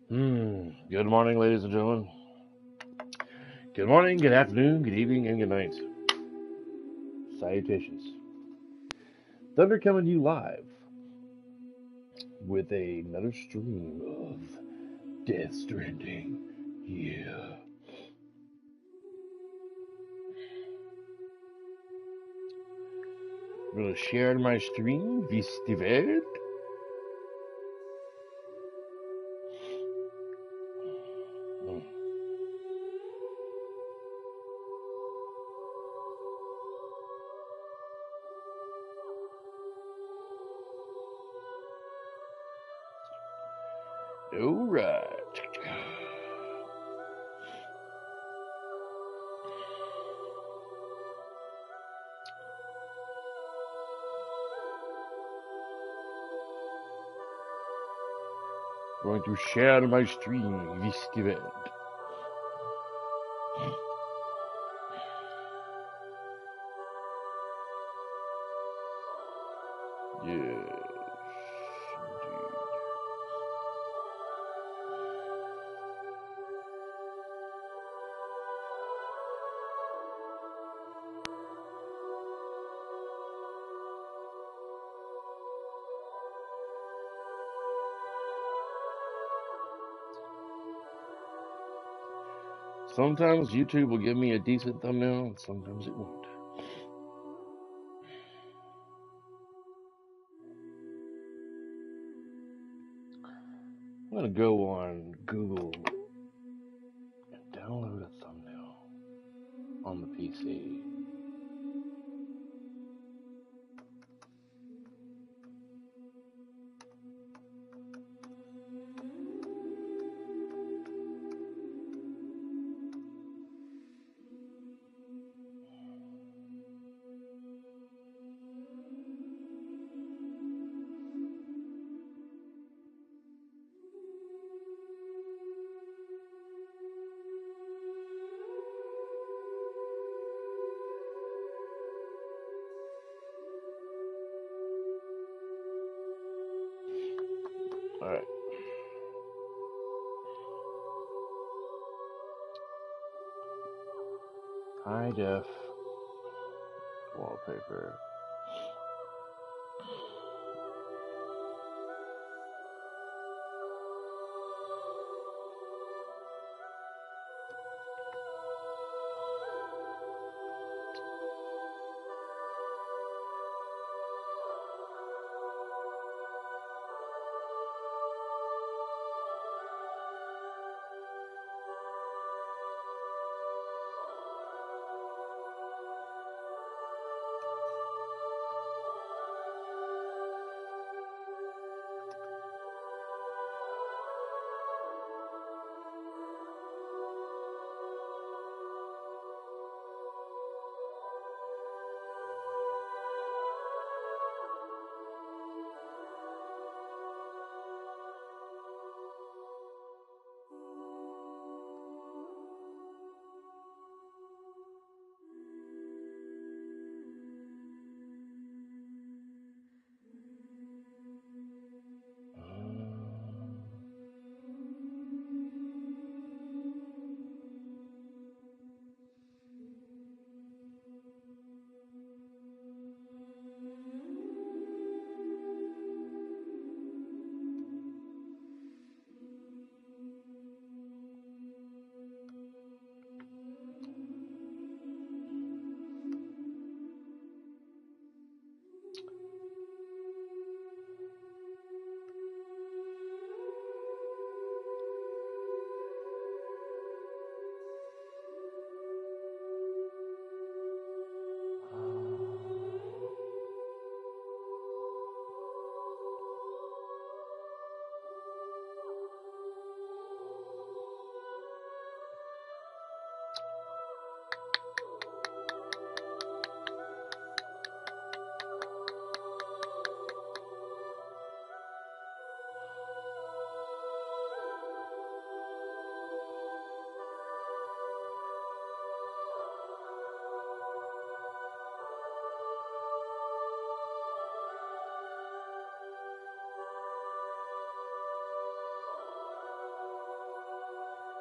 Good morning, ladies and gentlemen. Good morning, good afternoon, good evening, and good night. Salutations. Thunder coming to you live with another stream of Death Stranding. Yeah. I'm gonna share my stream, vis die Welt. Alright. Going to share my stream, vis die Welt. Yes, indeed. Sometimes YouTube will give me a decent thumbnail, and sometimes it won't. I'm gonna go on Google and download a thumbnail on the PC. Alright. High def wallpaper.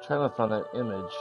trying to find that image.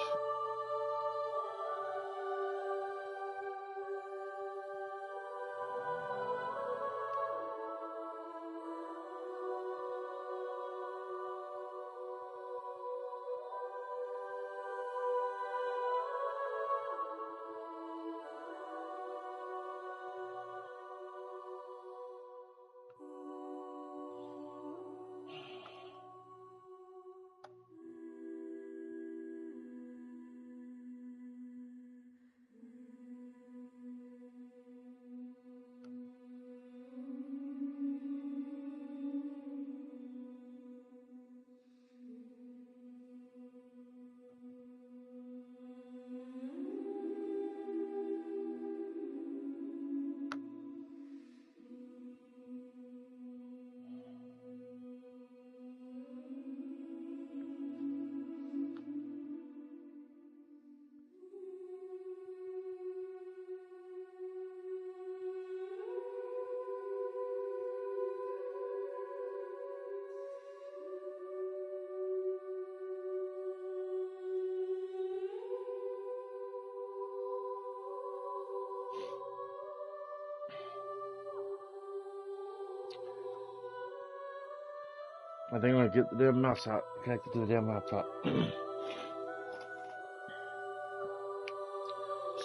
I think I'm gonna get the damn mouse out, connected to the damn laptop.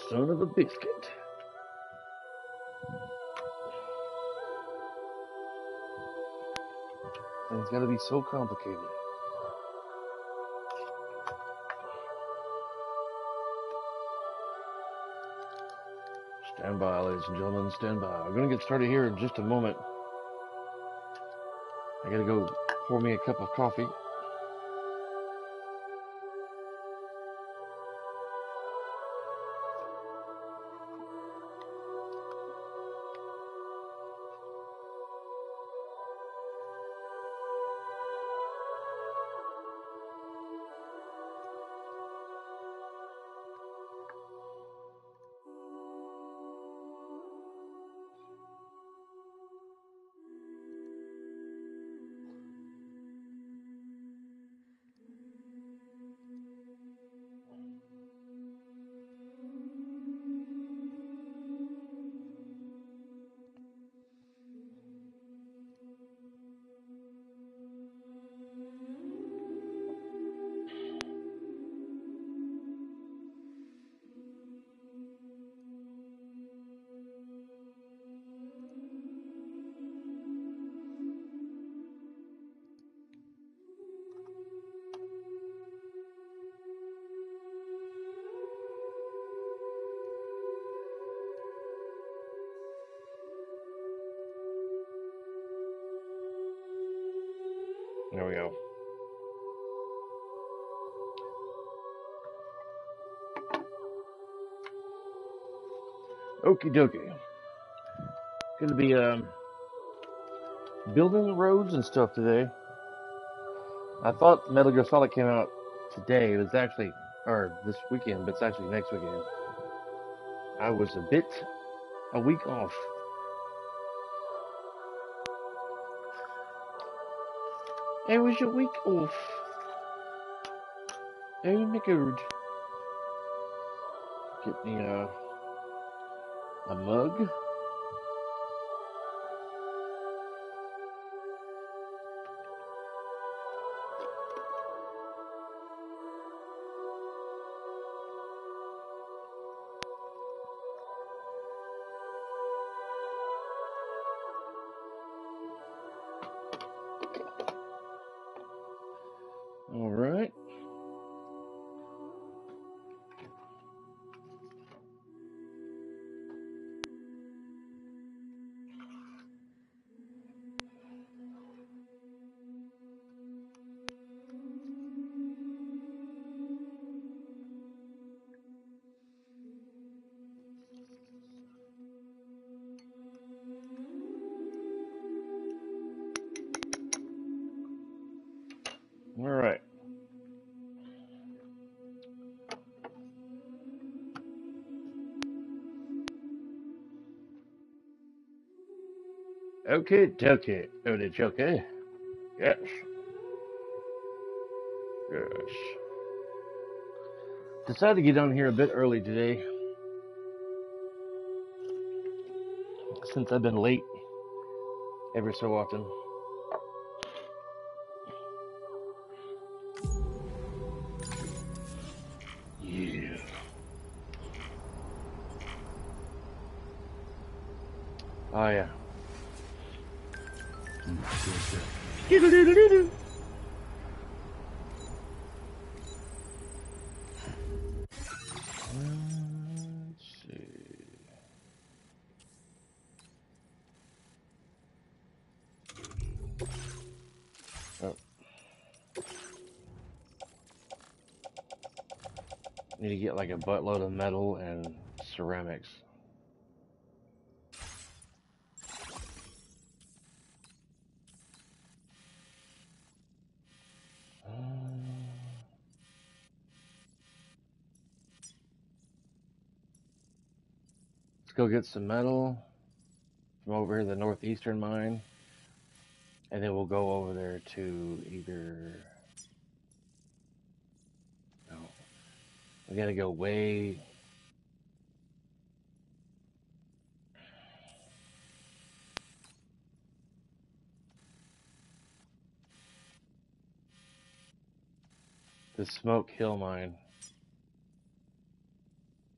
Son of a biscuit. Things gotta be so complicated. Stand by, ladies and gentlemen, stand by. We're gonna get started here in just a moment. I gotta go pour me a cup of coffee. There we go. Okie dokie. Gonna be building the roads and stuff today. I thought Metal Gear Solid came out today. It was actually, or this weekend, but it's actually next weekend. I was a week off. I was a week off. Oh my god. Get me a mug. All right. All right. Okay, okay. Oh, it's okay. Yes. Yes. Decided to get down here a bit early today, since I've been late every so often. Yeah. Oh yeah. Doodle-doodle-doodle. Let's see. Oh. Need to get like a buttload of metal and ceramics. Let's go get some metal from over here, the northeastern mine, and then we'll go over there to either. No, we gotta go way. The Smoke Hill mine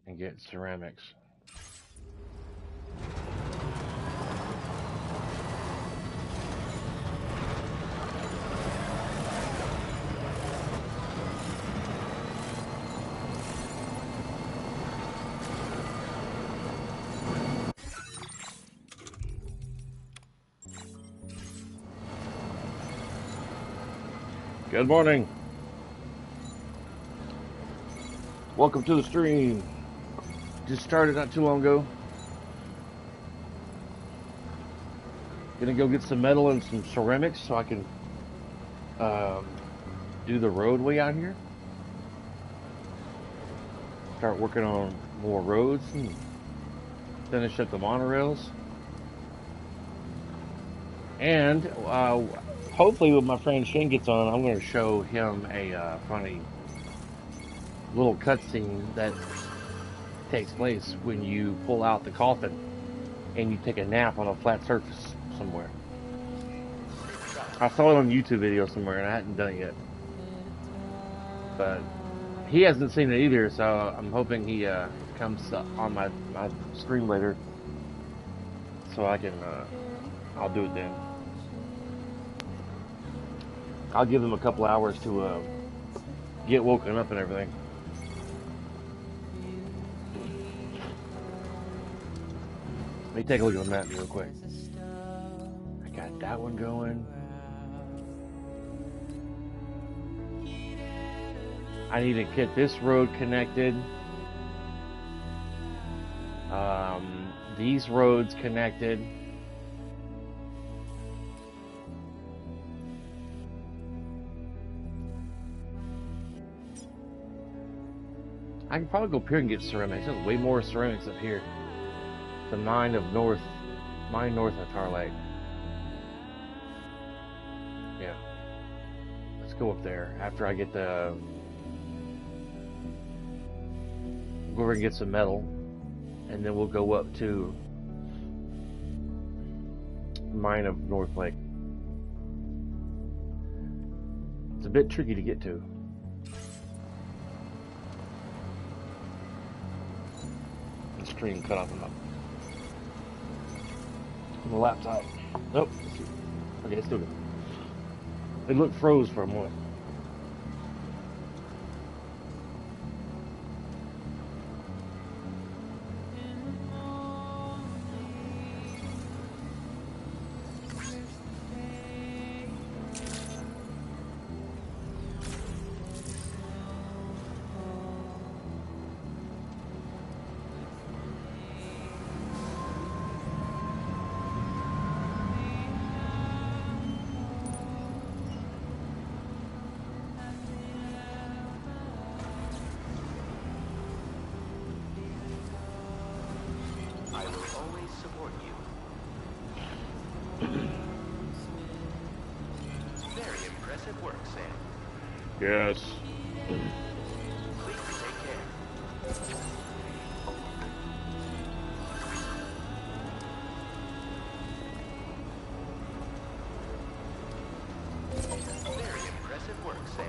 and get ceramics. Good morning. Welcome to the stream. Just started not too long ago. Gonna go get some metal and some ceramics so I can do the roadway out here. Start working on more roads and finish up the monorails. And hopefully when my friend Shane gets on, I'm going to show him a funny little cutscene that takes place when you pull out the coffin and you take a nap on a flat surface somewhere. I saw it on a YouTube video somewhere and I hadn't done it yet. But he hasn't seen it either, so I'm hoping he comes on my stream later so I can, I'll do it then. I'll give him a couple hours to get woken up and everything. Let me take a look at the map real quick. I got that one going. I need to get this road connected. These roads connected. I can probably go up here and get ceramics. There's way more ceramics up here. The mine north of Tar Lake. Yeah. Let's go up there after I get the. Go over and get some metal, and then we'll go up to mine of North Lake. It's a bit tricky to get to. The stream cut off enough. The laptop. Nope. Okay, it's still good. It looked froze for a moment. Yes. Please take care. Very impressive work, Sam.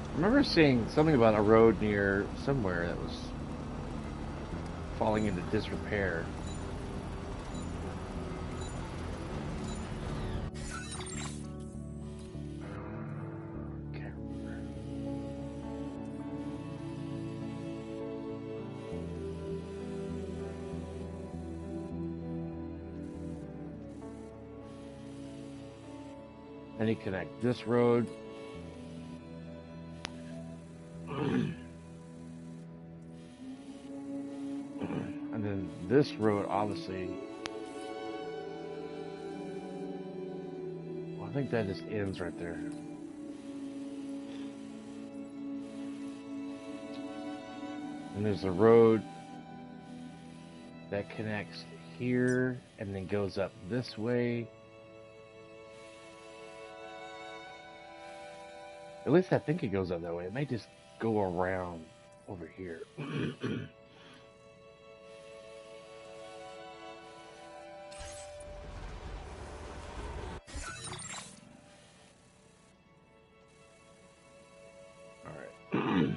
I remember seeing something about a road near somewhere that was falling into disrepair. Can't remember. Then you connect this road. And then this road, obviously, well, I think that just ends right there. And there's a road that connects here and then goes up this way. At least I think it goes up that way. It may just go around over here. Alright.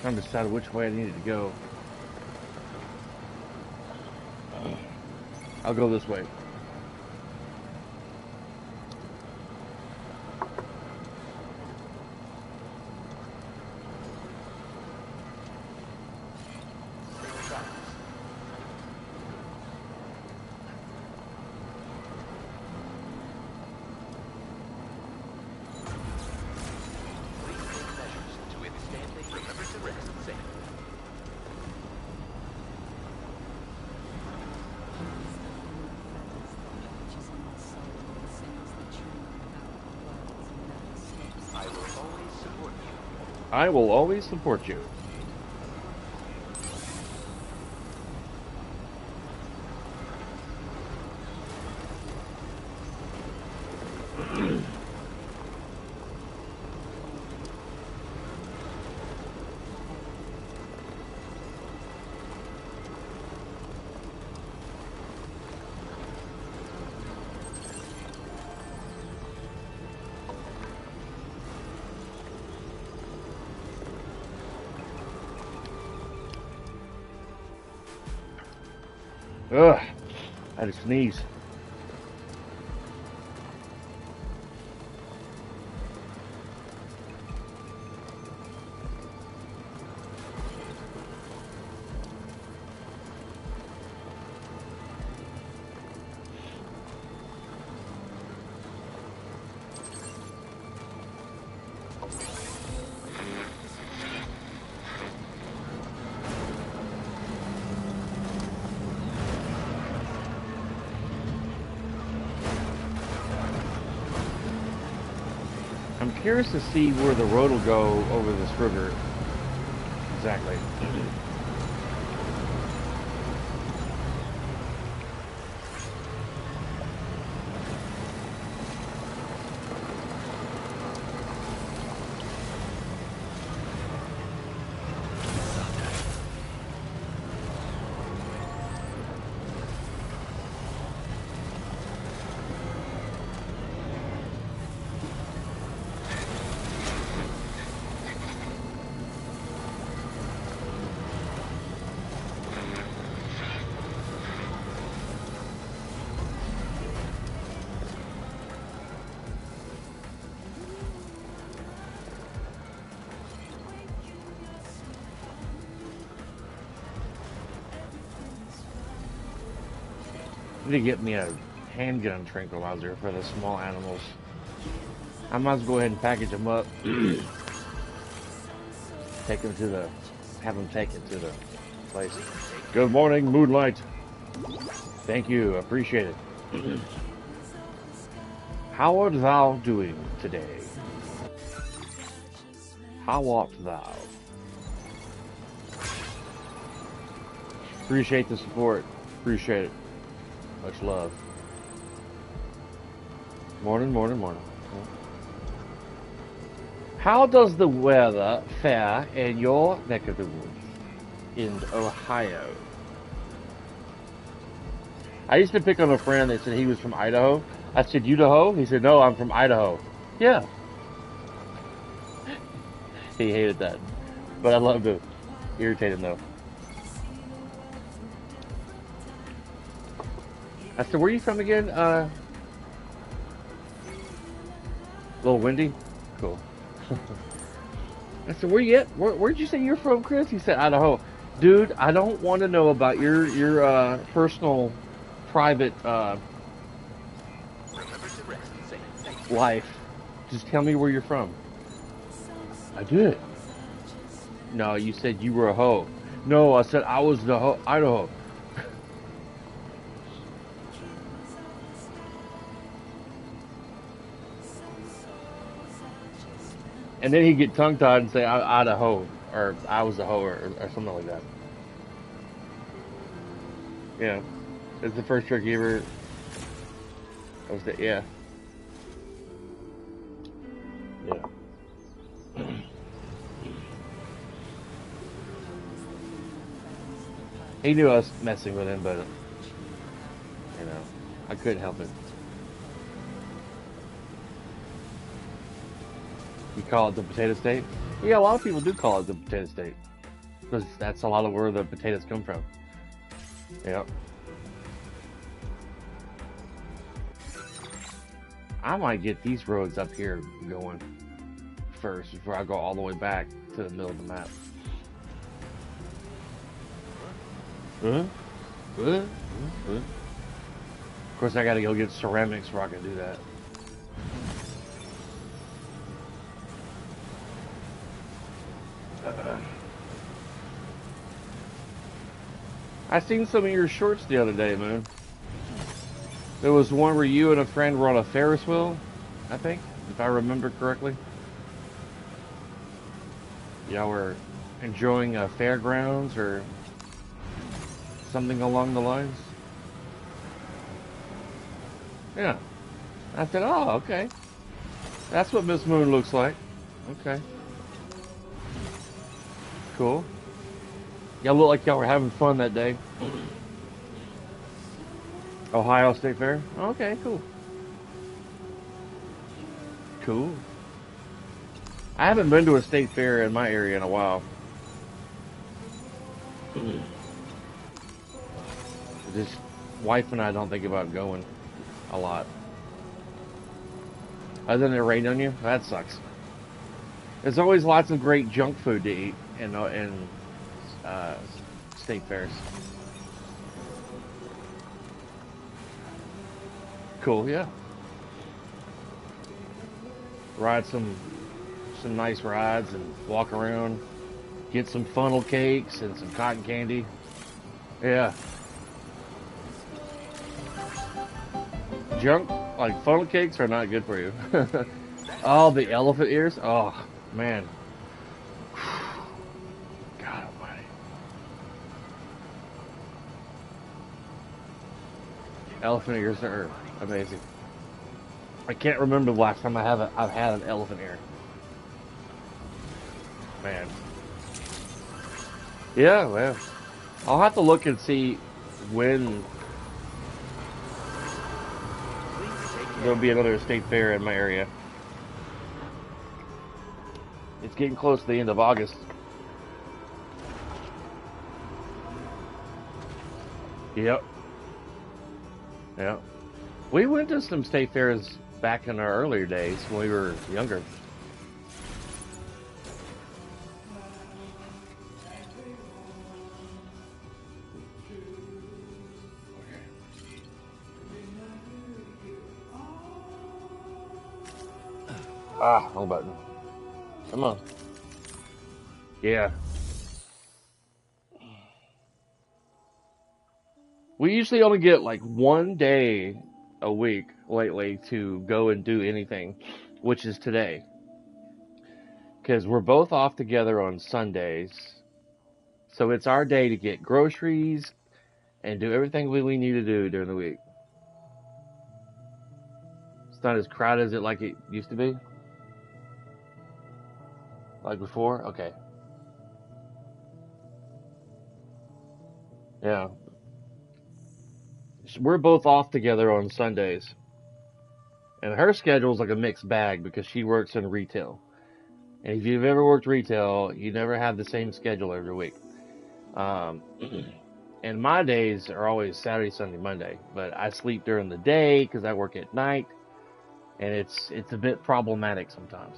Trying to decide which way I needed to go. I'll go this way. I will always support you. Ugh, I had to sneeze. I'm curious to see where the road will go over this river. Exactly. I need to get me a handgun tranquilizer for the small animals. I might as well go ahead and package them up. Take them to the, have them taken to the place. Good morning, Moonlight. Thank you, appreciate it. How art thou doing today? How art thou? Appreciate the support. Appreciate it. Much love. Morning, morning, morning. How does the weather fare in your neck of the woods in Ohio? I used to pick on a friend that said he was from Idaho. I said, Idaho? He said, no, I'm from Idaho. Yeah. He hated that. But I loved to irritate him though. I said, where are you from again? Little windy? Cool. I said, where you at? Where'd you say you're from, Chris? He said, Idaho. Dude, I don't want to know about your personal, private life. Just tell me where you're from. I did. No, you said you were a hoe. No, I said I was the hoe, Idaho. And then he'd get tongue-tied and say, I'd a hoe, or I was a hoe, or something like that. Yeah. It's the first trick he ever... I was the, yeah. Yeah. He knew I was messing with him, but, you know, I couldn't help it. You call it the potato state? Yeah, a lot of people do call it the potato state. Because that's a lot of where the potatoes come from. Yep. I might get these roads up here going first before I go all the way back to the middle of the map. Of course, I gotta go get ceramics before I can do that. I seen some of your shorts the other day, man. There was one where you and a friend were on a Ferris wheel, I think, if I remember correctly. Y'all were enjoying a fairgrounds or something along the lines. Yeah. I said, oh, okay. That's what Miss Moon looks like. Okay. Cool. Y'all look like y'all were having fun that day. Ohio State Fair? Okay, cool. Cool. I haven't been to a state fair in my area in a while. Just wife and I don't think about going a lot. Other than it rain on you, that sucks. There's always lots of great junk food to eat in state fairs. Cool, yeah. Ride some nice rides and walk around. Get some funnel cakes and some cotton candy. Yeah. Junk, like funnel cakes are not good for you. Oh, the elephant ears? Oh, man. God almighty. Elephant ears are amazing. I can't remember the last time I've had an elephant ear. Man. Yeah, well, I'll have to look and see when there'll be another state fair in my area. It's getting close to the end of August. Yep. Yep. We went to some state fairs back in our earlier days when we were younger. Ah, wrong button. Come on. Yeah. We usually only get like one day a week lately to go and do anything, which is today. Because we're both off together on Sundays. So it's our day to get groceries and do everything we need to do during the week. It's not as crowded as it like it used to be. Like before? Okay. Yeah. We're both off together on Sundays. And her schedule's like a mixed bag because she works in retail. And if you've ever worked retail, you never have the same schedule every week. Um, and my days are always Saturday, Sunday, Monday. But I sleep during the day because I work at night. And it's a bit problematic sometimes.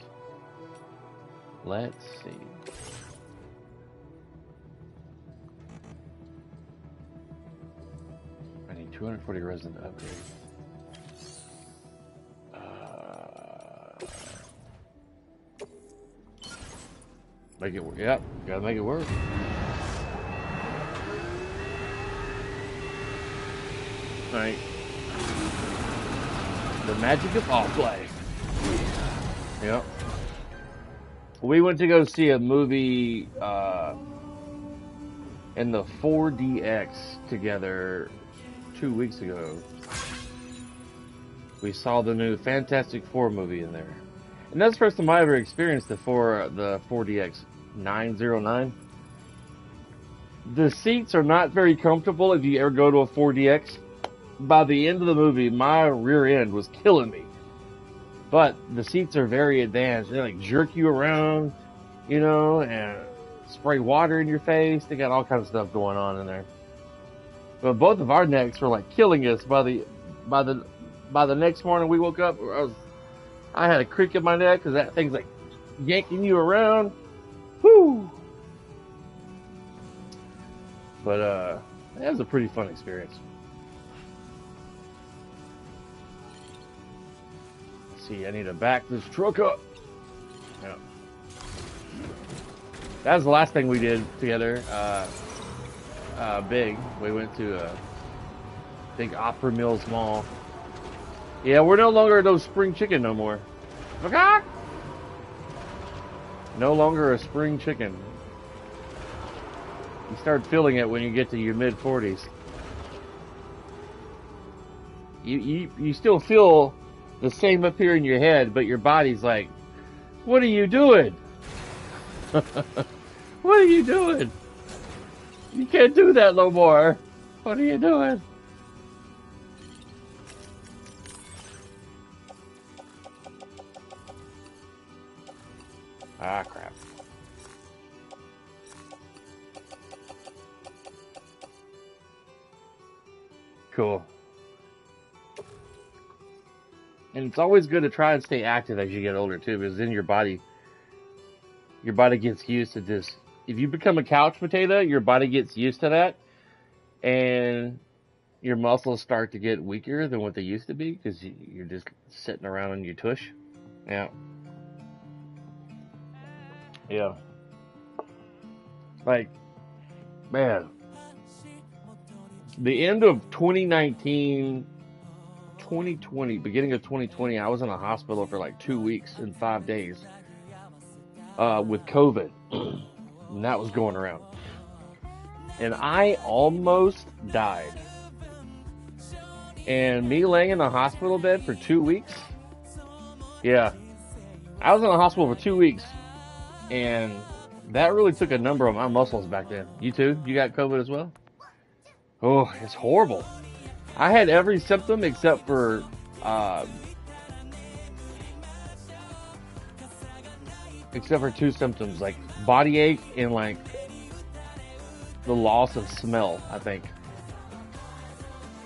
Let's see. I need 240 resin to upgrade. Make it work. Yep, gotta make it work. Alright. The magic of play. Yep. We went to go see a movie in the 4DX together 2 weeks ago. We saw the new Fantastic Four movie in there. And that's the first time I ever experienced the 4DX 909. The seats are not very comfortable if you ever go to a 4DX. By the end of the movie, my rear end was killing me. But the seats are very advanced. They like jerk you around, you know, and spray water in your face. They got all kinds of stuff going on in there. But both of our necks were like killing us by the next morning we woke up. I had a crick in my neck because that thing's like yanking you around. Whoo! But that was a pretty fun experience. Let's see, I need to back this truck up. Yeah. That was the last thing we did together. Big. We went to a big Opera Mills Mall. Yeah, we're no longer those spring chicken no more. No longer a spring chicken. You start feeling it when you get to your mid-40s. You still feel the same up here in your head, but your body's like, what are you doing? What are you doing? You can't do that no more. What are you doing? Ah, crap. Cool. And it's always good to try and stay active as you get older too, because then your body gets used to this. If you become a couch potato, your body gets used to that, and your muscles start to get weaker than what they used to be because you're just sitting around on your tush. Yeah. Yeah. Like, man, the end of 2019, 2020, beginning of 2020, I was in a hospital for like 2 weeks and 5 days with COVID. And that was going around. And I almost died. And me laying in a hospital bed for 2 weeks. Yeah. I was in the hospital for 2 weeks. And that really took a number of my muscles back then. You too? You got COVID as well? Oh, it's horrible. I had every symptom except for two symptoms, like body ache and like the loss of smell, I think.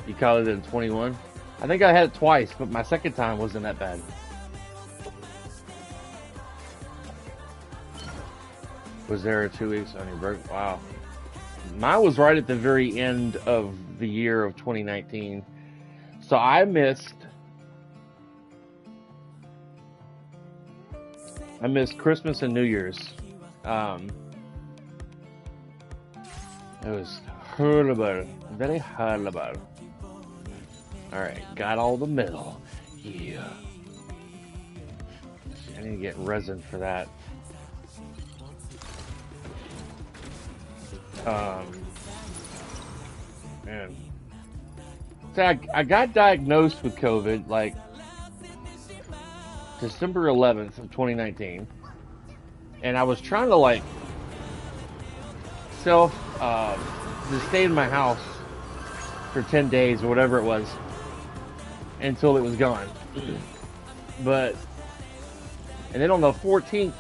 You caught it in 21. I think I had it twice, but my second time wasn't that bad. Was there 2 weeks on your birthday? Wow. Mine was right at the very end of the year of 2019. So I missed I missed Christmas and New Year's. It was horrible. Very horrible. Alright, got all the metal. Yeah. I need to get resin for that. Man. So I got diagnosed with COVID like December 11th of 2019. And I was trying to like just stay in my house for 10 days or whatever it was until it was gone. And then on the 14th,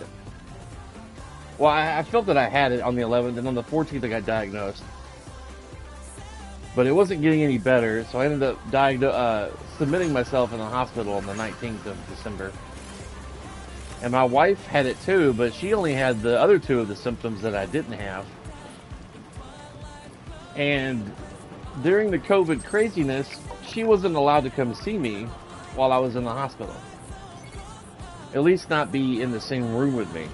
well, I felt that I had it on the 11th, and on the 14th I got diagnosed. But it wasn't getting any better, so I ended up submitting myself in the hospital on the 19th of December. And my wife had it too, but she only had the other two of the symptoms that I didn't have. And during the COVID craziness, she wasn't allowed to come see me while I was in the hospital. At least not be in the same room with me.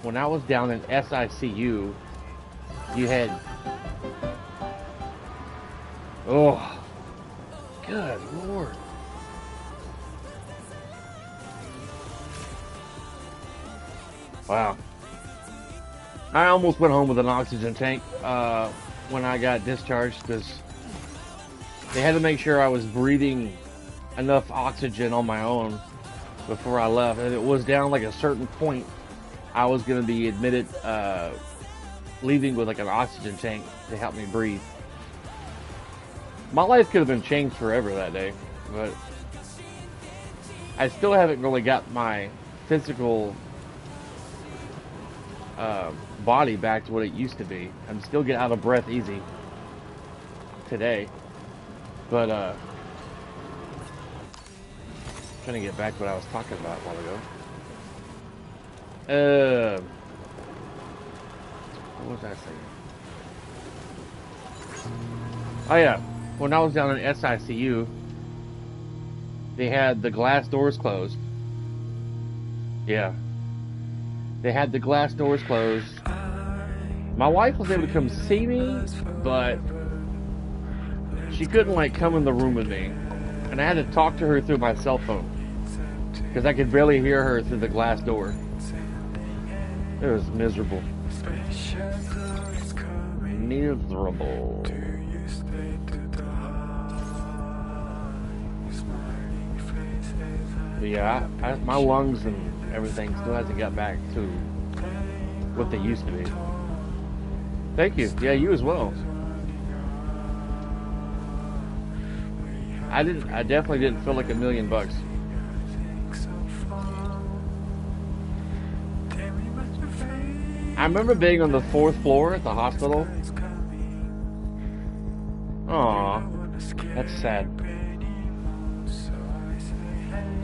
When I was down in SICU, you had... Oh, good Lord. Wow. I almost went home with an oxygen tank when I got discharged because they had to make sure I was breathing enough oxygen on my own before I left. And it was down like a certain point, I was going to be admitted, leaving with like an oxygen tank to help me breathe. My life could have been changed forever that day, but I still haven't really got my physical body back to what it used to be. I'm still getting out of breath easy today, but trying to get back to what I was talking about a while ago. What was I saying? Oh yeah, when I was down in SICU, they had the glass doors closed. Yeah. They had the glass doors closed. My wife was able to come see me, but she couldn't like come in the room with me. And I had to talk to her through my cell phone because I could barely hear her through the glass door. It was miserable. Miserable. But yeah, my lungs and everything still hasn't got back to what they used to be. Thank you. Yeah, you as well. I definitely didn't feel like $1 million. I remember being on the 4th floor at the hospital. Aw, that's sad.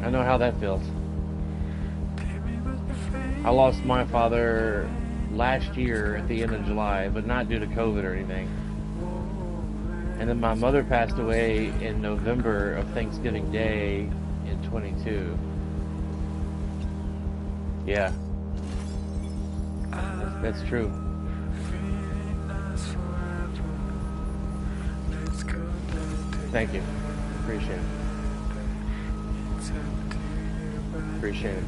I know how that feels. I lost my father last year at the end of July, but not due to COVID or anything. And then my mother passed away in November of Thanksgiving Day in 22. Yeah. That's true. Thank you. Appreciate it. Appreciate it.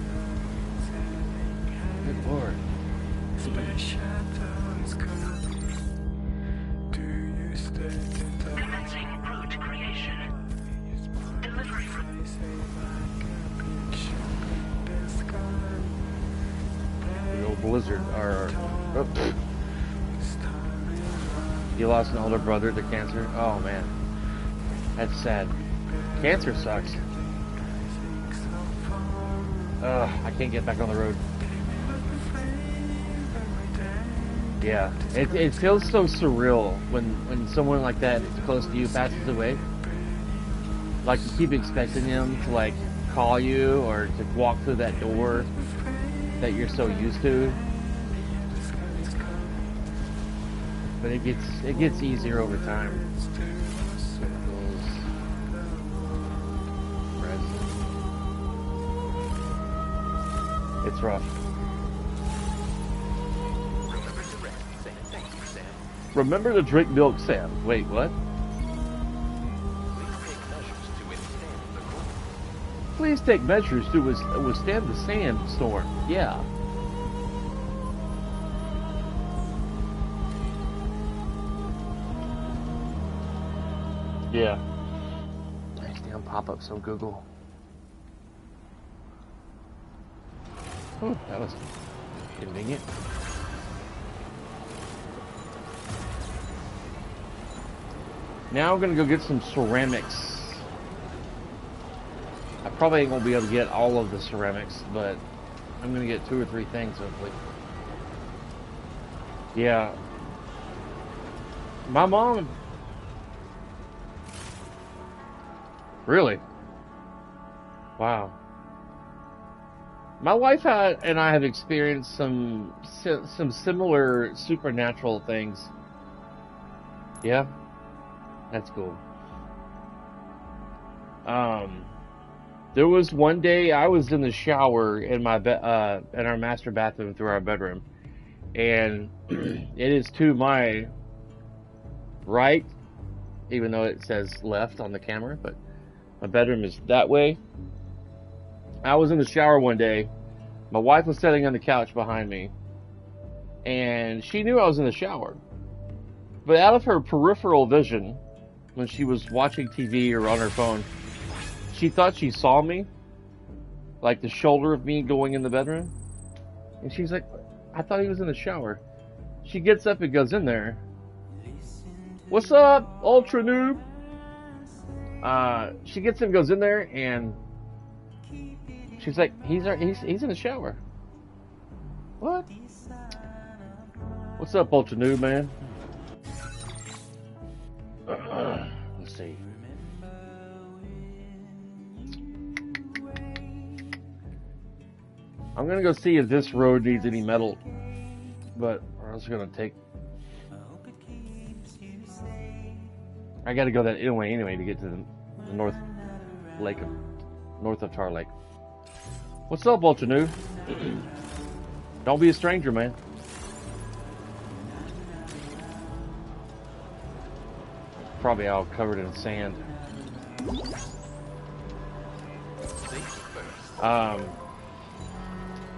Good Lord. Commencing route creation. Delivery from... The old blizzard. You lost an older brother to cancer? Oh man. That's sad. Cancer sucks. I can't get back on the road. Yeah, it feels so surreal when someone like that close to you passes away. Like you keep expecting them to like call you or to walk through that door that you're so used to. But it gets easier over time. It's rough. Remember to rest, Sam. Thank you, Sam. Remember to drink milk, Sam. Wait, what? Please take measures to withstand the cold. Please take measures to withstand the sandstorm. Yeah. Yeah. Nice damn pop-ups on Google. Oh, that was convenient. Now I'm gonna go get some ceramics. I probably ain't gonna be able to get all of the ceramics, but I'm gonna get 2 or 3 things hopefully. Yeah. My mom. Really? Wow. My wife and I have experienced some similar supernatural things. Yeah, that's cool. There was one day I was in the shower in my in our master bathroom through our bedroom, and it is to my right, even though it says left on the camera, but my bedroom is that way. I was in the shower one day. My wife was sitting on the couch behind me, and she knew I was in the shower. But out of her peripheral vision, when she was watching TV or on her phone, she thought she saw me, like the shoulder of me going in the bedroom. And she's like, I thought he was in the shower. She gets up and goes in there. What's up, Ultra Noob? She gets up and goes in there, and she's like, he's in the shower. What? What's up, Ultra Noob, man? Let's see. I'm gonna go see if this road needs any metal, but I'm just gonna take. I gotta go that way anyway to get to the north of Tar Lake. What's up, Ultra Noob? Don't be a stranger, man. Probably all covered in sand.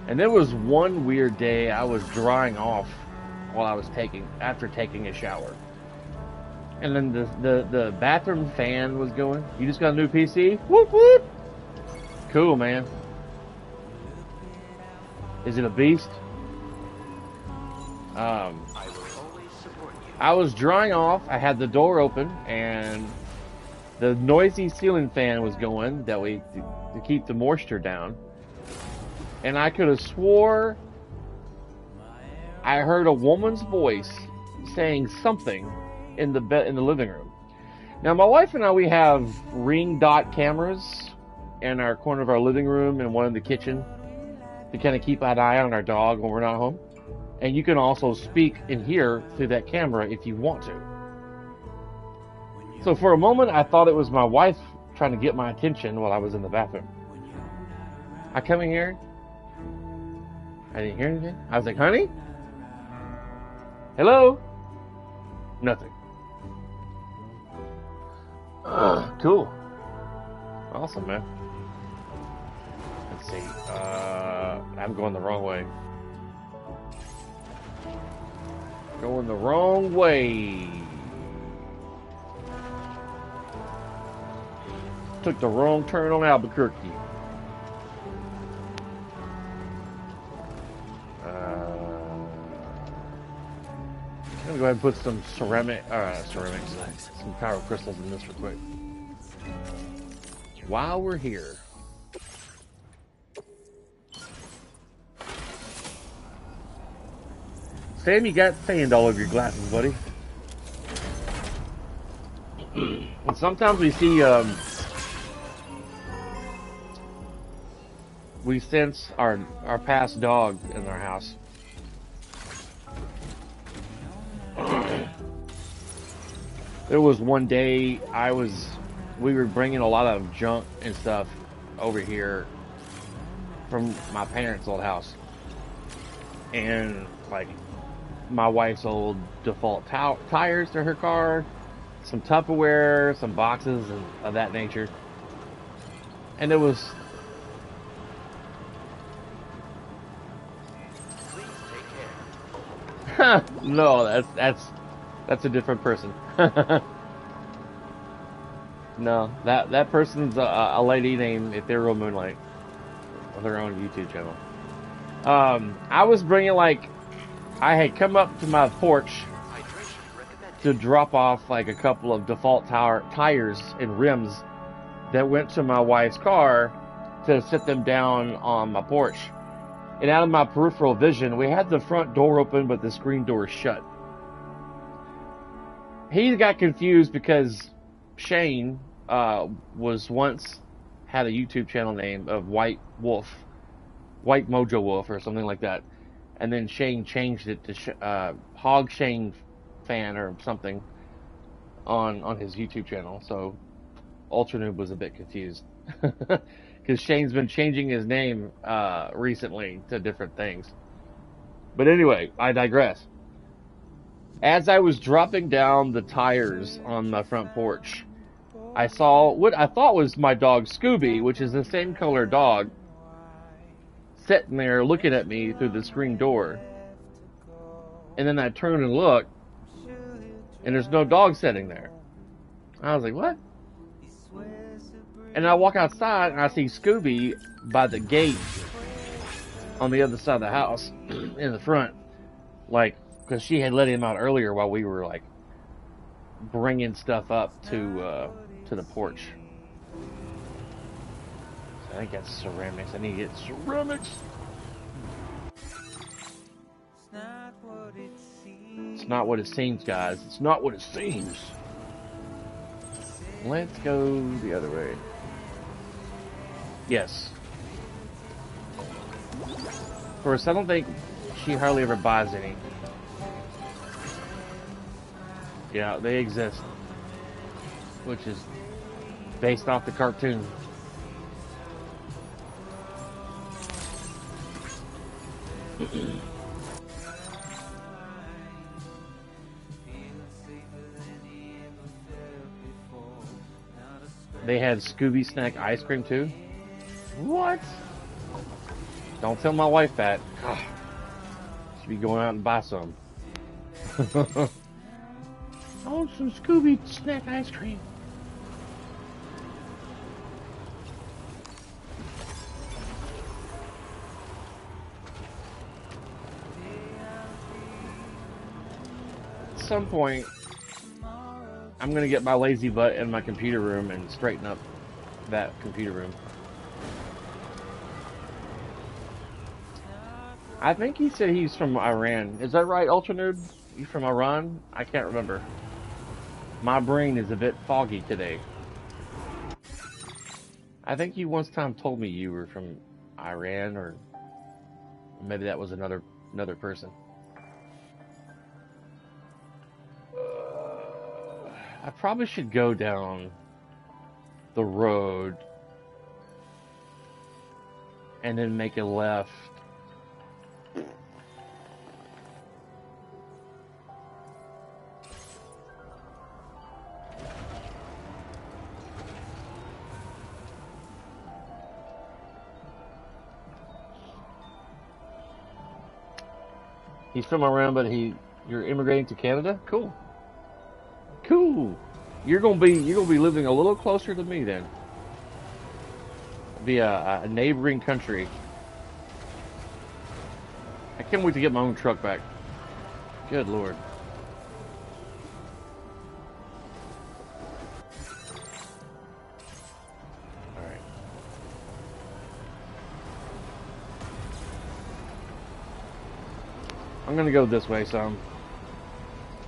And there was one weird day I was drying off while I was after taking a shower. And then the bathroom fan was going. You just got a new PC? Whoop whoop! Cool, man. Is it a beast? I was drying off. I had the door open, and the noisy ceiling fan was going that way to keep the moisture down. And I could have swore I heard a woman's voice saying something in the living room. Now, my wife and I, we have ring dot cameras in our corner of our living room and one in the kitchen to kind of keep an eye on our dog when we're not home. And you can also speak in here through that camera if you want to. So for a moment, I thought it was my wife trying to get my attention while I was in the bathroom. I come in here. I didn't hear anything. I was like, honey? Hello? Nothing. Cool. Awesome, man. Let's see. I'm going the wrong way. Going the wrong way. Took the wrong turn on Albuquerque. I'm gonna go ahead and put some ceramics, some power crystals in this real quick. While we're here. Sam, you got sand all over your glasses, buddy. And sometimes we see, we sense our past dog in our house. There was one day we were bringing a lot of junk and stuff over here from my parents' old house, and like my wife's old default tires to her car, some Tupperware, some boxes and of that nature, and it was Please take care. no, that's a different person. No, that person's a lady named Ethereal Moonlight with her own YouTube channel. I was bringing like I had come up to my porch Hydration recommended. to drop off like a couple of default tires and rims that went to my wife's car to sit them down on my porch. And out of my peripheral vision, we had the front door open, but the screen door shut. He got confused because Shane was once had a YouTube channel name of White Mojo Wolf, or something like that. And then Shane changed it to Hog Shane Fan or something on his YouTube channel. So Ultra Noob was a bit confused because Shane's been changing his name recently to different things. But anyway, I digress. As I was dropping down the tires on my front porch, I saw what I thought was my dog Scooby, which is the same color dog, sitting there looking at me through the screen door. And then I turn and look, and there's no dog sitting there. I was like, what? And I walk outside, and I see Scooby by the gate on the other side of the house, in the front. Like, because she had let him out earlier while we were, like, bringing stuff up to the porch. I think that's ceramics. I need to get ceramics. It's not what it seems, guys. It's not what it seems. Let's go the other way. Yes. First, I don't think she hardly ever buys any. Yeah, they exist. Which is based off the cartoon. They had Scooby Snack ice cream too? What? Don't tell my wife that. Should be going out and buy some. I want some Scooby Snack ice cream. At some point, I'm gonna get my lazy butt in my computer room and straighten up that computer room. I think he said he's from Iran. Is that right, Ultra Noob? You from Iran? I can't remember. My brain is a bit foggy today. I think you once time told me you were from Iran, or maybe that was another person. I probably should go down the road and then make a left. He's from Iran, but you're immigrating to Canada? Cool. Cool. You're gonna be living a little closer to me then. Be a neighboring country. I can't wait to get my own truck back. Good Lord. Alright. I'm gonna go this way some.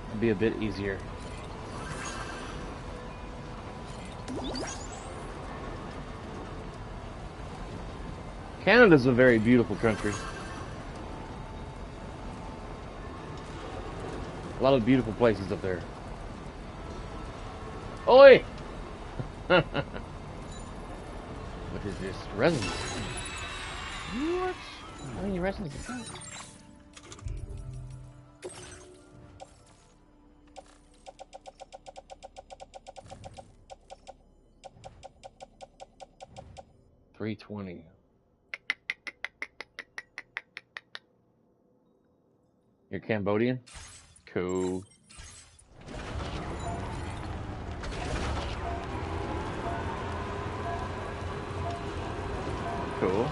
It'll be a bit easier. Canada's a very beautiful country. A lot of beautiful places up there. Oi! What is this? Resonance. What? I mean, you resting is the 320. You're Cambodian? Cool. Cool.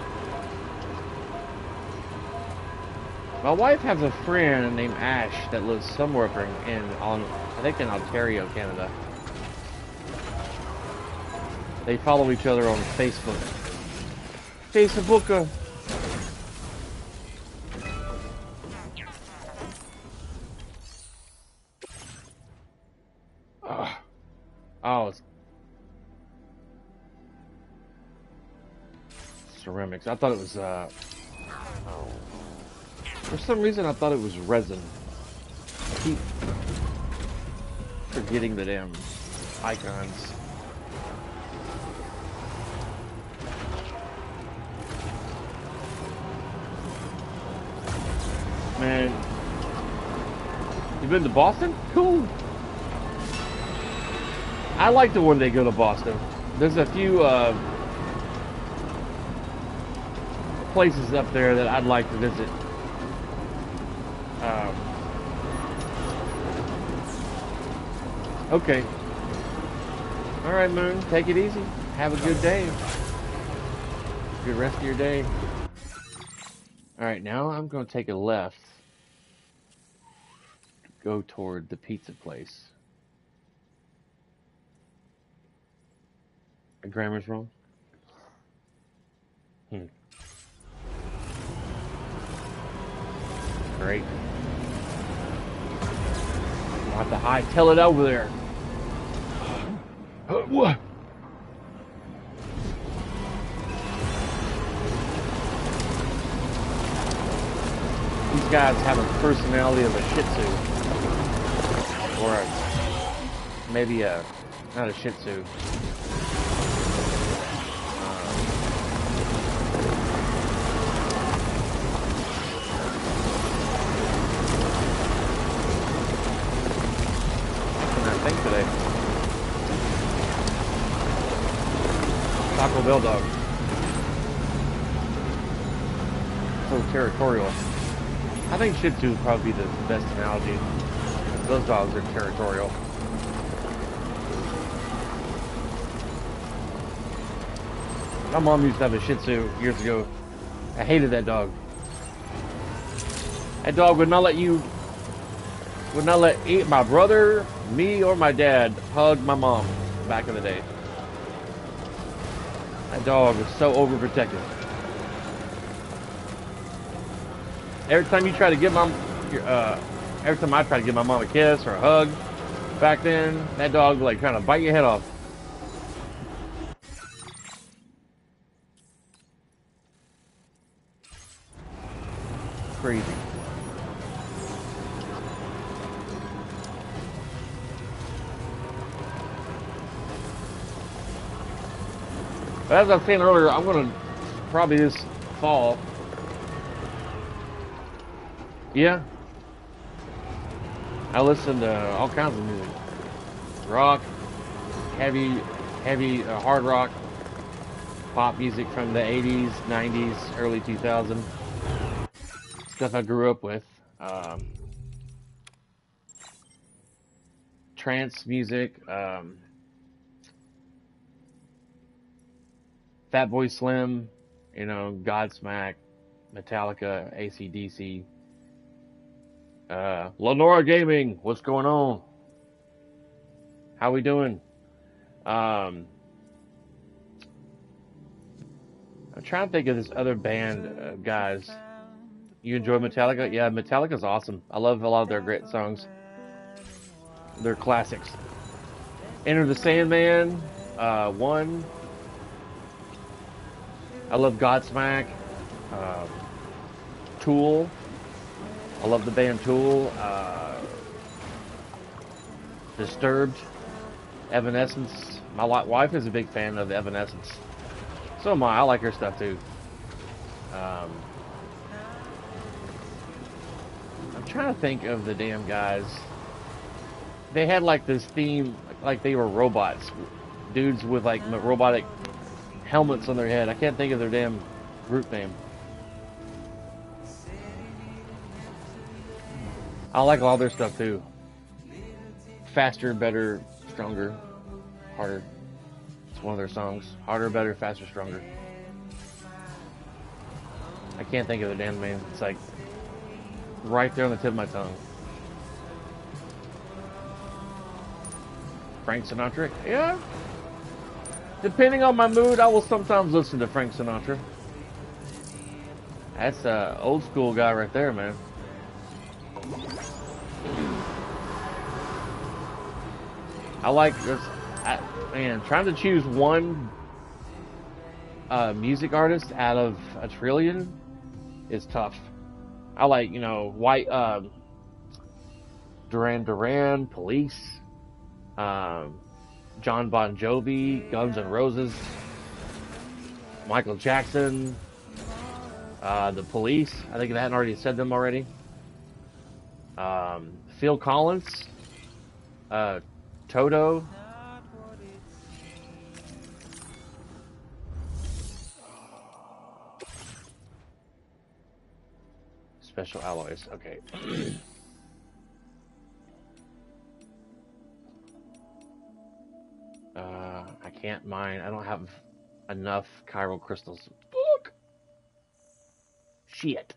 My wife has a friend named Ash that lives somewhere I think in Ontario, Canada. They follow each other on Facebook. Facebook. Oh, it's ceramics. I thought it was, for some reason I thought it was resin. I keep forgetting the damn icons. Man, you been to Boston? Cool. I like to one day go to Boston. There's a few places up there that I'd like to visit. Okay. All right, Moon. Take it easy. Have a good day. Good rest of your day. All right, now I'm going to take a left. Go toward the pizza place. My grammar's wrong. Great. I'll have to hightail it over there. What? These guys have a personality of a Shih Tzu. Or maybe not a Shih Tzu. Today. Taco Bell dog. So territorial. I think Shih Tzu would probably be the best analogy. Those dogs are territorial. My mom used to have a Shih Tzu years ago. I hated that dog. That dog would not let my brother, me, or my dad hug my mom back in the day. That dog was so overprotective. Every time I try to give my mom a kiss or a hug, back then, that dog was like trying to bite your head off. Crazy. But as I was saying earlier, I'm going to probably this fall. Yeah. I listen to all kinds of music. Rock, heavy, hard rock, pop music from the 80s, 90s, early 2000s. Stuff I grew up with. Trance music, Fatboy Slim, Godsmack, Metallica, AC/DC. Lenora Gaming, what's going on? How we doing? I'm trying to think of this other band, guys. You enjoy Metallica? Yeah, Metallica's awesome. I love a lot of their great songs. They're classics. Enter the Sandman, One. I love Godsmack, Tool. I love the band Tool. Disturbed, Evanescence. My wife is a big fan of Evanescence. So am I. I like her stuff too. Um, I'm trying to think of the damn guys. They had like this theme, like they were robots, dudes with like robotic helmets on their head. I can't think of their damn group name. I like all their stuff too. Faster, better, stronger, harder. It's one of their songs. Harder, better, faster, stronger. I can't think of the damn name. It's like right there on the tip of my tongue. Frank Sinatra? Yeah. Depending on my mood, I will sometimes listen to Frank Sinatra. That's a old school guy right there, man. I like this. Man, trying to choose one music artist out of a trillion is tough. I like, White, Duran Duran, Police, John Bon Jovi, Guns N' Roses, Michael Jackson, the Police. I think I hadn't already said them already. Phil Collins, Toto. Special Alloys. Okay. I can't mine. I don't have enough chiral crystals. Fuck. Shit.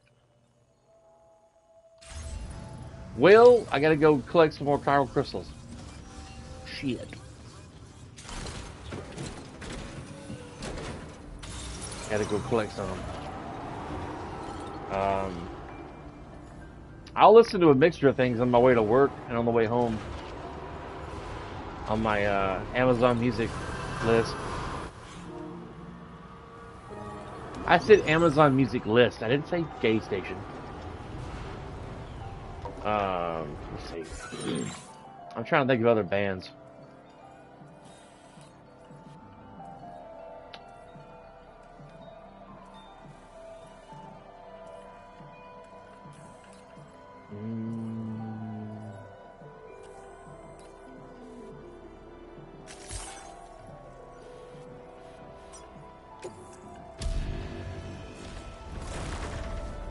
Well, I gotta go collect some more chiral crystals. Shit. Gotta go collect some. I'll listen to a mixture of things on my way to work and on the way home. On my Amazon Music list. I said Amazon Music list. I didn't say gay station. Let's see. I'm trying to think of other bands.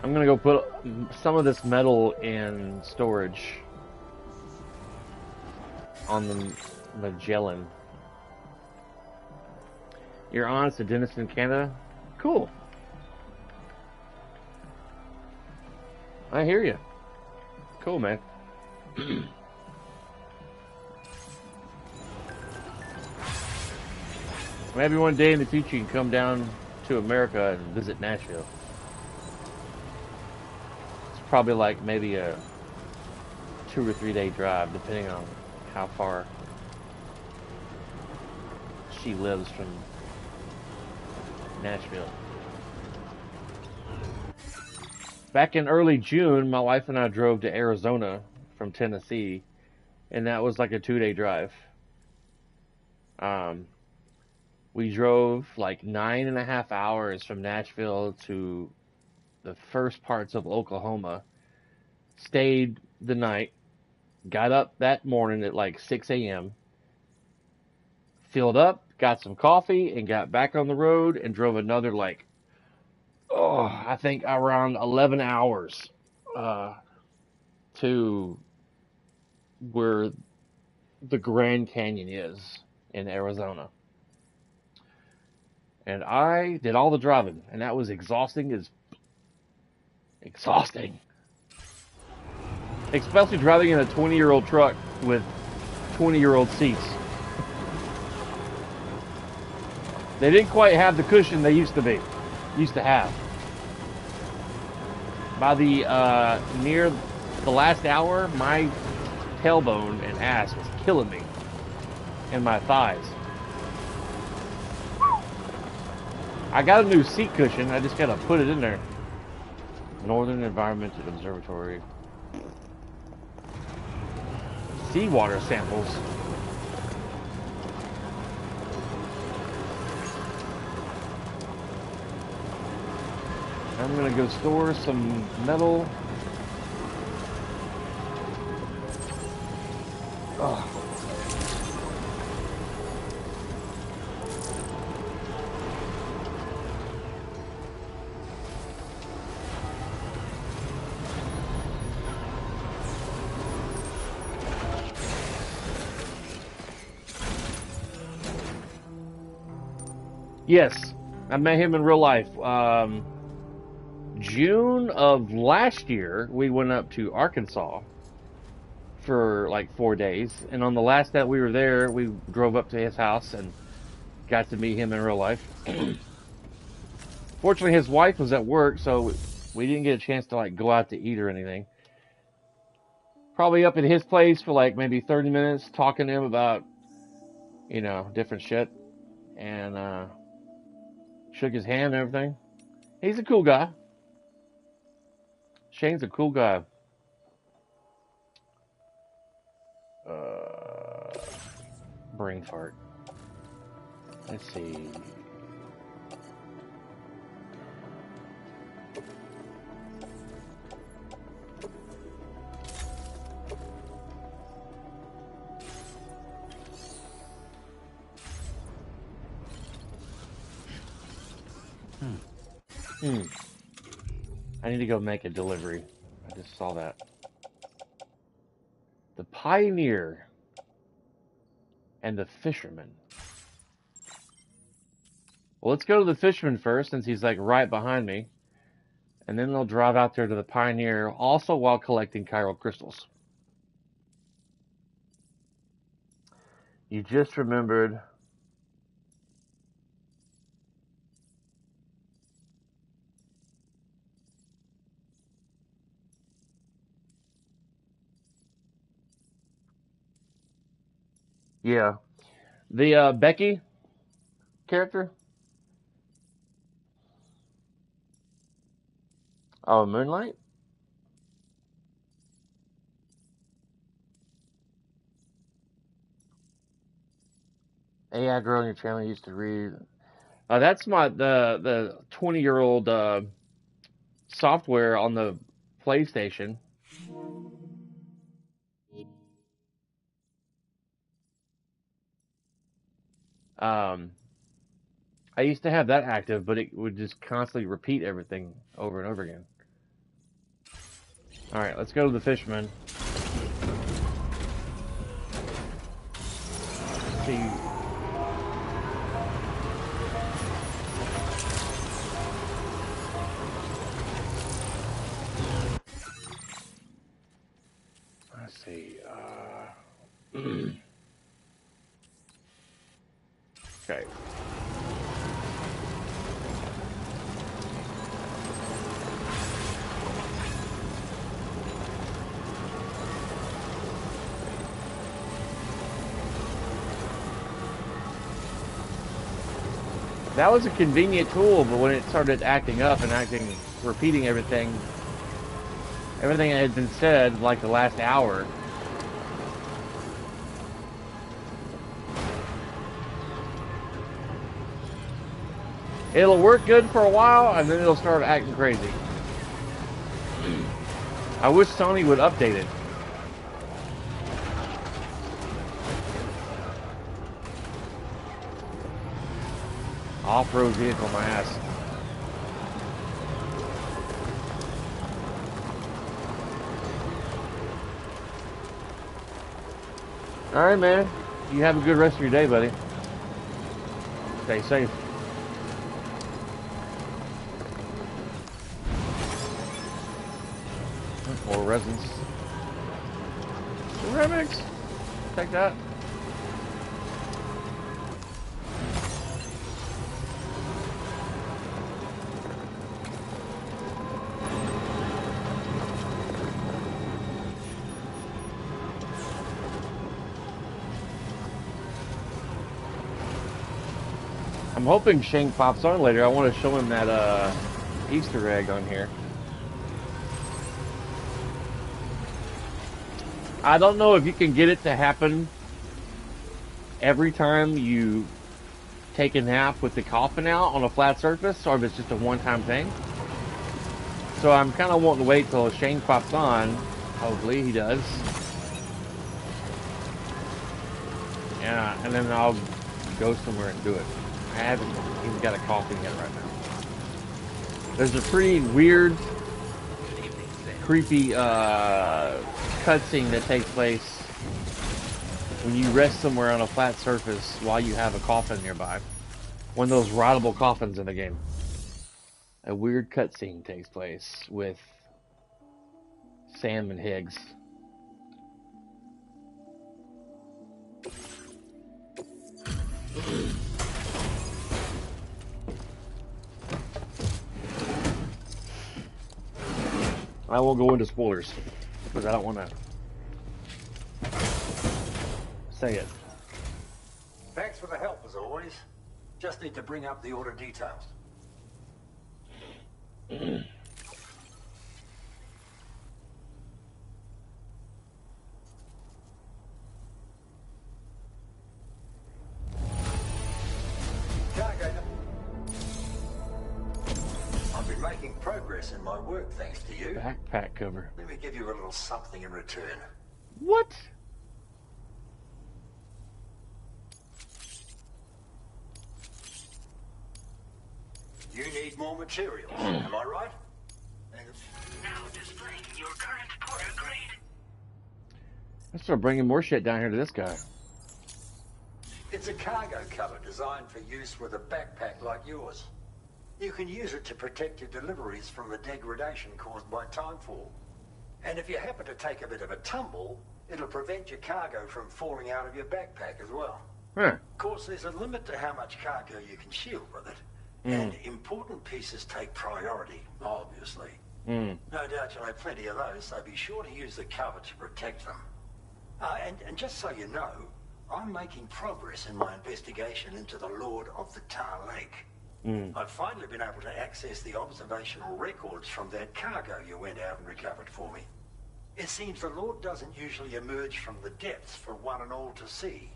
I'm gonna go put some of this metal in storage on the Magellan. You're on, it's a dentist in Canada? Cool. I hear you. Cool, man. Maybe one day in the future you can come down to America and visit Nashville. Probably like maybe a 2 or 3 day drive, depending on how far she lives from Nashville. Back in early June, my wife and I drove to Arizona from Tennessee, and that was like a 2 day drive. We drove like 9.5 hours from Nashville to the first parts of Oklahoma, stayed the night, got up that morning at like 6 a.m., filled up, got some coffee, and got back on the road and drove another I think around 11 hours to where the Grand Canyon is in Arizona. And I did all the driving, and that was exhausting. Especially driving in a 20-year-old truck with 20-year-old seats. They didn't quite have the cushion they used to have. By the near the last hour, my tailbone and ass was killing me, and my thighs. I got a new seat cushion. I just gotta put it in there. Northern Environmental Observatory. Seawater samples. I'm gonna go store some metal. Oh. Yes, I met him in real life. June of last year, we went up to Arkansas for like 4 days, and on the last day we were there, we drove up to his house and got to meet him in real life. Fortunately, his wife was at work, so we didn't get a chance to like go out to eat or anything. Probably up at his place for like maybe 30 minutes, talking to him about different shit, and shook his hand and everything. He's a cool guy. Shane's a cool guy. Brain fart. Let's see. I need to go make a delivery. I just saw that. The Pioneer and the Fisherman. Well, let's go to the Fisherman first, since he's like right behind me. And then they'll drive out there to the Pioneer, also while collecting chiral crystals. You just remembered. Yeah. The Becky character? Oh, Moonlight? AI girl in your channel used to read. That's the 20-year-old software on the PlayStation. I used to have that active, but it would just constantly repeat everything over and over again. All right, let's go to the Fisherman. Let's see. Let's see. Okay. That was a convenient tool, but when it started acting up and repeating everything that had been said like the last hour. It'll work good for a while, and then it'll start acting crazy. I wish Sony would update it. Off-road vehicle, my ass. Alright, man. You have a good rest of your day, buddy. Stay safe. More resins. Ceramics! Take that. I'm hoping Shane pops on later. I want to show him that Easter egg on here. I don't know if you can get it to happen every time you take a nap with the coffin out on a flat surface, or if it's just a one-time thing. So I'm kind of wanting to wait till Shane pops on. Hopefully he does. Yeah, and then I'll go somewhere and do it. I haven't even got a coffee yet right now. There's a pretty weird, creepy cutscene that takes place when you rest somewhere on a flat surface while you have a coffin nearby. One of those routable coffins in the game. A weird cutscene takes place with Sam and Higgs. I won't go into spoilers because I don't want to say it. Thanks for the help, as always. Just need to bring up the order details. I've been making progress in my work thanks to you. Backpack cover. Let me give you a little something in return. What? You need more materials, am I right? Now displaying your current porter grade. Let's start bringing more shit down here to this guy. It's a cargo cover designed for use with a backpack like yours. You can use it to protect your deliveries from the degradation caused by timefall. And if you happen to take a bit of a tumble, it'll prevent your cargo from falling out of your backpack as well. Huh. Of course, there's a limit to how much cargo you can shield with it. And important pieces take priority, obviously. No doubt you'll have plenty of those, so be sure to use the cover to protect them. And just so you know, I'm making progress in my investigation into the Lord of the Tar Lake. I've finally been able to access the observational records from that cargo you went out and recovered for me. It seems the Lord doesn't usually emerge from the depths for one and all to see.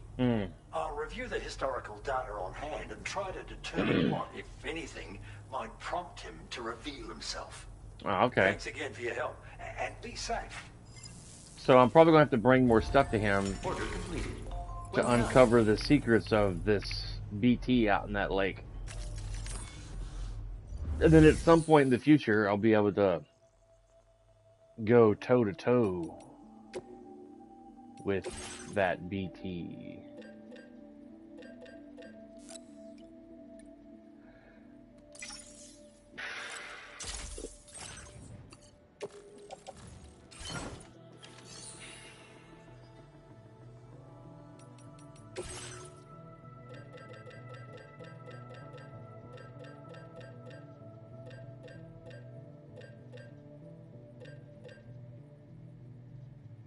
I'll review the historical data on hand and try to determine what, if anything, might prompt him to reveal himself. Oh, okay. Thanks again for your help, and be safe. So I'm probably going to have to bring more stuff to him Order completed. to uncover the secrets of this BT out in that lake. And then at some point in the future, I'll be able to go toe to toe with that BT.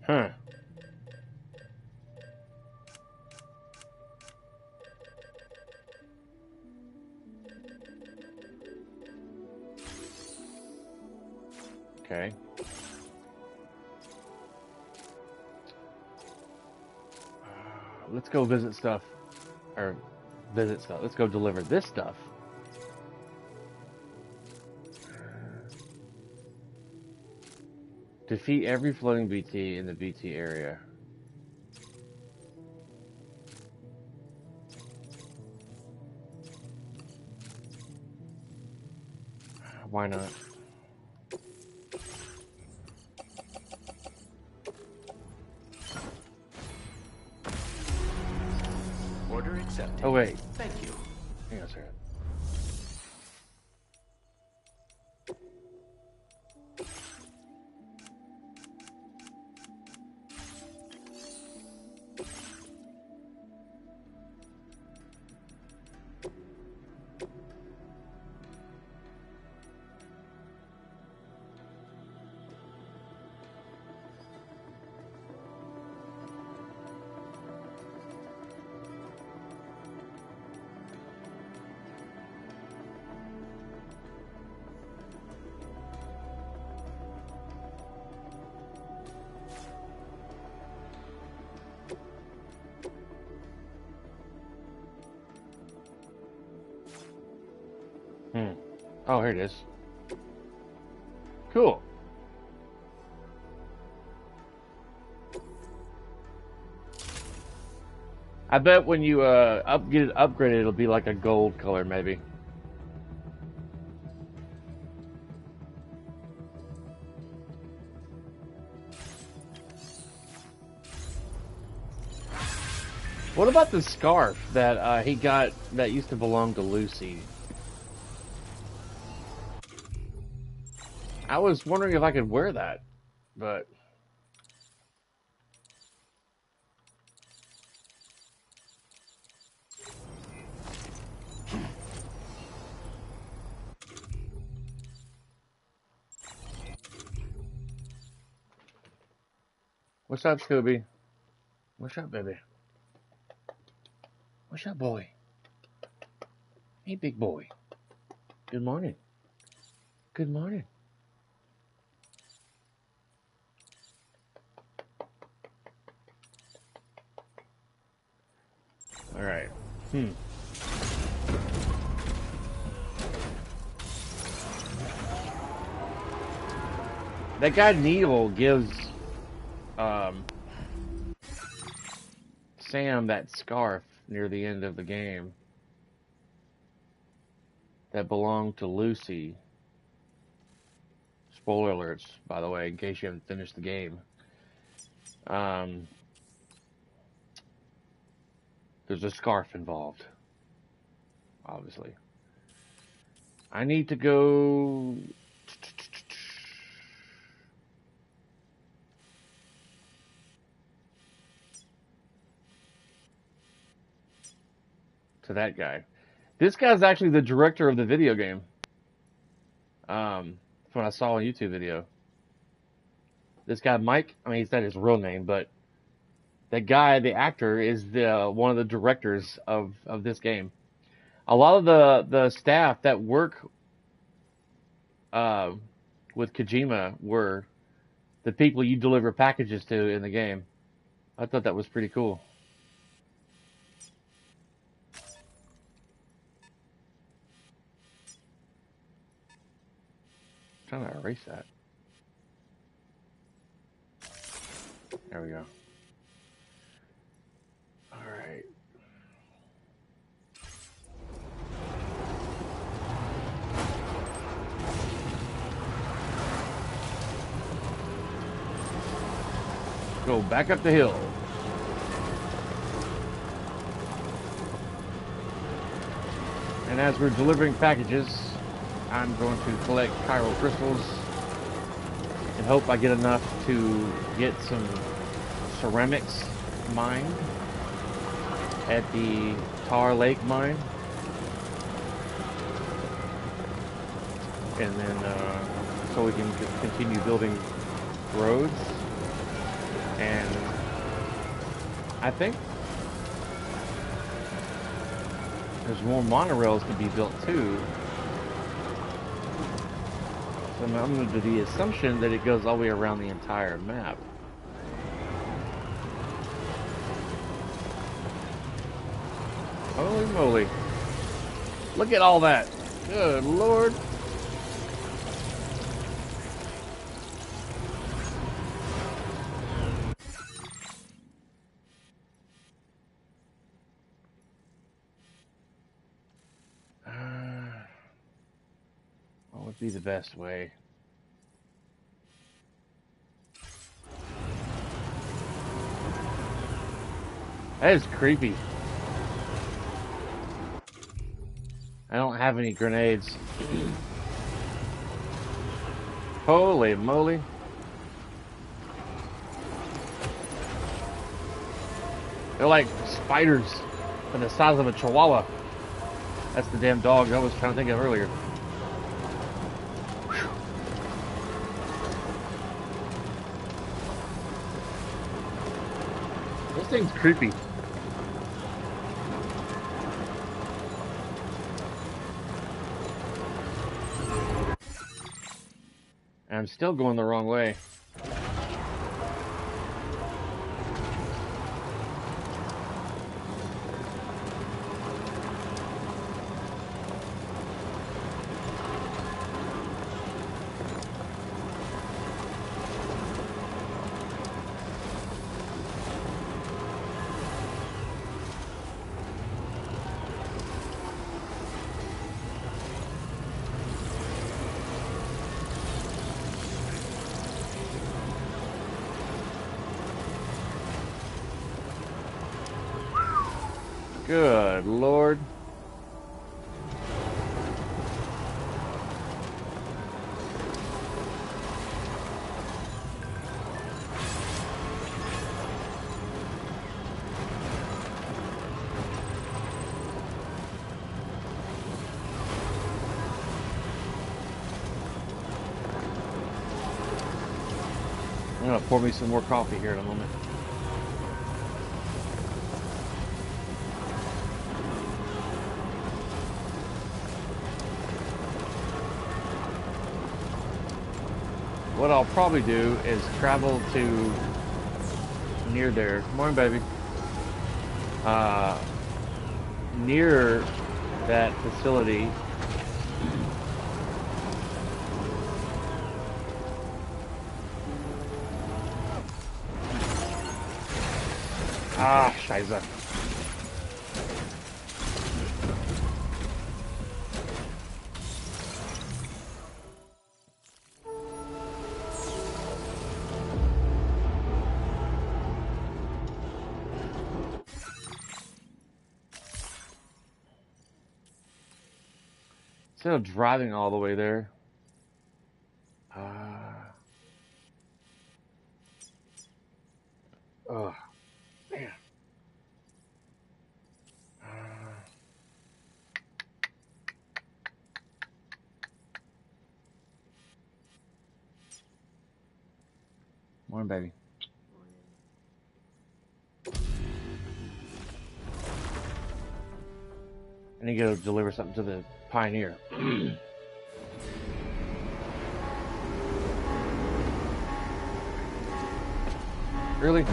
Huh. Okay. Let's go visit stuff. Or visit stuff. Let's go deliver this stuff. Defeat every floating BT in the BT area. Why not? Order accepted. Oh wait, Thank you. hang on a second. Oh, here it is. Cool. I bet when you get it upgraded, it'll be like a gold color, maybe. What about the scarf that he got that used to belong to Lucy? I was wondering if I could wear that, but what's up, Scooby? What's up, baby? What's up, boy? Hey, big boy. Good morning. Good morning. All right. That guy Neil gives Sam that scarf near the end of the game that belonged to Lucy. Spoiler alerts, by the way, in case you haven't finished the game. There's a scarf involved, obviously. I need to go to that guy. This guy's actually the director of the video game. From what I saw on a YouTube video. This guy, Mike, I mean, he's not his real name, but that guy, the actor, is one of the directors of this game. A lot of the staff that work with Kojima were the people you deliver packages to in the game. I thought that was pretty cool. I'm trying to erase that. There we go. All right. Go back up the hill. And as we're delivering packages, I'm going to collect chiral crystals and hope I get enough to get some ceramics mined at the Tar Lake mine. And then so we can continue building roads. And I think there's more monorails to be built too. So I'm under the assumption that it goes all the way around the entire map. Holy moly. Look at all that. Good Lord. What would be the best way? That is creepy. I don't have any grenades. Holy moly. They're like spiders for the size of a chihuahua. That's the damn dog I was trying to think of earlier. This thing's creepy. I'm still going the wrong way. Good Lord. I'm gonna pour me some more coffee here in a moment. What I'll probably do is travel to near there. Good morning, baby. Near that facility. Ah, scheiße. Instead of driving all the way there. Oh, man. Morning, baby. I need to go deliver something to the Pioneer. Really?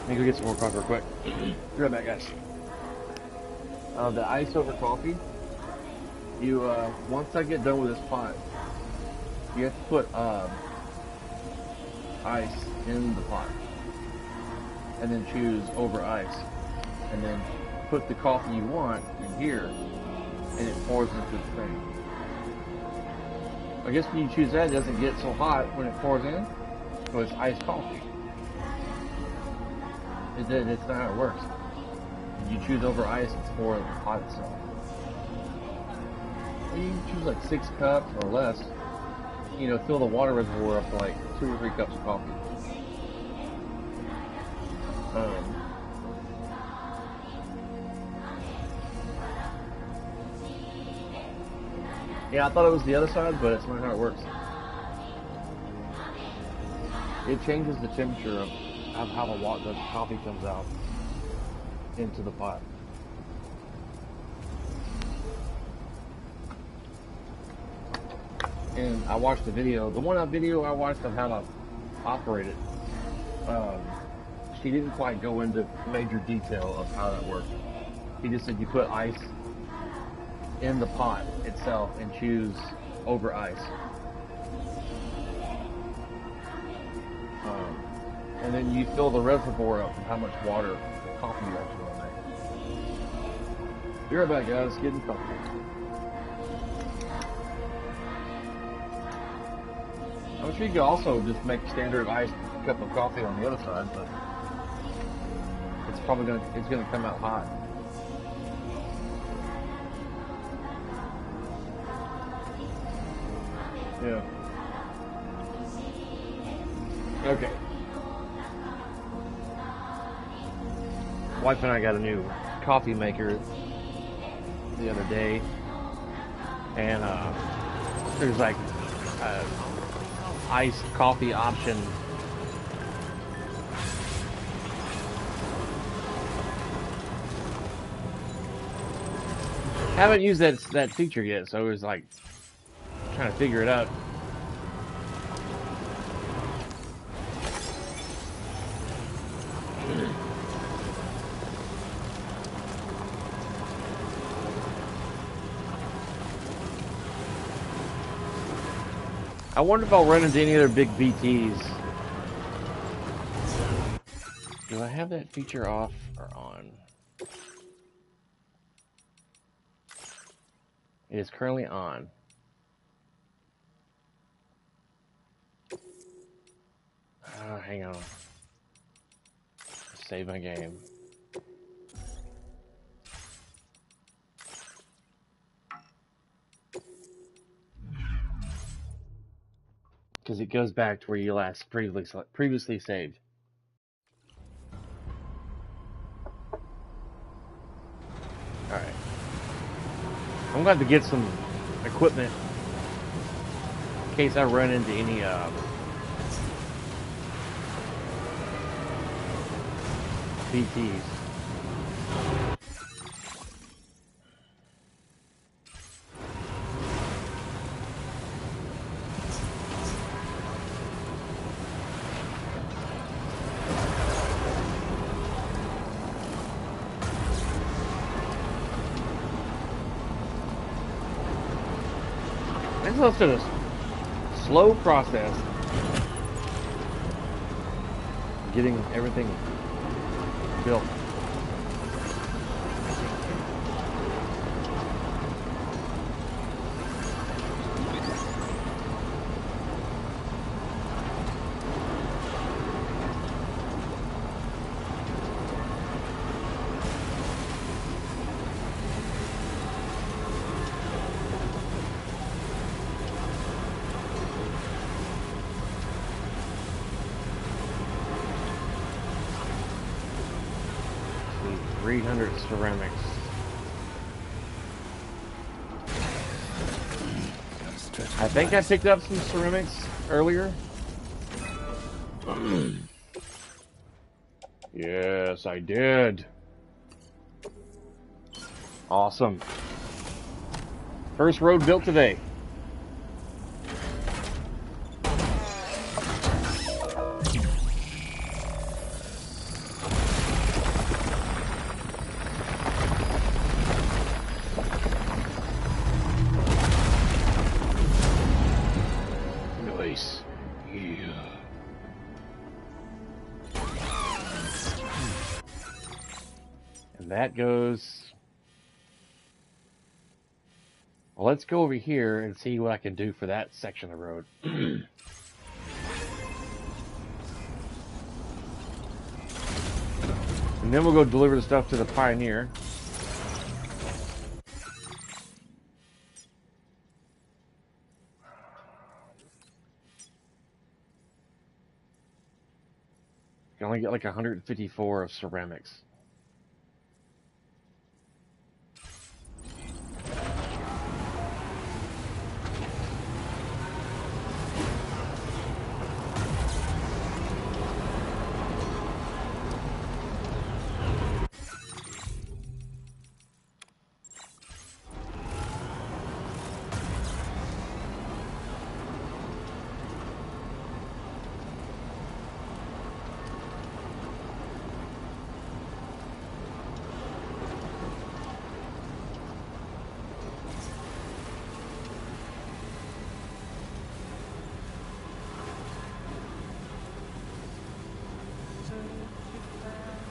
Let me go get some more coffee real quick. Be right back, guys. The ice over coffee, you, once I get done with this pot, you have to put, ice in the pot. And then choose over ice. And then put the coffee you want in here, and it pours into the thing. I guess when you choose that, it doesn't get so hot when it pours in, so it's iced coffee. It's not how it works. You choose over ice, it's for the pot itself. You can choose like 6 cups or less. You know, fill the water reservoir up to like 2 or 3 cups of coffee. Yeah, I thought it was the other side, but it's not how it works. It changes the temperature of how the coffee comes out into the pot. And I watched the video. The one video I watched on how to operate it, she didn't quite go into major detail of how that worked. He just said you put ice in the pot itself and choose over ice. And then you fill the reservoir up with how much water coffee you actually want to make. Be right back, guys. Getting coffee. I'm sure you could also just make standard iced cup of coffee on the other side, but it's probably gonna come out hot. Yeah. Wife and I got a new coffee maker the other day, and there's like a iced coffee option. Haven't used that feature yet, so I was like trying to figure it out. I wonder if I'll run into any other big VTs. Do I have that feature off or on? It is currently on. Hang on. Save my game. Because it goes back to where you last previously saved. Alright. I'm going to have to get some equipment in case I run into any BTs. It's also a slow process getting everything built. Ceramics. I think I picked up some ceramics earlier. Yes, I did. Awesome. First road built today. That goes. Well, let's go over here and see what I can do for that section of road. And then we'll go deliver the stuff to the Pioneer. You can only get like 154 of ceramics.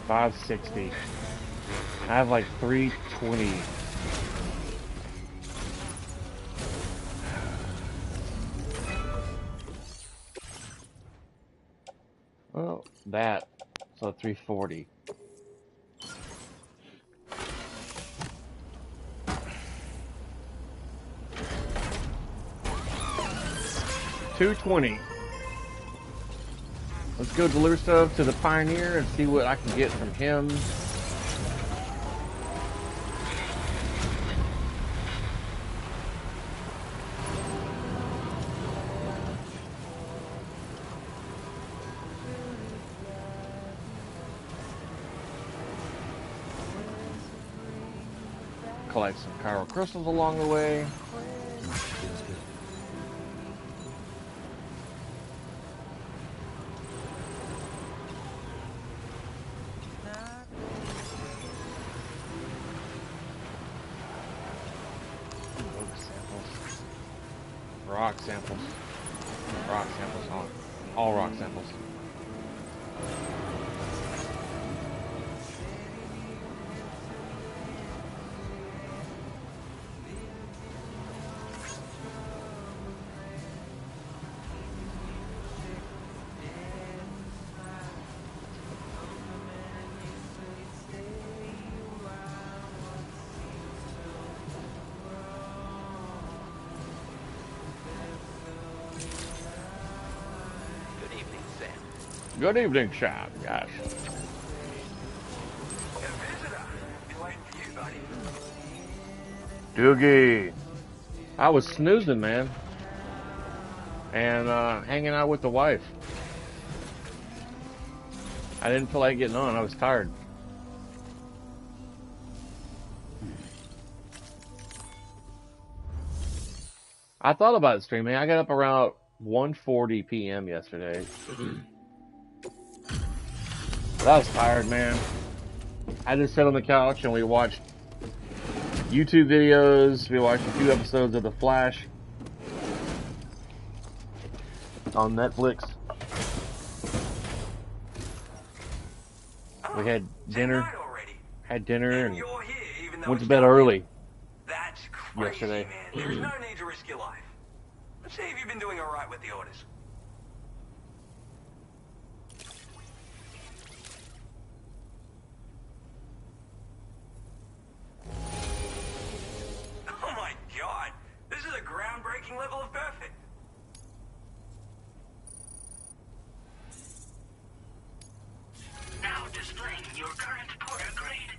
$560. I have like 320. Well, that. So 340. $220. Let's go deliver stuff to the Pioneer and see what I can get from him. collect some chiral crystals along the way. Feels good. Samples. Rock samples. Rock samples. All rock samples. Good evening, Sam. Good evening, Shab. Yes. Doogie. I was snoozing, man. And hanging out with the wife. I didn't feel like getting on. I was tired. I thought about streaming. I got up around 1:40 p.m. yesterday. But I was tired, man. I just sat on the couch and we watched YouTube videos. We watched a few episodes of The Flash on Netflix. We had dinner. Had dinner and went to bed early. That's crazy, Yesterday. man. There's no need to risk your life. Let's see if you've been doing all right with the orders. Oh my god, this is a groundbreaking level of perfect. Now displaying your current Porter grade.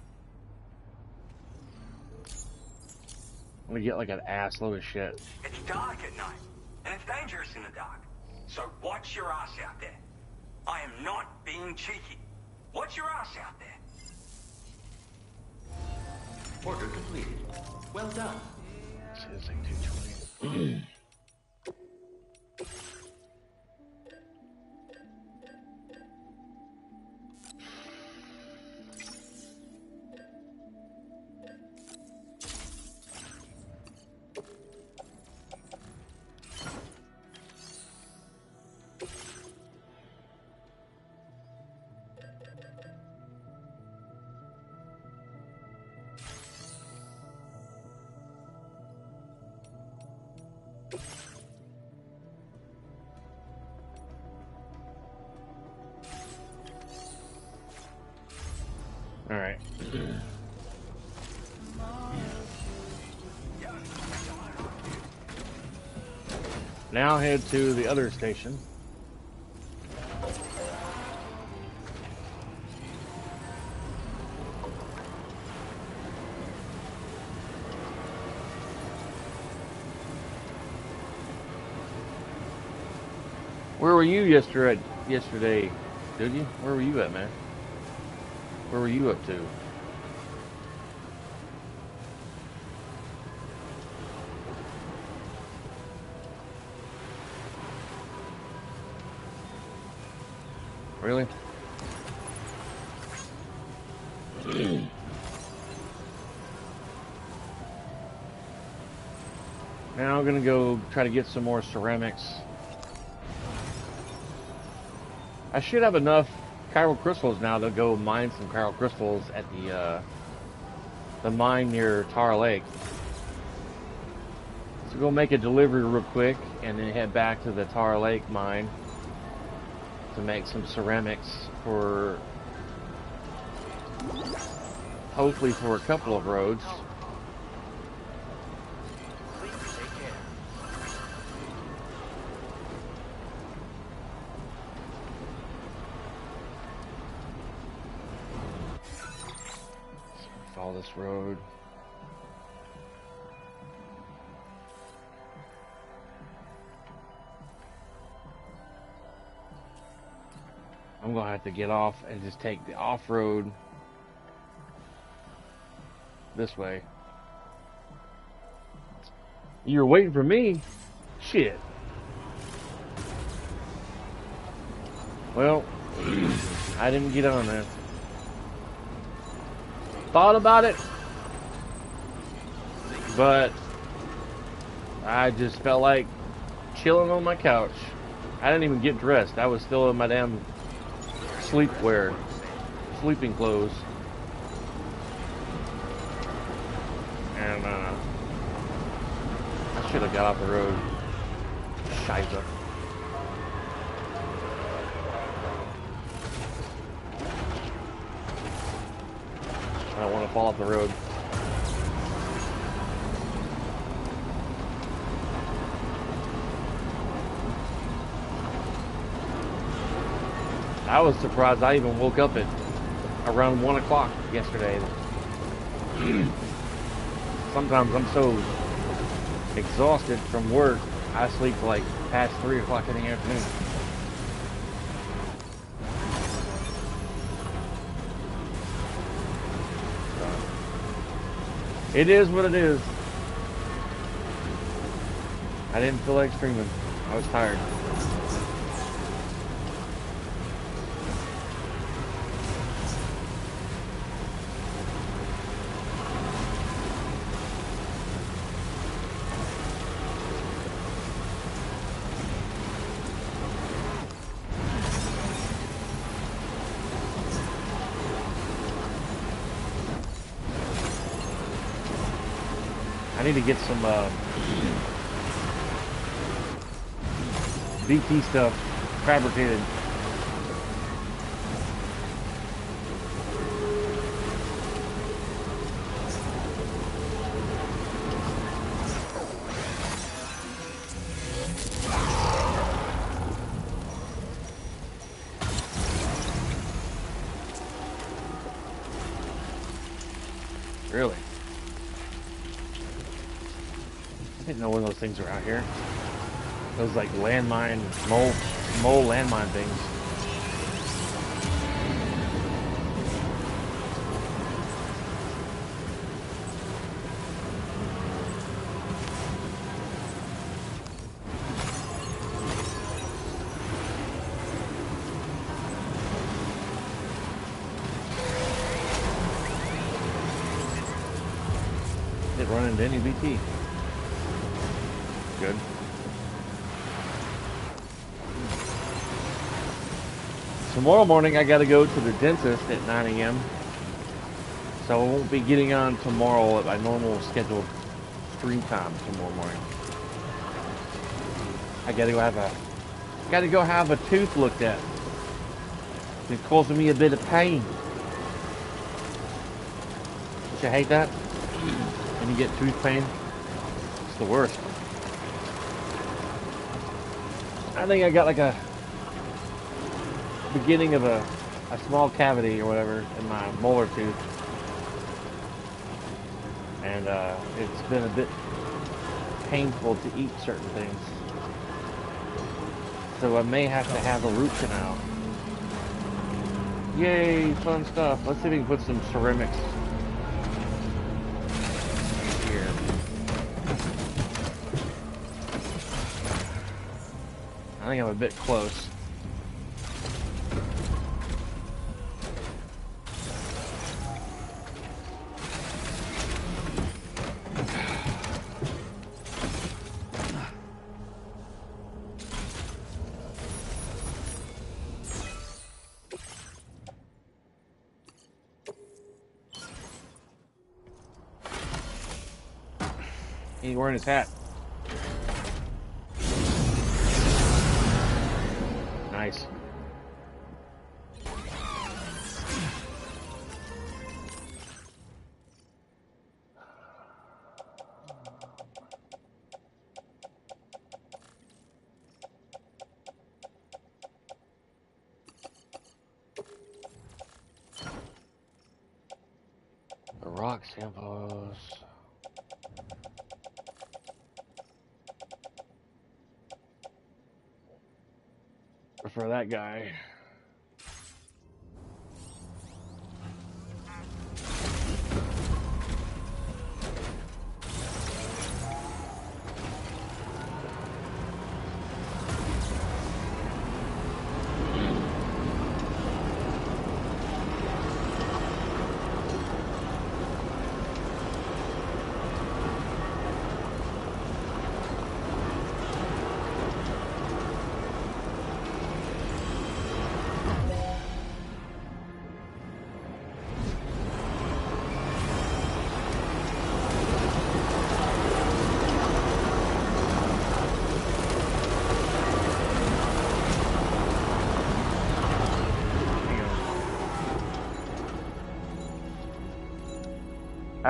I'm gonna get like an ass load of shit. It's dark at night, and it's dangerous in the dark. So watch your ass out there. I am not being cheeky. Watch your ass out there. Order completed. Well done. It's like 220. All right. Now head to the other station. Where were you yesterday, Doogie? Where were you at, man? Where were you up to? Really? Now I'm gonna go try to get some more ceramics. I should have enough chiral crystals now to go mine some chiral crystals at the mine near Tar Lake. So go make a delivery real quick and then head back to the Tar Lake mine to make some ceramics for hopefully for a couple of roads. Follow this road. I'm gonna have to get off and just take the off-road this way. You were waiting for me? Shit. Well, I didn't get on that. Thought about it, but I just felt like chilling on my couch. I didn't even get dressed. I was still in my damn sleepwear, sleeping clothes. And I should have got off the road. Shiza. I don't want to fall off the road. I was surprised I even woke up at around 1 o'clock yesterday. Sometimes I'm so exhausted from work, I sleep like past 3 o'clock in the afternoon. It is what it is. I didn't feel like streaming. I was tired. I need to get some BT stuff fabricated. Really? I didn't know one of those things were out here. Those like landmine, mole landmine things. Didn't run into any BT. Good. Tomorrow morning I gotta go to the dentist at 9 a.m. So I won't be getting on tomorrow at my normal scheduled stream time tomorrow morning. I gotta go have a tooth looked at. It's causing me a bit of pain. Don't you hate that? When you get tooth pain? It's the worst. I think I got like a beginning of a small cavity or whatever in my molar tooth. And it's been a bit painful to eat certain things. So I may have to have a root canal. Yay, fun stuff. Let's see if we can put some ceramics here. I think I'm a bit close. He's wearing his hat. Nice. The rock samples. For that guy.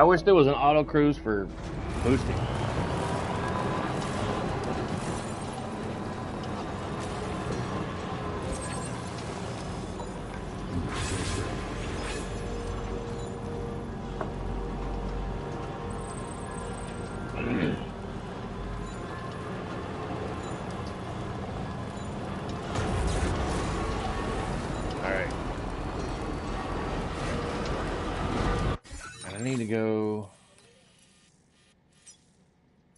I wish there was an auto cruise for boosting. I need to go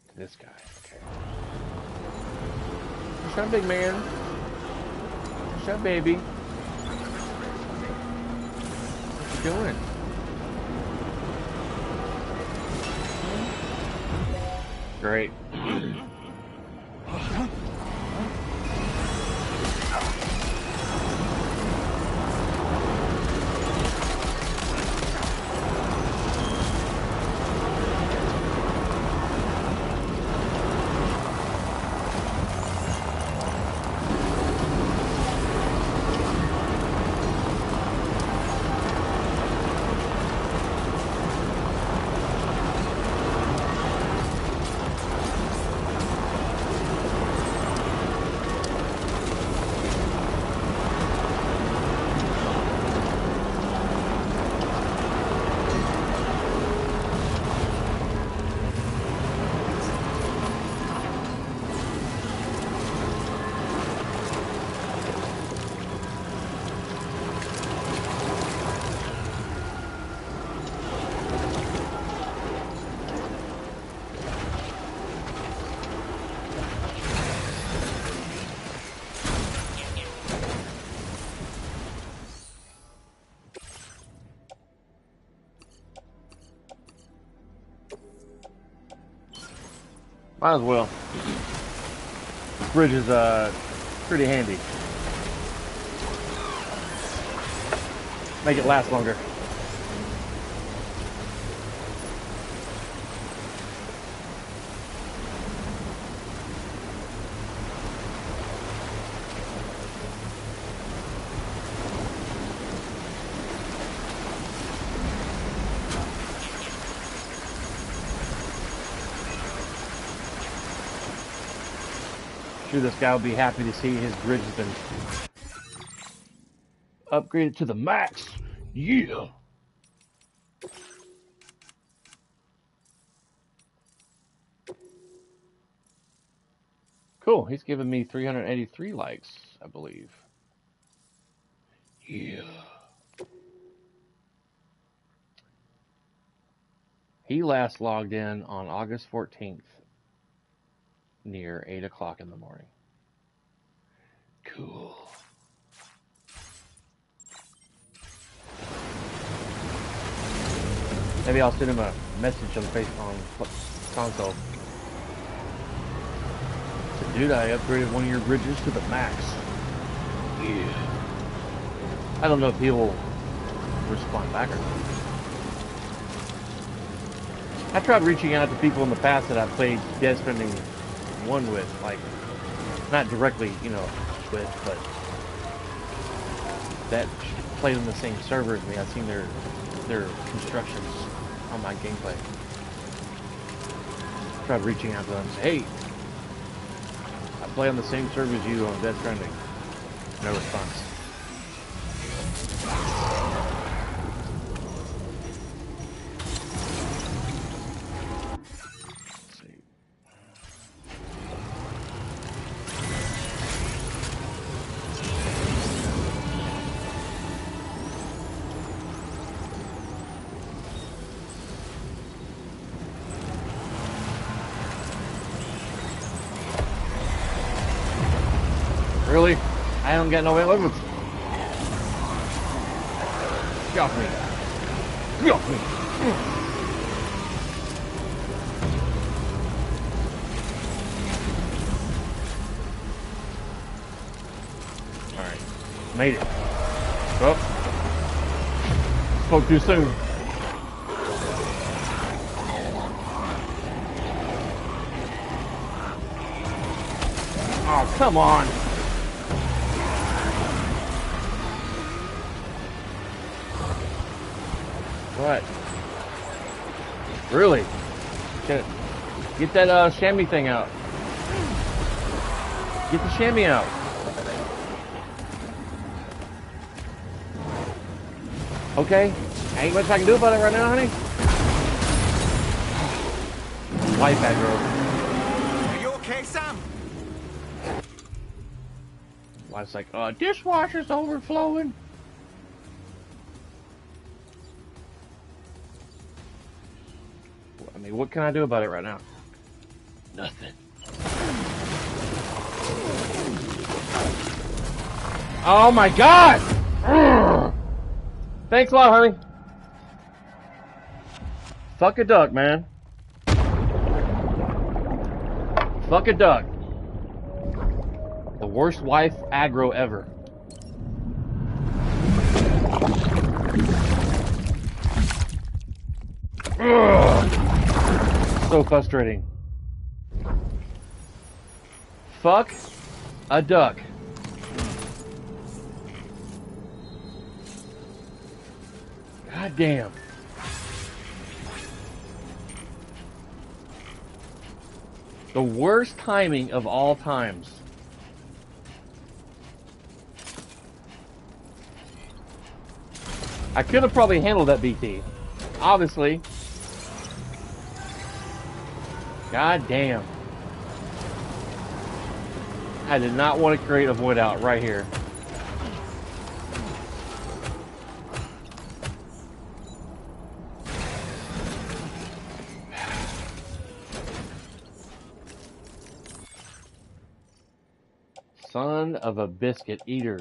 to this guy. Okay. What's up, big man? What's up, baby? What you doing? Great. Might as well. This bridge is pretty handy. Make it last longer. Sure, this guy will be happy to see his bridge has been upgraded to the max. Yeah. Cool. He's given me 383 likes, I believe. Yeah. He last logged in on August 14th. Near 8 o'clock in the morning. Cool. Maybe I'll send him a message on console. So, dude, I upgraded one of your bridges to the max. Yeah. I don't know if he'll respond back or not. I tried reaching out to people in the past that I played Death Stranding 1 with, like, not directly, with, but that played on the same server as me. I've seen their constructions on my gameplay. Tried reaching out to them, say, hey, I play on the same server as you on Death Stranding. No response. Really? I don't get no weapons. Get off me. Get off me. Alright. Made it. Oh. Spoke too soon. Oh, come on. What? Really? Get that chamois thing out. Get the chamois out. Okay. Ain't much I can do about it right now, honey. Wife aggro. Are you okay, Sam? Wife's like, dishwasher's overflowing. I mean, what can I do about it right now? Nothing. Oh my God! Urgh. Thanks a lot, honey. Fuck a duck, man. Fuck a duck. The worst wife aggro ever. Ugh. So frustrating. Fuck a duck. God damn. The worst timing of all times. I could have probably handled that BT. Obviously. God damn. I did not want to create a void out right here. Son of a biscuit eater.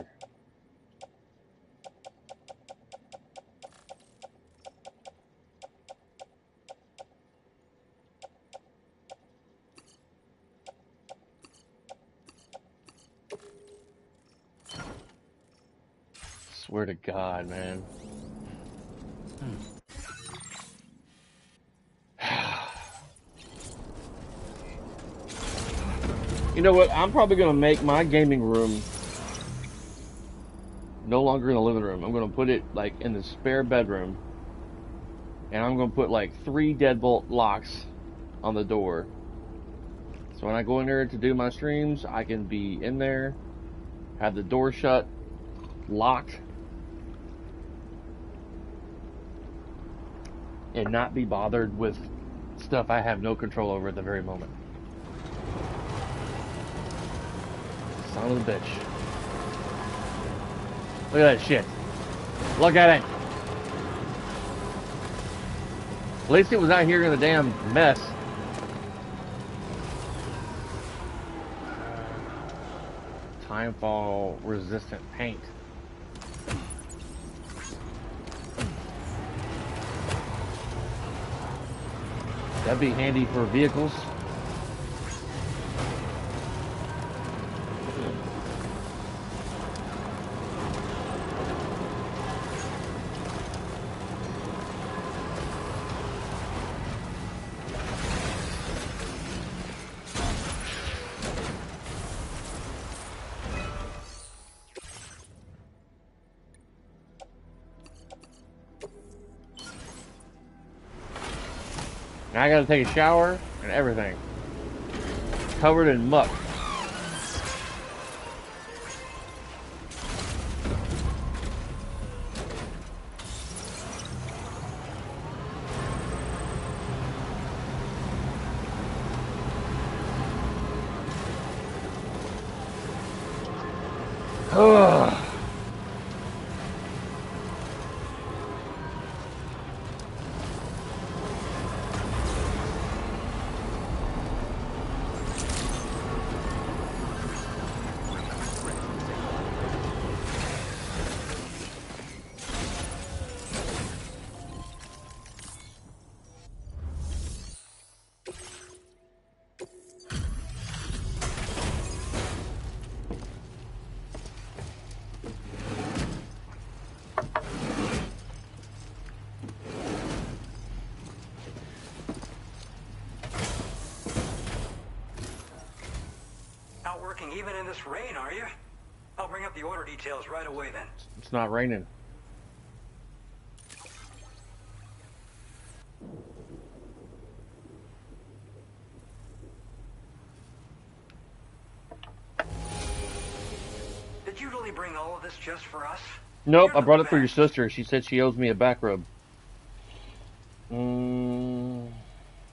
Swear to God, man. You know what? I'm probably going to make my gaming room no longer in the living room. I'm going to put it like in the spare bedroom. And I'm going to put like 3 deadbolt locks on the door. So when I go in there to do my streams, I can be in there, have the door shut, locked, and not be bothered with stuff I have no control over at the very moment. Son of a bitch. Look at that shit. Look at it. At least it was out here in the damn mess. Timefall resistant paint. That'd be handy for vehicles. Now I gotta take a shower and everything. Covered in muck. Ugh. Working even in this rain, are you? I'll bring up the order details right away then. It's not raining. Did you really bring all of this just for us? Nope, You're I the brought it for your best. sister. She said she owes me a back rub. I'm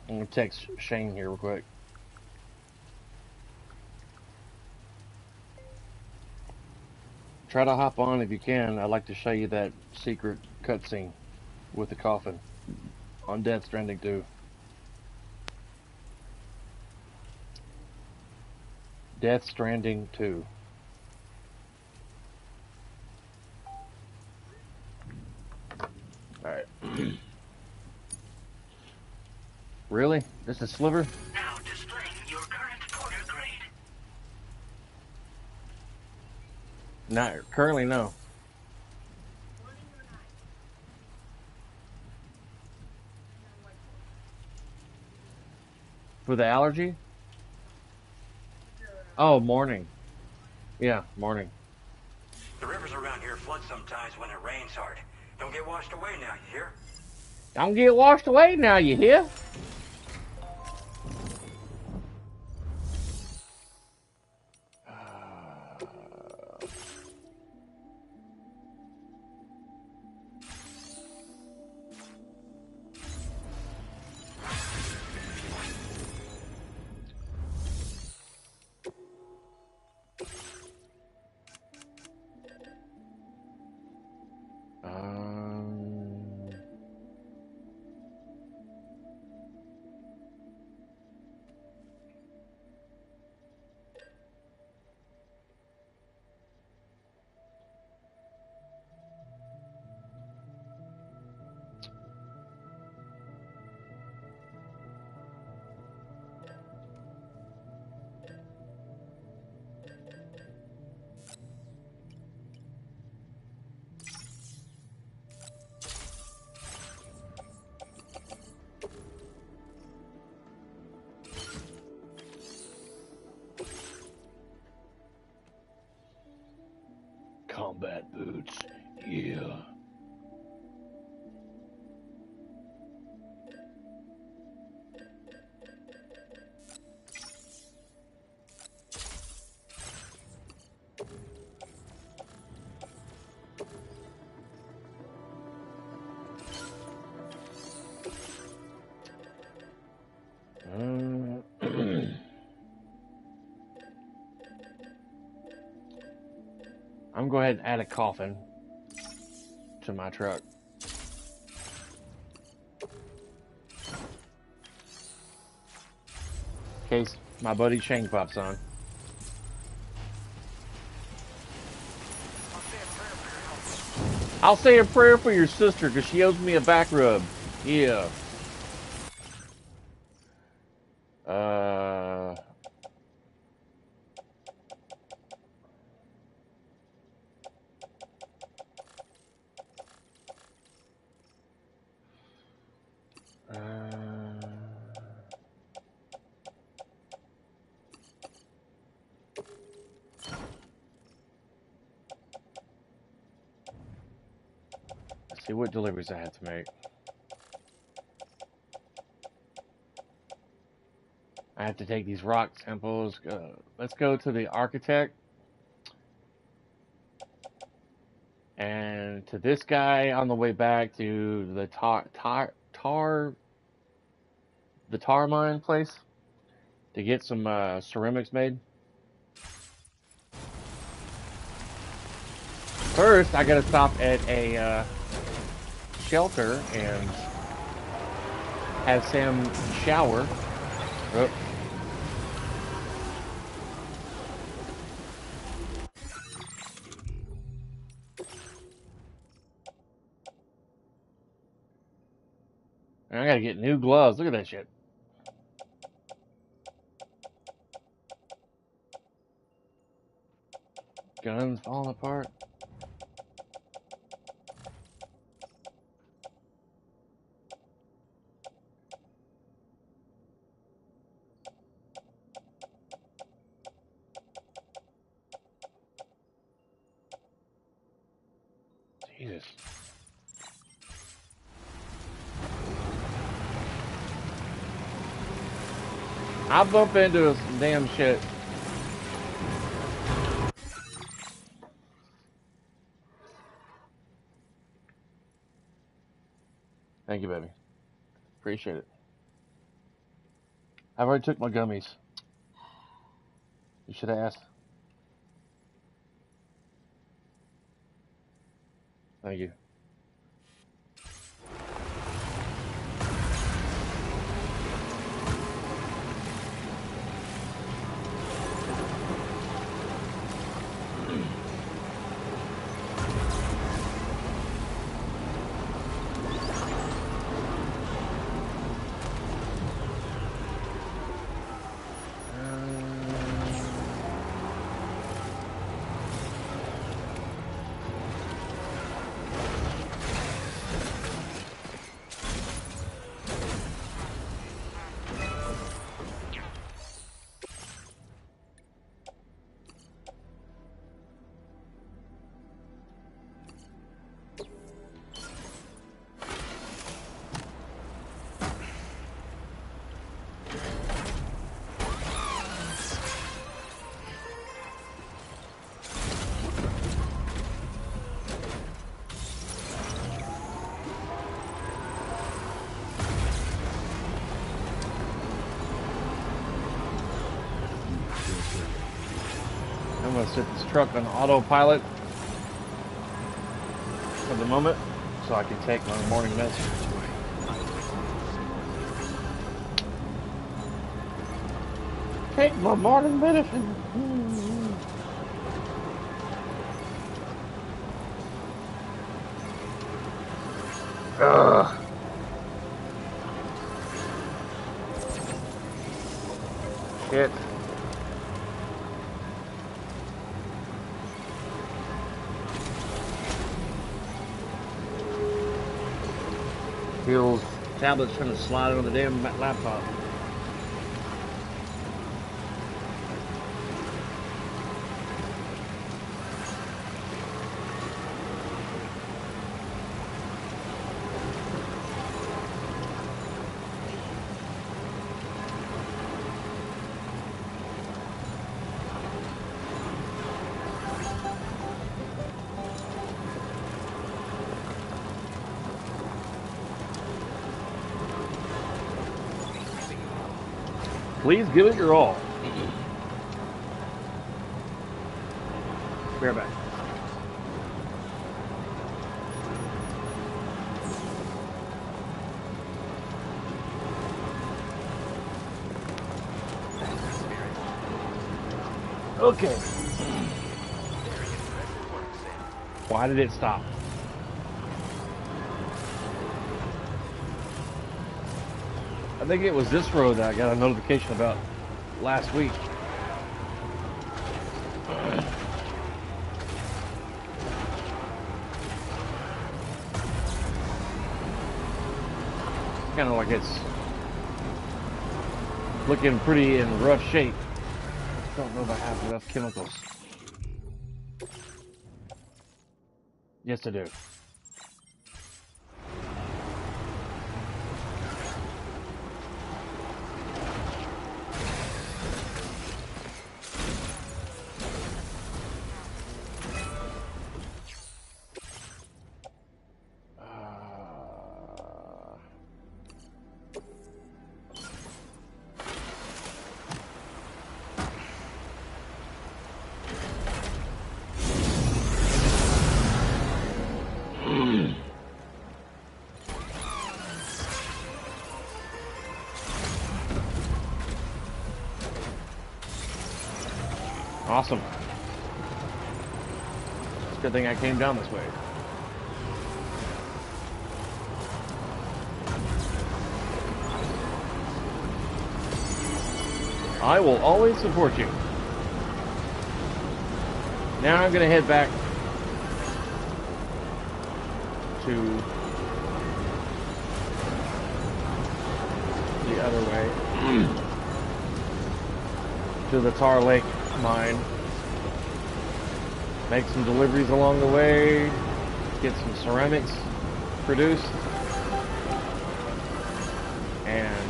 gonna text Shane here real quick. Try to hop on if you can. I'd like to show you that secret cutscene with the coffin on Death Stranding 2. Death Stranding 2. Alright. Really? This is Sliver? Now displaying your current Porter grade. Not currently, no. For the allergy? Oh, morning. Yeah, morning. The rivers around here flood sometimes when it rains hard. Don't get washed away now, you hear? Don't get washed away now, you hear? Um, combat boots. Yeah. I'm going to go ahead and add a coffin to my truck. In case my buddy Shane pops on. I'll say a prayer for your sister because she owes me a back rub. Yeah. Uh... Let's see what deliveries I have to make. I have to take these rock samples. Let's go to the architect. And to this guy on the way back to the tar mine place to get some ceramics made. First, I gotta stop at a shelter and have Sam shower. Oh. And I gotta get new gloves. Look at that shit. Guns falling apart. Jesus. I bump into some damn shit. Thank you, baby. Appreciate it. I've already took my gummies. You should have asked. Thank you. I'm going to set this truck on autopilot for the moment so I can take my morning message. Take my morning medicine. Ugh. Shit. Feels tablet's trying to slide on the damn laptop. Please give it your all. Be right back. Okay. Why did it stop? I think it was this road that I got a notification about last week. Kind of like it's looking pretty in rough shape. Don't know if I have enough chemicals. Yes, I do. Awesome. It's a good thing I came down this way. I will always support you. Now I'm going to head back to the other way. To the Tar Lake mine. Make some deliveries along the way. Get some ceramics produced. And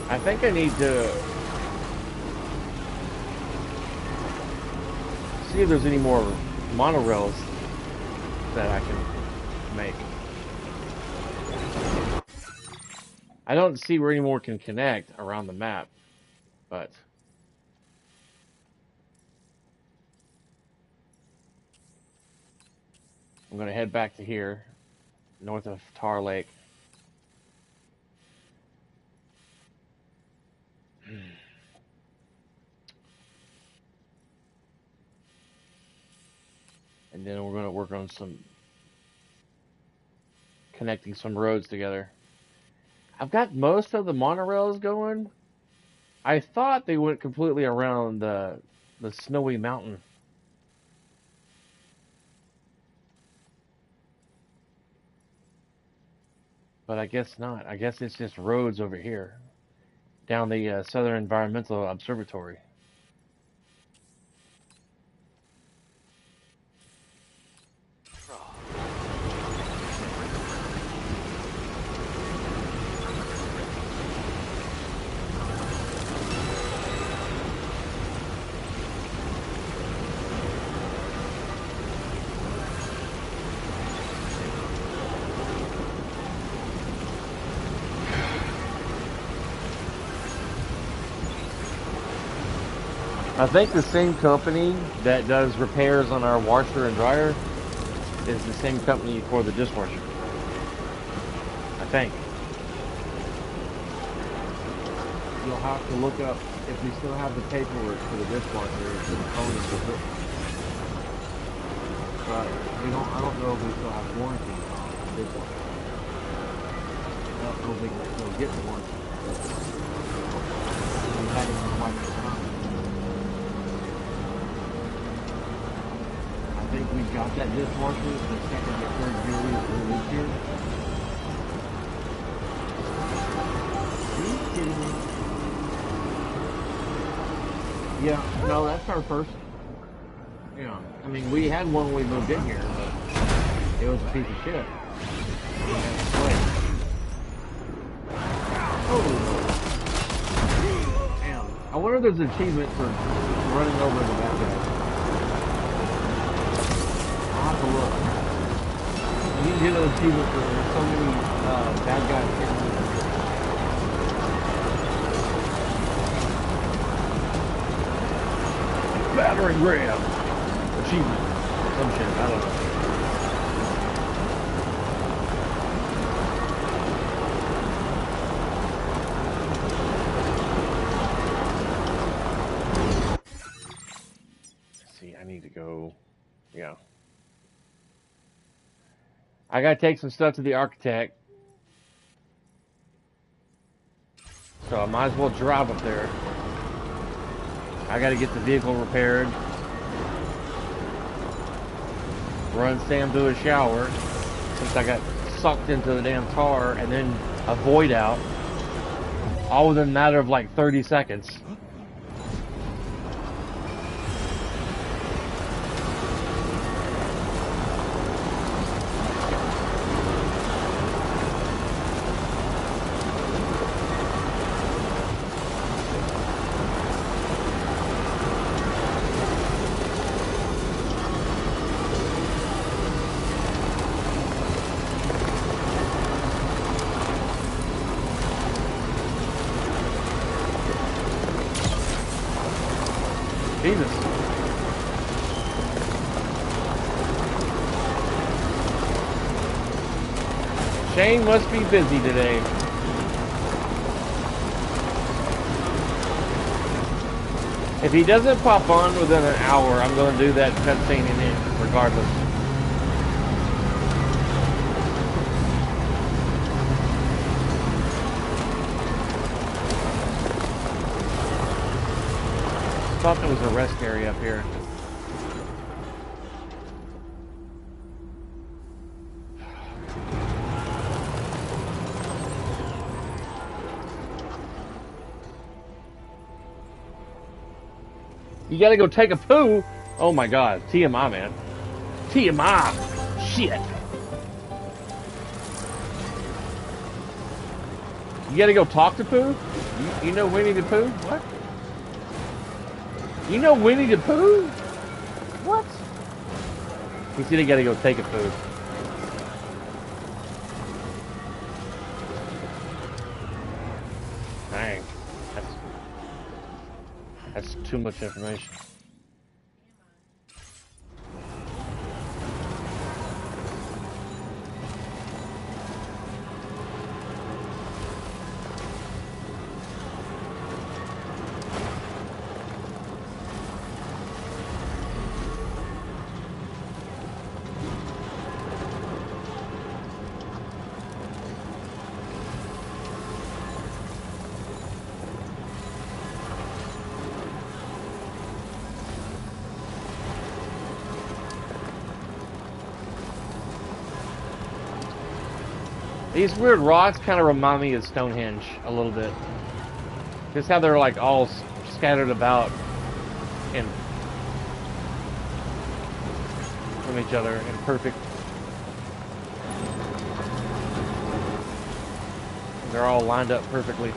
I think I need to see if there's any more monorails that I can make. I don't see where any more can connect around the map, but I'm going to head back to here, north of Tar Lake. And then we're going to work on connecting some roads together. I've got most of the monorails going. I thought they went completely around the snowy mountain. But I guess not. I guess it's just roads over here, down the Southern Environmental Observatory. I think the same company that does repairs on our washer and dryer is the same company for the dishwasher. I think. You'll have to look up if we still have the paperwork for the dishwasher for the phone and the book. But I don't know if we still have warranty on the dishwasher. I don't know if we can still get the warranty. We had it for quite some time. I think we got that dishwasher the second or third year we lived here. Are you kidding me? Yeah, no, that's our first. Yeah, I mean, we had one when we moved in here, but it was a piece of shit. Oh, damn. I wonder if there's an achievement for running over the bad guy. I'll have to look. You can get an achievement for there's so many bad guys hitting me. Battering ram. Achievement. Some shit. I don't know. Let's see, I need to go. Yeah. I gotta take some stuff to the architect. So I might as well drive up there. I gotta get the vehicle repaired. Run Sam through a shower since I got sucked into the damn tar, and then a void out. All within a matter of like 30 seconds. Jesus. Shane must be busy today. If he doesn't pop on within an hour, I'm going to do that cutscene in it regardless. I thought there was a rest area up here. You gotta go take a poo? Oh my god, TMI, man. TMI! Shit! You gotta go talk to Pooh? You know Winnie the Pooh? What? You know Winnie the Pooh? What? He said he got to go take a food. Dang. That's too much information. These weird rocks kind of remind me of Stonehenge a little bit. Just how they're like all scattered about and from each other in perfect. They're all lined up perfectly.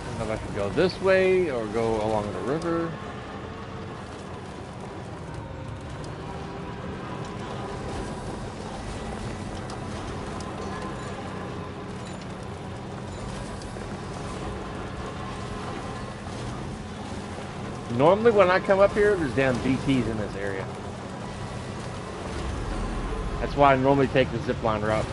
I don't know if I should go this way or go along the river. Normally when I come up here, there's damn BTs in this area. That's why I normally take the zipline route.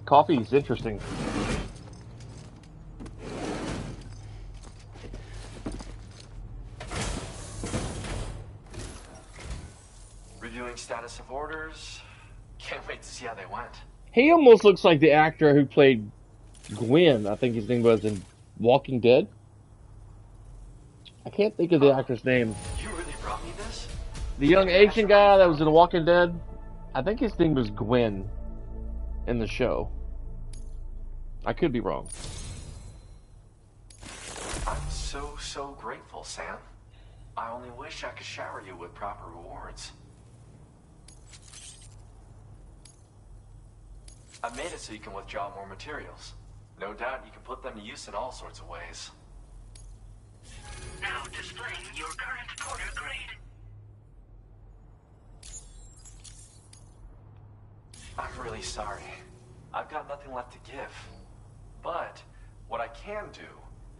Coffee is interesting. Reviewing status of orders. Can't wait to see how they went. He almost looks like the actor who played Gwen, I think his name was, in Walking Dead. I can't think of the actor's name. You really brought me this? The young Asian guy that was in Walking Dead. I think his name was Gwen in the show. I could be wrong. I'm so grateful, Sam. I only wish I could shower you with proper rewards. I made it so you can withdraw more materials. No doubt you can put them to use in all sorts of ways. Now displaying your current porter grade. I'm really sorry. I've got nothing left to give. But what I can do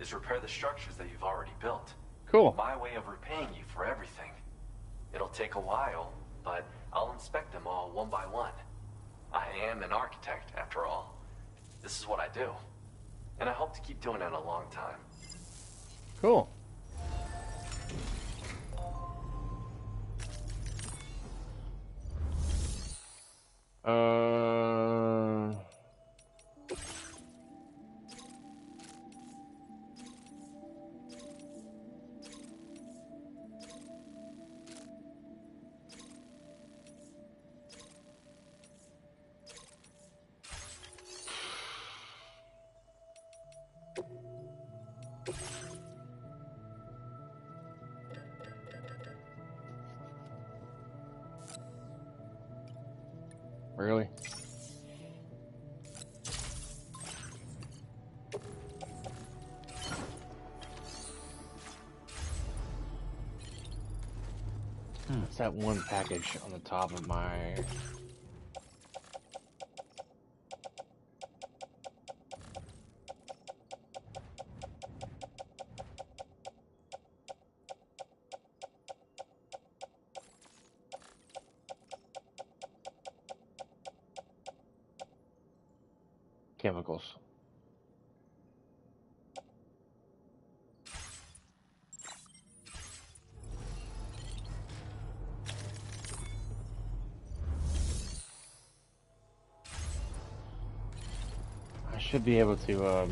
is repair the structures that you've already built. Cool. My way of repaying you for everything. It'll take a while, but I'll inspect them all one by one. I am an architect, after all. This is what I do. And I hope to keep doing it a long time. Cool. Really? It's that one package on the top of my... chemicals. should be able to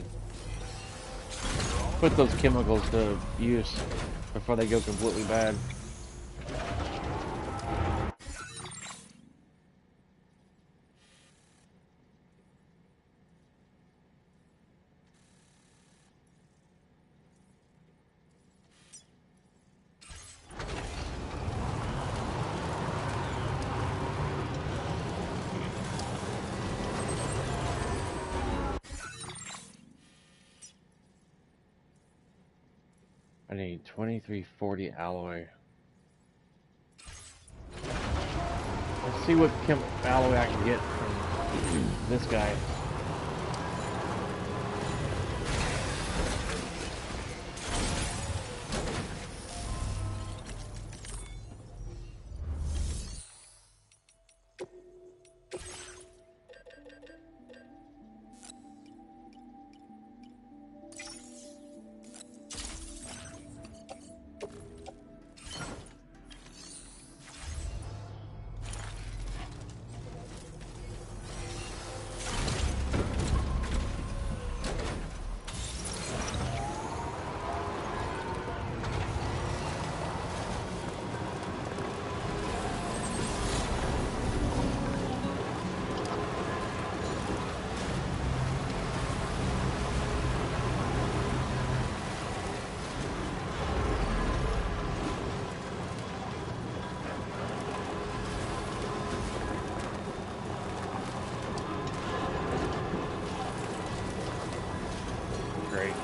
put those chemicals to use before they go completely bad. I need 2340 alloy. Let's see what alloy I can get from this guy. Great.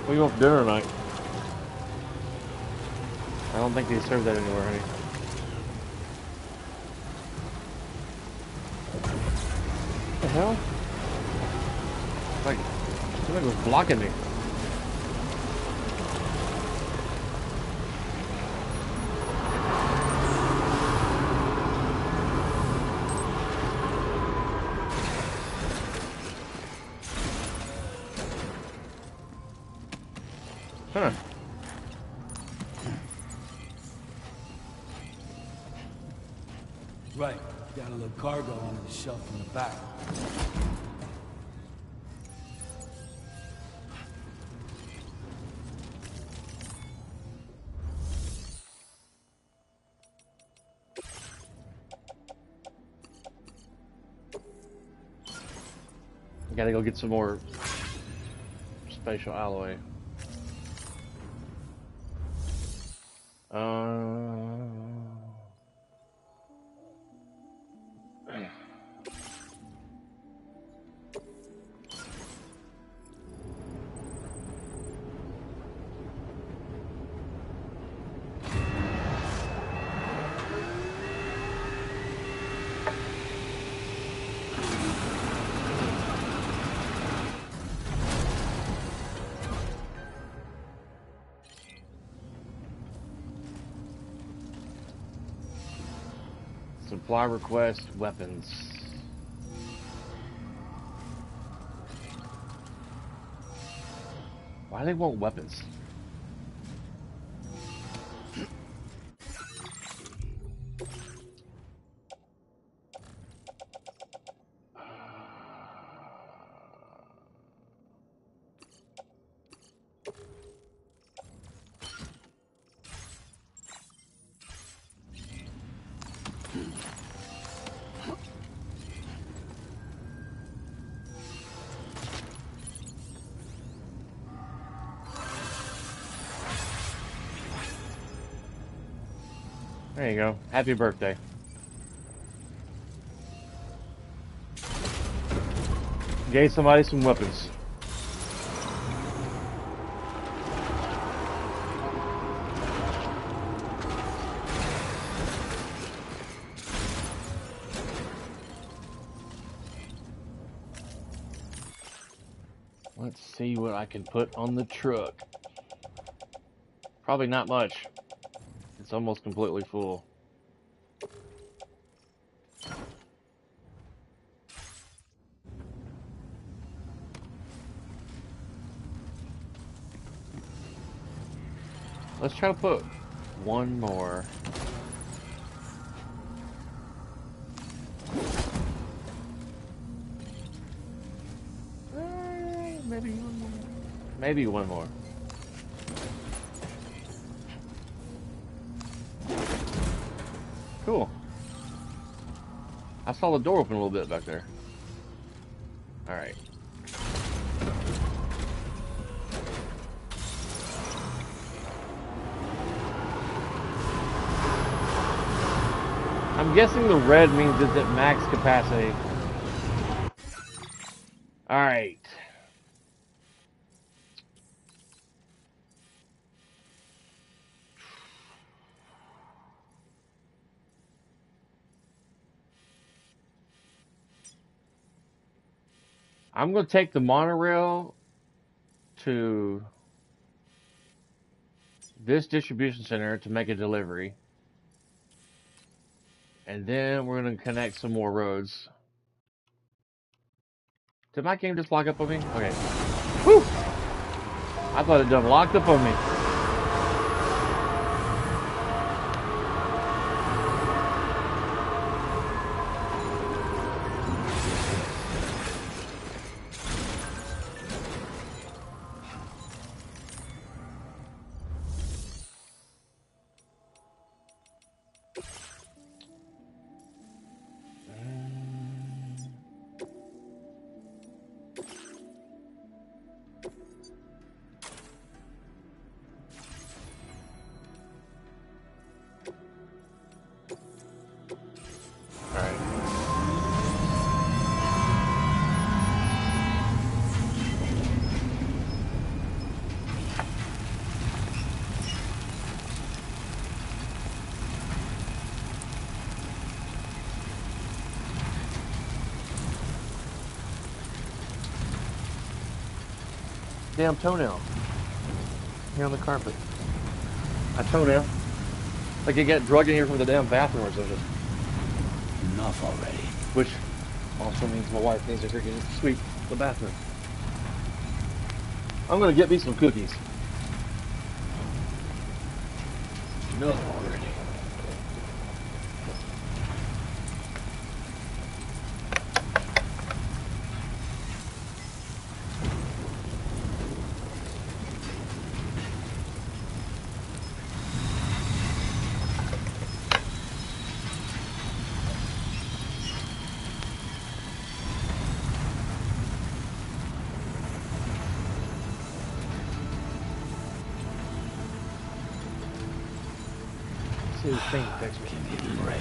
What are you want for dinner tonight? I don't think they serve that anywhere, honey. What the hell? Like, something was blocking me. Huh. Right. Got a little cargo on the shelf in the back. Gotta go get some more spatial alloy. Supply request, weapons. Why do they want weapons? There you go. Happy birthday. Gave somebody some weapons. Let's see what I can put on the truck. Probably not much. It's almost completely full. Let's try to put one more. Maybe one more. Maybe one more. Cool. I saw the door open a little bit back there. Alright. I'm guessing the red means it's at max capacity. Alright. I'm going to take the monorail to this distribution center to make a delivery. And then we're going to connect some more roads. Did my game just lock up on me? Okay. Whew! I thought it done locked up on me. Damn toenail. Here on the carpet. A toenail. Like you got drugged in here from the damn bathroom or something. Enough already. Which also means my wife needs to freaking sweep the bathroom. I'm gonna get me some cookies. Enough already. Thing fix me. Give me a break.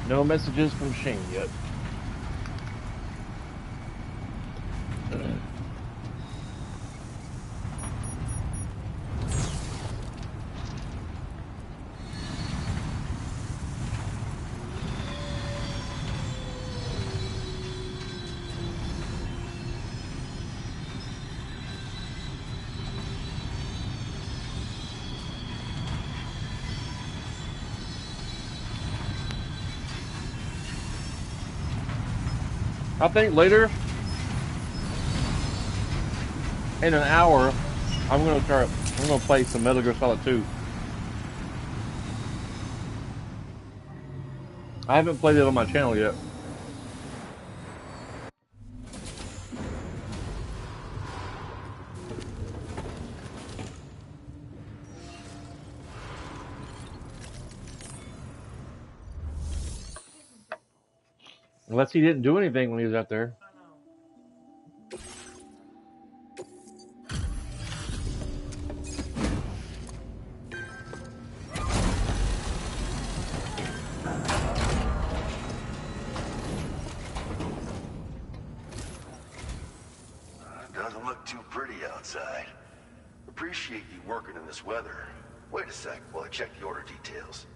No messages from Shane yet. I think later, in an hour, I'm gonna play some Metal Gear Solid 2. I haven't played it on my channel yet. Unless he didn't do anything when he was out there. Doesn't look too pretty outside. Appreciate you working in this weather. Wait a sec while I check the order details.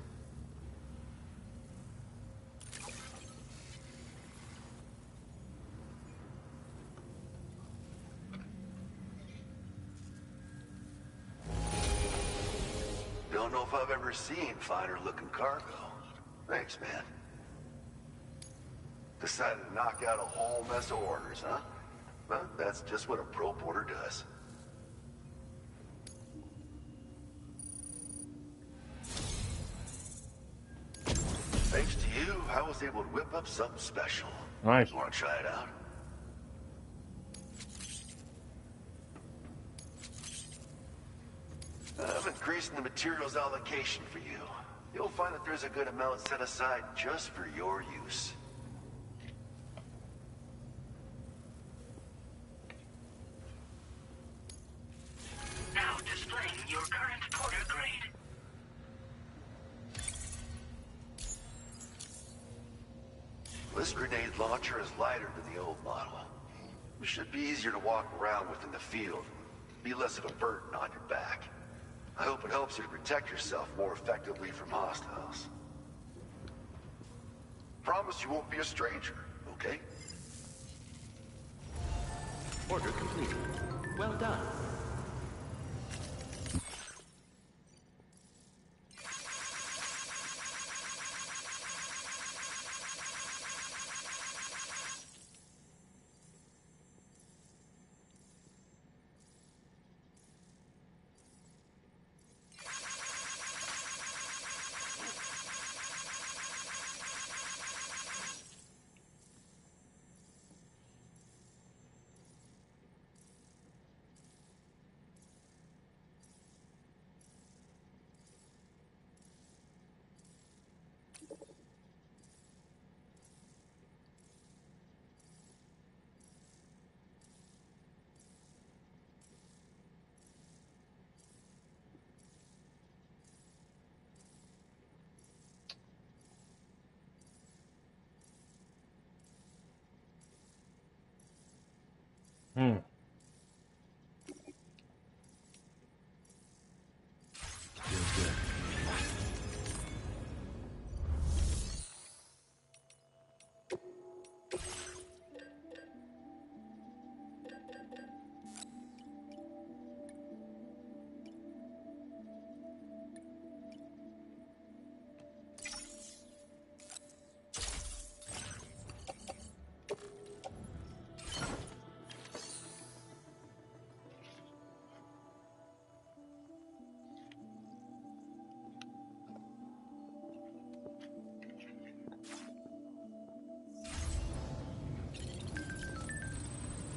Don't know if I've ever seen finer looking cargo. Thanks, man. Decided to knock out a whole mess of orders, huh? Well, that's just what a pro porter does. Thanks to you, I was able to whip up something special. Nice. Want to try it out? I'm increasing the materials allocation for you. You'll find that there's a good amount set aside just for your use. Now displaying your current porter grade. This grenade launcher is lighter than the old model. It should be easier to walk around with in the field. Be less of a burden on your back. I hope it helps you to protect yourself more effectively from hostiles. Promise you won't be a stranger, okay? Order completed. Well done. Hmm. Feels good.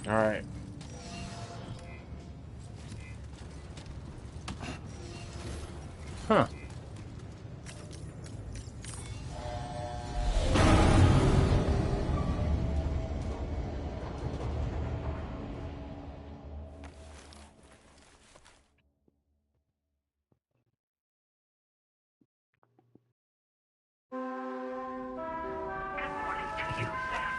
All right. Huh. Good morning to you, Sam.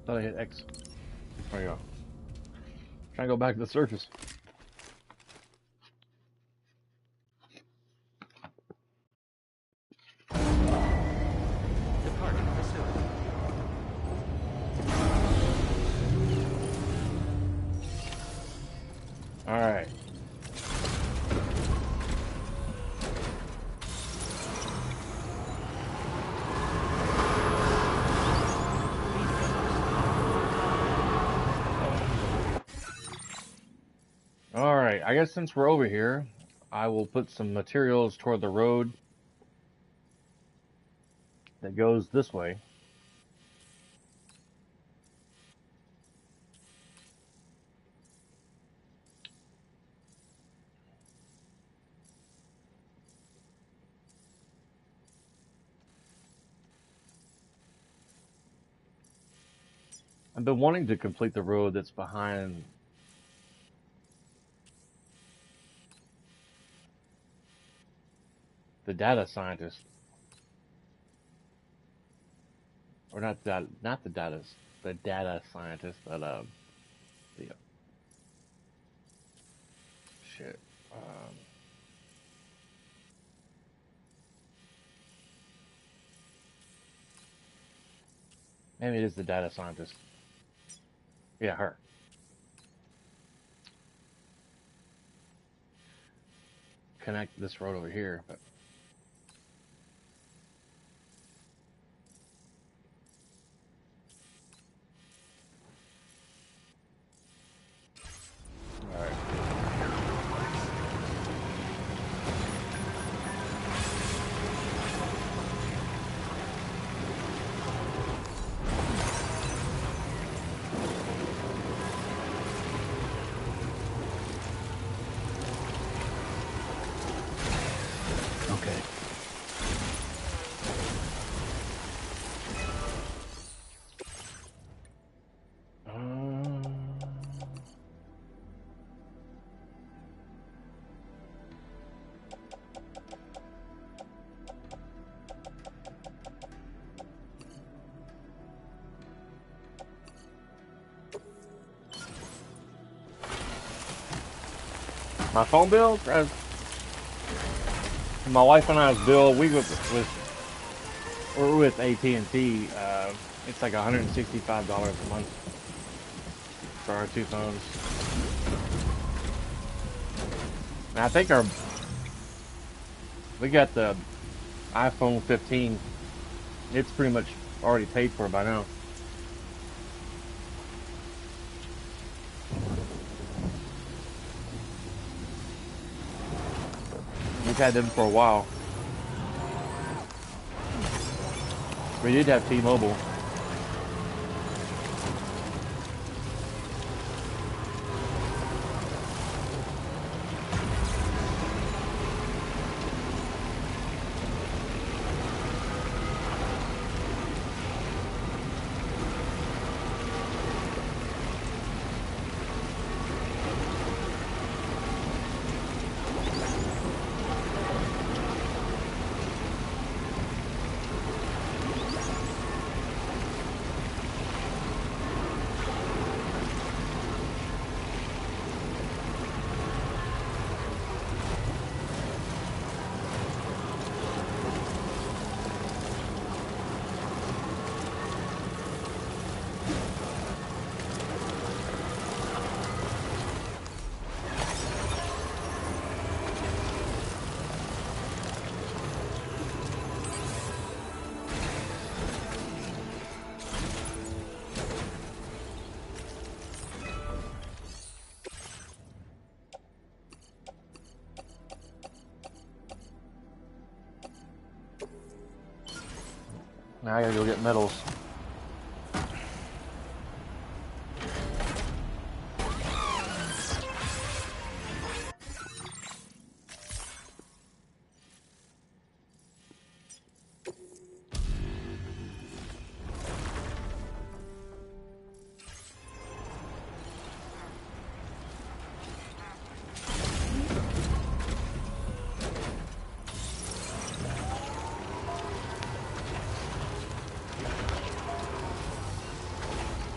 Thought I hit X. There we go. Trying to go back to the surface. Departing facility. All right. All right. I guess since we're over here, I will put some materials toward the road that goes this way. I've been wanting to complete the road that's behind the data scientist, or not that, not the data scientist, but the shit. Maybe it is the data scientist. Yeah, her. Connect this road over here, but all right. Okay. My phone bill, my wife and I's bill, we're with AT&T. It's like $165 a month for our two phones. And I think we got the iPhone 15. It's pretty much already paid for by now. We've had them for a while. We did have T-Mobile. Now I gotta go get medals.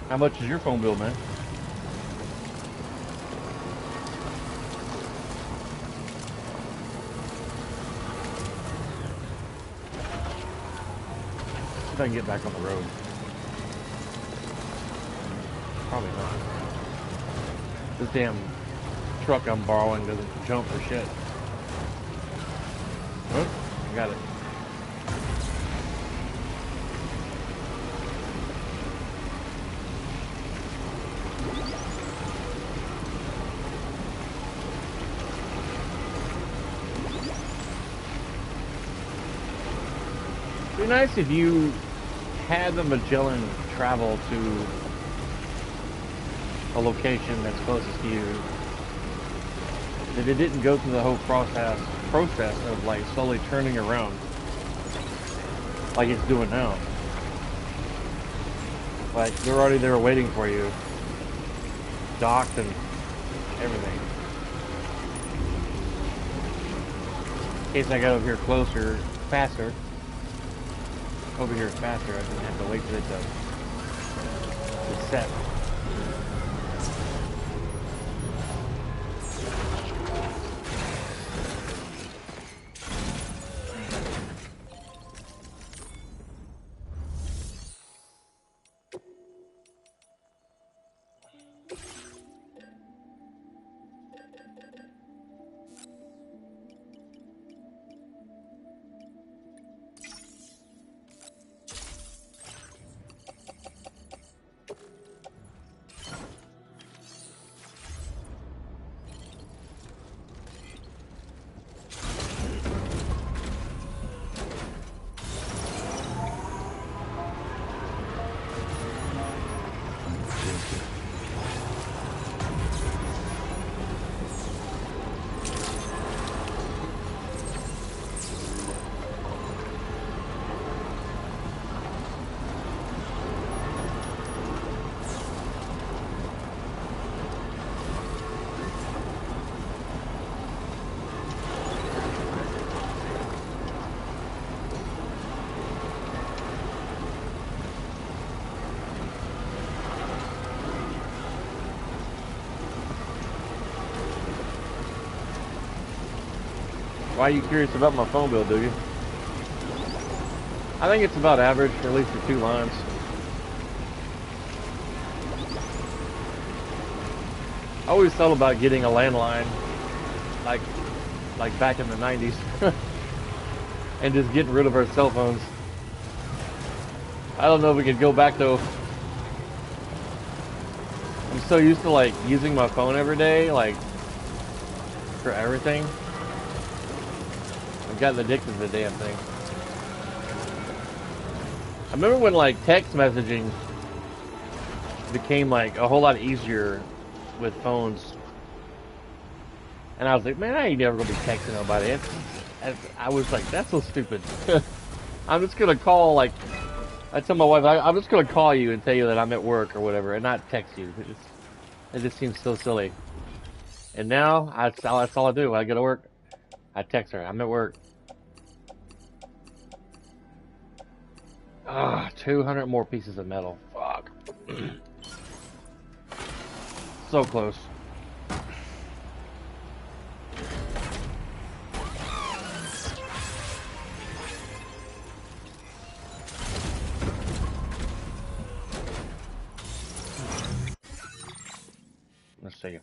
How much is your phone bill, man? See if I can get back on the road. Probably not. This damn truck I'm borrowing doesn't jump for shit. Oh, I got it. It'd be nice if you had the Magellan travel to a location that's closest to you. That it didn't go through the whole process of like slowly turning around like it's doing now. Like they're already there waiting for you, docked and everything. In case I got over here closer, faster. Over here faster, I didn't have to wait for it to set. Why are you curious about my phone bill, do you? I think it's about average, at least for 2 lines. I always thought about getting a landline, like back in the 90s, and just getting rid of our cell phones. I don't know if we could go back though. I'm so used to like using my phone every day, like for everything. I've gotten addicted to the damn thing. I remember when like text messaging became like a whole lot easier with phones, and I was like, man, I ain't never gonna be texting nobody. I was like, that's so stupid. I'm just gonna call, like, I tell my wife, I'm just gonna call you and tell you that I'm at work or whatever, and not text you. It just seems so silly. And now that's all I do. When I go to work, I text her. I'm at work. 200 more pieces of metal. Fuck. So close. Let's see.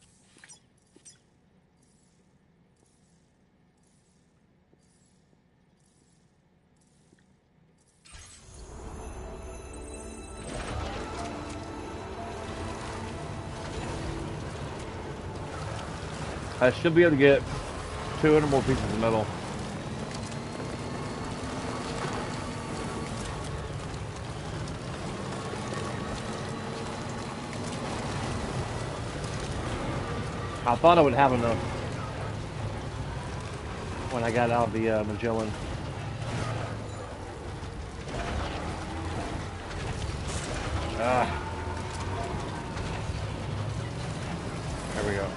I should be able to get 200 more pieces of metal. I thought I would have enough when I got out of the Magellan. There we go.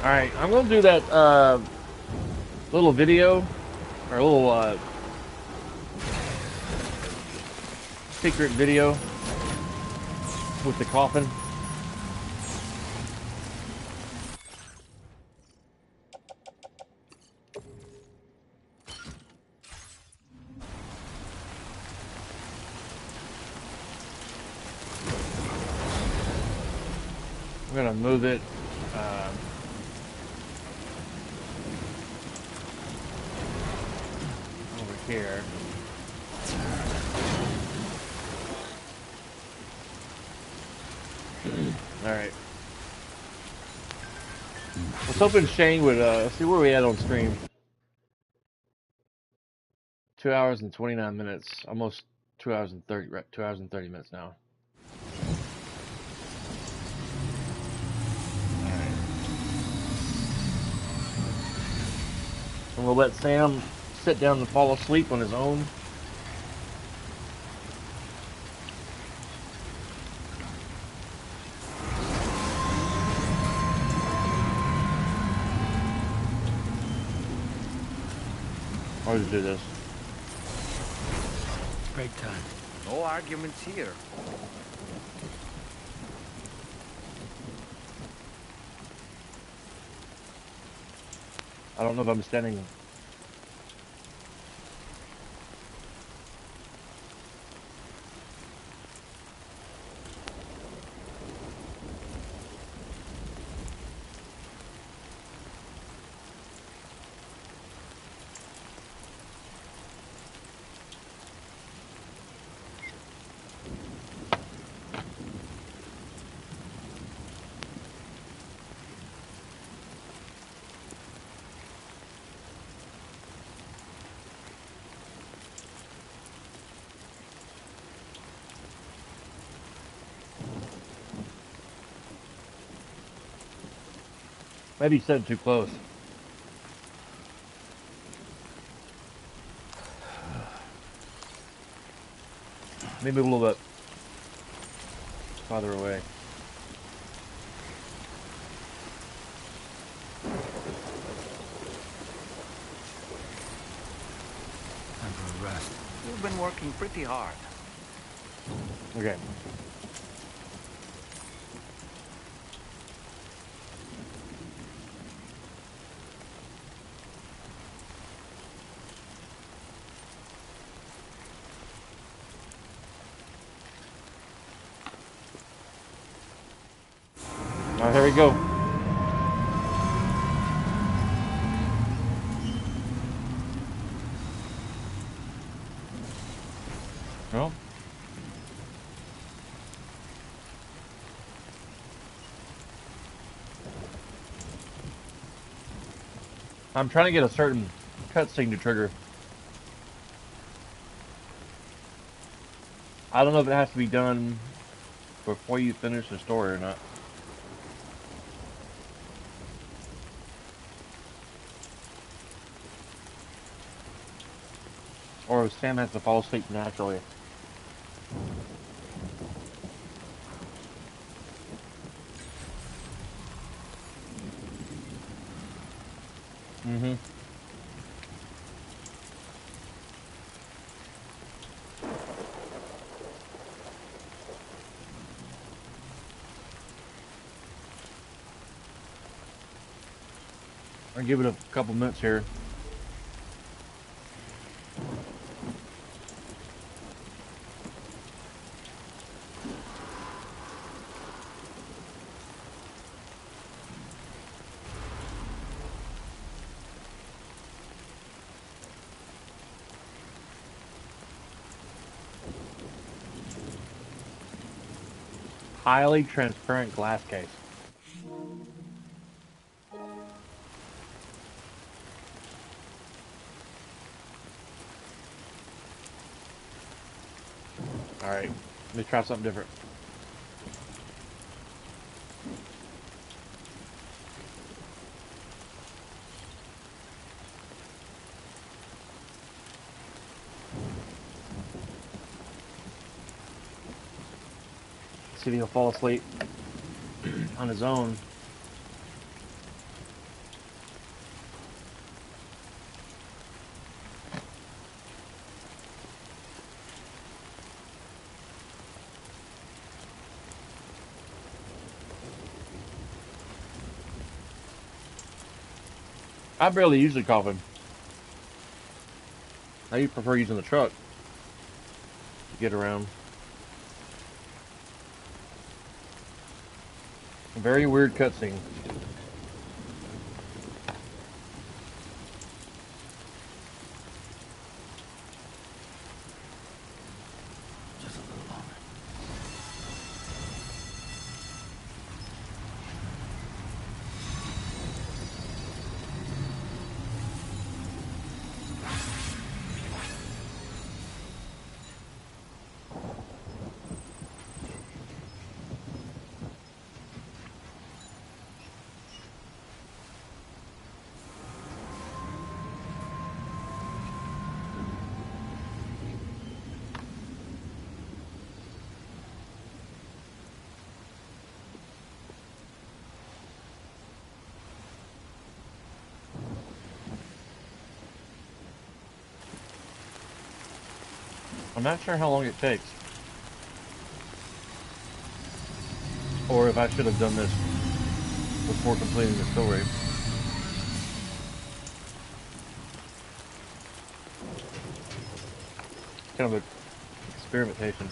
Alright, I'm gonna do that little video, or a little secret video with the coffin. I'm gonna move it over here. Alright. I was hoping Shane would see where we at on stream. 2 hours and 29 minutes. Almost 2 hours and 30 2 hours and 30 minutes now. Alright. And we'll let Sam sit down and fall asleep on his own. Or just do this. Break time. No arguments here. I don't know if I'm standing. Maybe you said it too close. Maybe a little bit farther away. Time for a rest. You've been working pretty hard. Okay. Alright, here we go. Well. I'm trying to get a certain cutscene to trigger. I don't know if it has to be done before you finish the story or not. Or if Sam has to fall asleep naturally. Mm-hmm. I'll give it a couple minutes here. Highly transparent glass case. Alright, let me try something different. See if he'll fall asleep on his own. I barely use the coffin. I prefer using the truck to get around. A very weird cutscene. Just a little longer. I'm not sure how long it takes. Or if I should have done this before completing the story. Kind of an experimentation.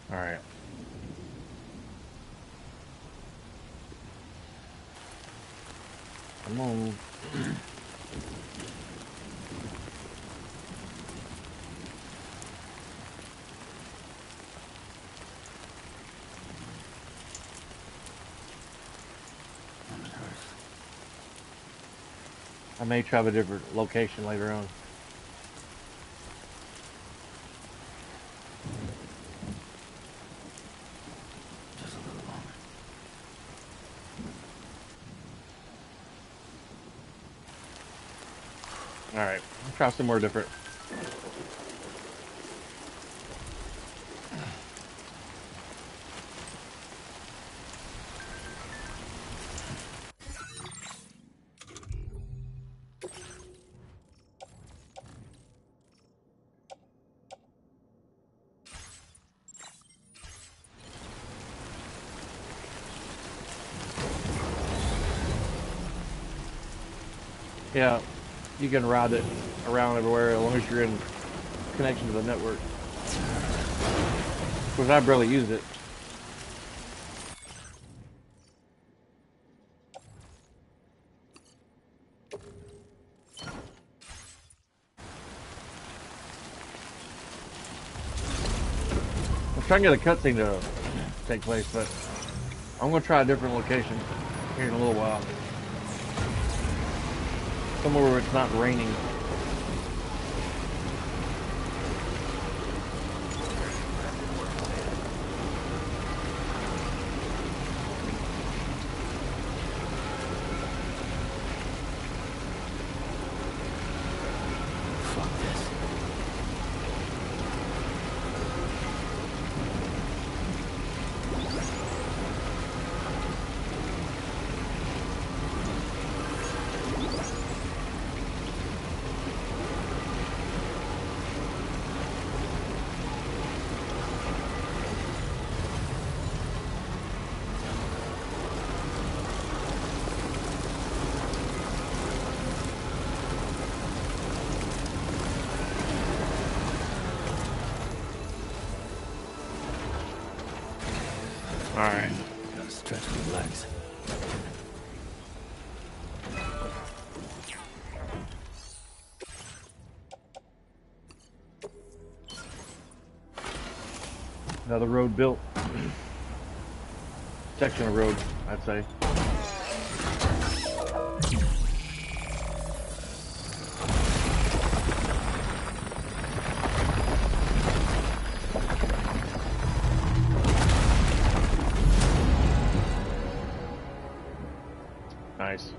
Alright. Come on. I may try a different location later on. Just a little longer. Alright, I'll try somewhere different. Yeah, you can ride it around everywhere as long as you're in connection to the network. Of course, I barely use it. I'm trying to get a cutscene to take place, but I'm going to try a different location here in a little while. Somewhere where it's not raining. Fuck this. Alright. Gotta stretch my legs. Another road built. Section of road, I'd say. Nice.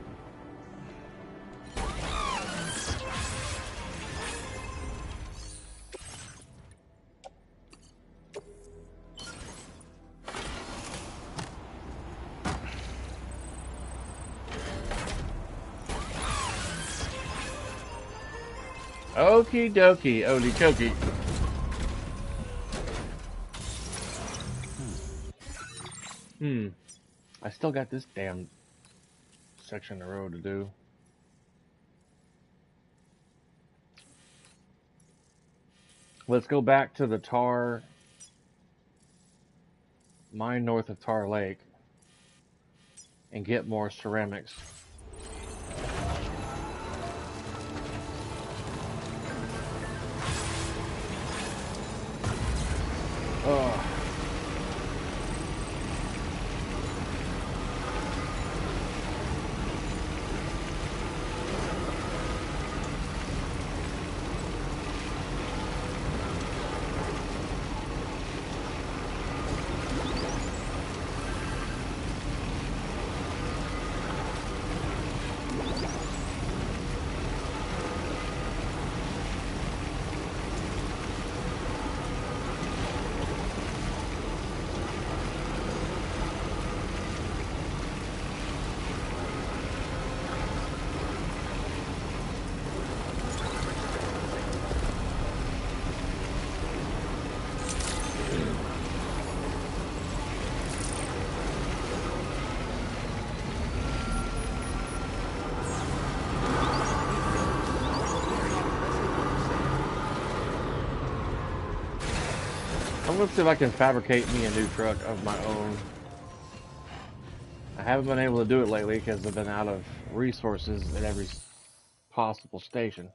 Okie dokie, Odie chokie. I still got this damn section of road to do. Let's go back to the Tar mine north of Tar Lake and get more ceramics. Oh. I'm gonna see if I can fabricate me a new truck of my own. I haven't been able to do it lately because I've been out of resources at every possible station.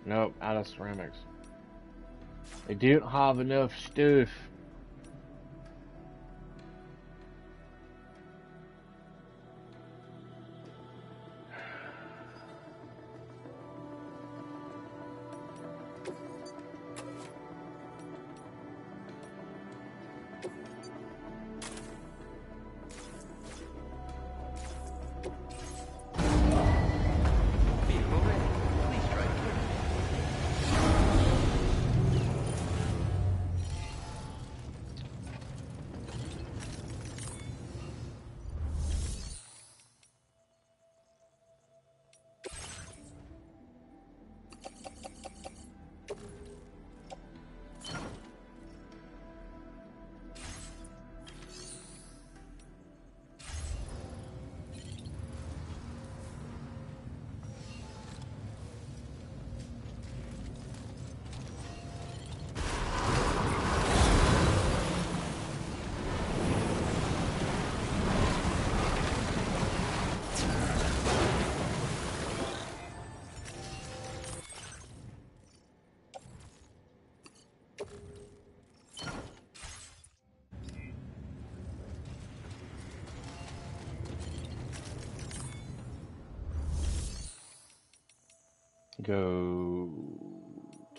Nope, out of ceramics. They don't have enough stuff. Vehicle ready. Please drive Go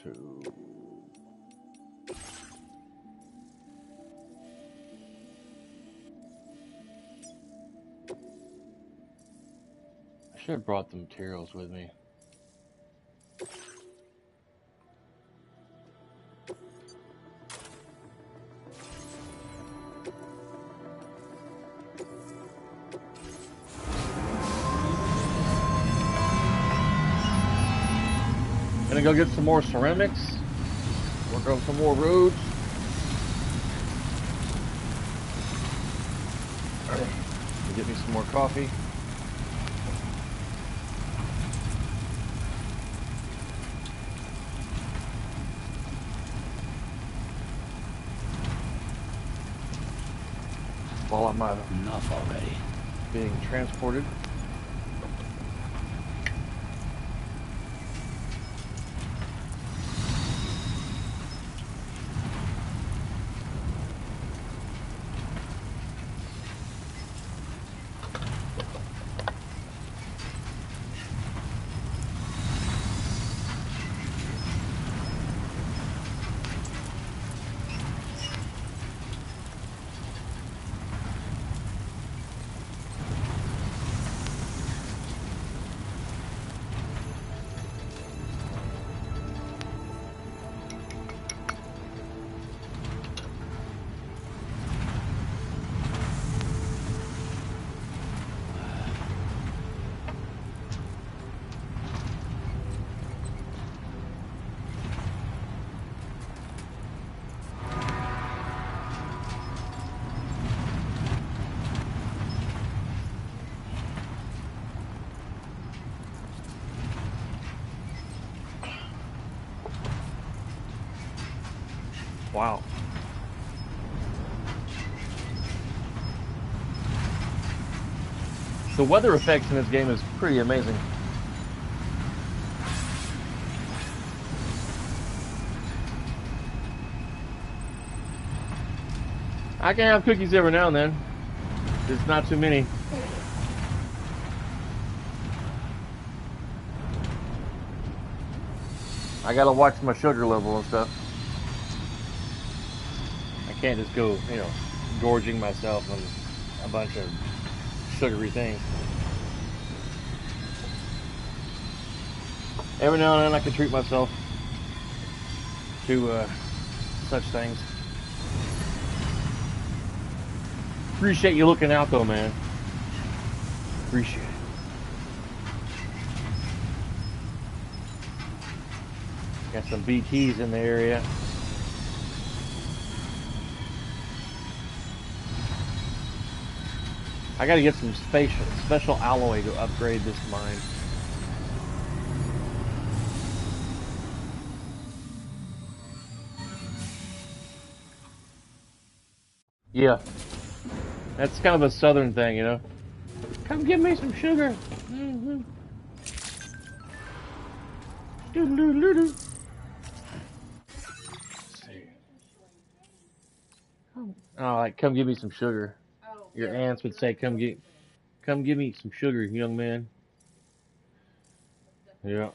to... I should have brought the materials with me. Gonna go get some more ceramics. Work on some more roads. Get me some more coffee. While I'm Enough already. being transported. Wow. The weather effects in this game is pretty amazing. I can have cookies every now and then. There's not too many. I gotta watch my sugar level and stuff. I can't just go, you know, gorging myself on a bunch of sugary things. Every now and then I can treat myself to such things. Appreciate you looking out though, man. Appreciate it. Got some BTs in the area. I gotta get some special alloy to upgrade this mine. Yeah. That's kind of a southern thing, you know. Come give me some sugar. Mm-hmm. Doo-doo-doo-doo. Let's see. Oh, like come give me some sugar. Your aunts would say, come give me some sugar, young man. Yeah.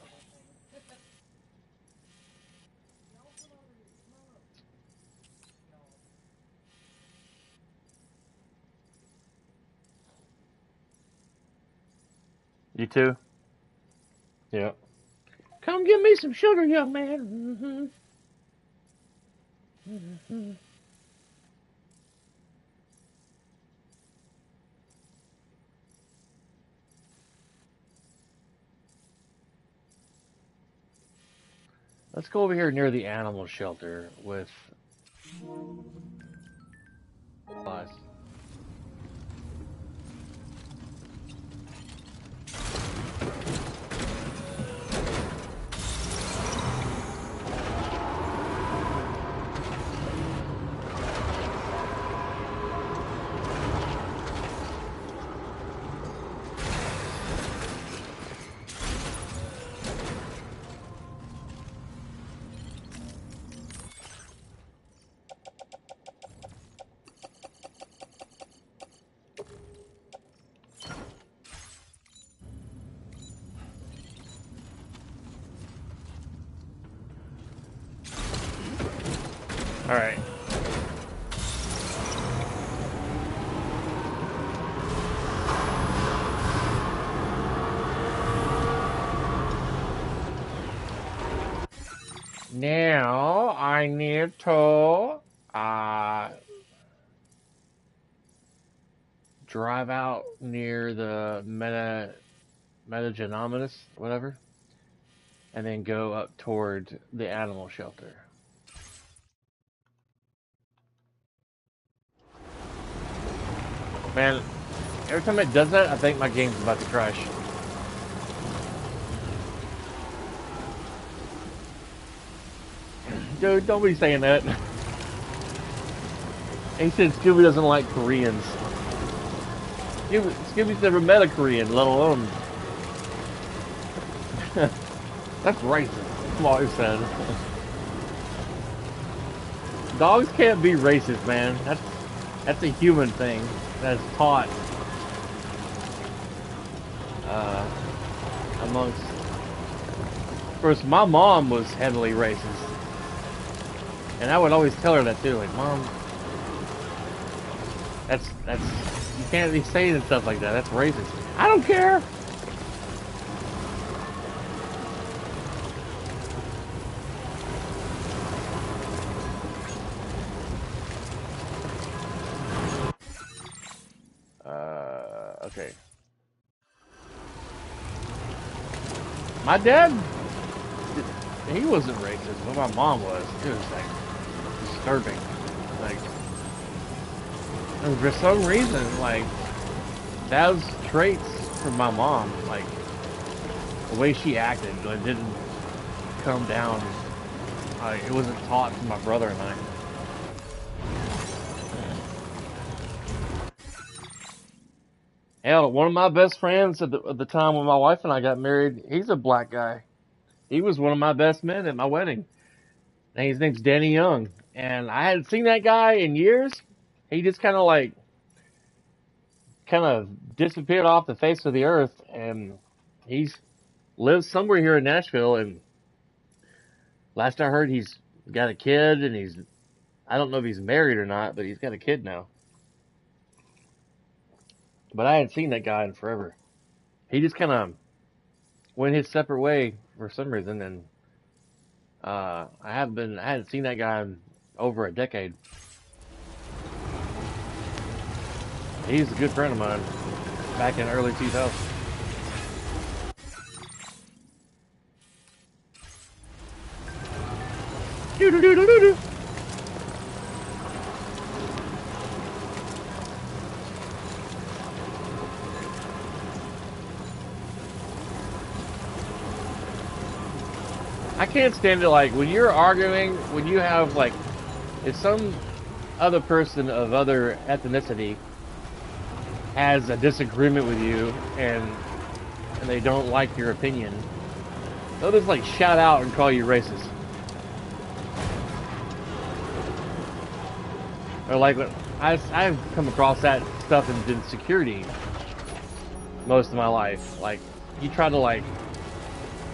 You too? Yeah. Come give me some sugar, young man. Mm-hmm. Mm-hmm. Let's go over here near the animal shelter with us. All right. Now I need to drive out near the metagenominous, whatever, and then go up toward the animal shelter. Man, every time it does that, I think my game's about to crash. Dude, don't be saying that. He said Scooby doesn't like Koreans. Scooby's never met a Korean, let alone. That's racist. That's what he said. Dogs can't be racist, man. That's a human thing. That's taught amongst. First, my mom was heavily racist, and I would always tell her that too. Like, Mom, that's you can't be saying stuff like that. That's racist. I don't care. Okay. My dad, he wasn't racist, but my mom was. It was like disturbing. Like, and for some reason, like, those traits from my mom, like, the way she acted, like, didn't come down. Like, it wasn't taught to my brother and I. Hell, one of my best friends at the time when my wife and I got married, he's a black guy. He was one of my best men at my wedding. And his name's Danny Young. And I hadn't seen that guy in years. He just kind of disappeared off the face of the earth. And he's lives somewhere here in Nashville. And last I heard, he's got a kid, and I don't know if he's married or not, but he's got a kid now. But I hadn't seen that guy in forever. He just kind of went his separate way for some reason, and I hadn't seen that guy in over a decade. He's a good friend of mine back in early 2000s. Doo-doo-doo-doo-doo. I can't stand it, like, when you're arguing, when you have, like, if some other person of other ethnicity has a disagreement with you and they don't like your opinion, they'll just, like, shout out and call you racist. Or, like, I've come across that stuff in security most of my life. Like, you try to, like,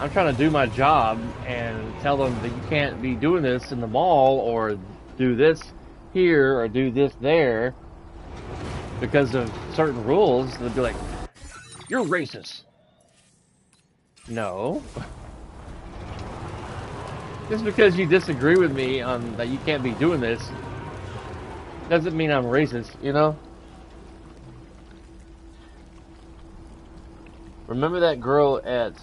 I'm trying to do my job and tell them that you can't be doing this in the mall or do this here or do this there because of certain rules. They'll be like, you're racist. No. Just because you disagree with me on that you can't be doing this doesn't mean I'm racist, you know? Remember that girl at...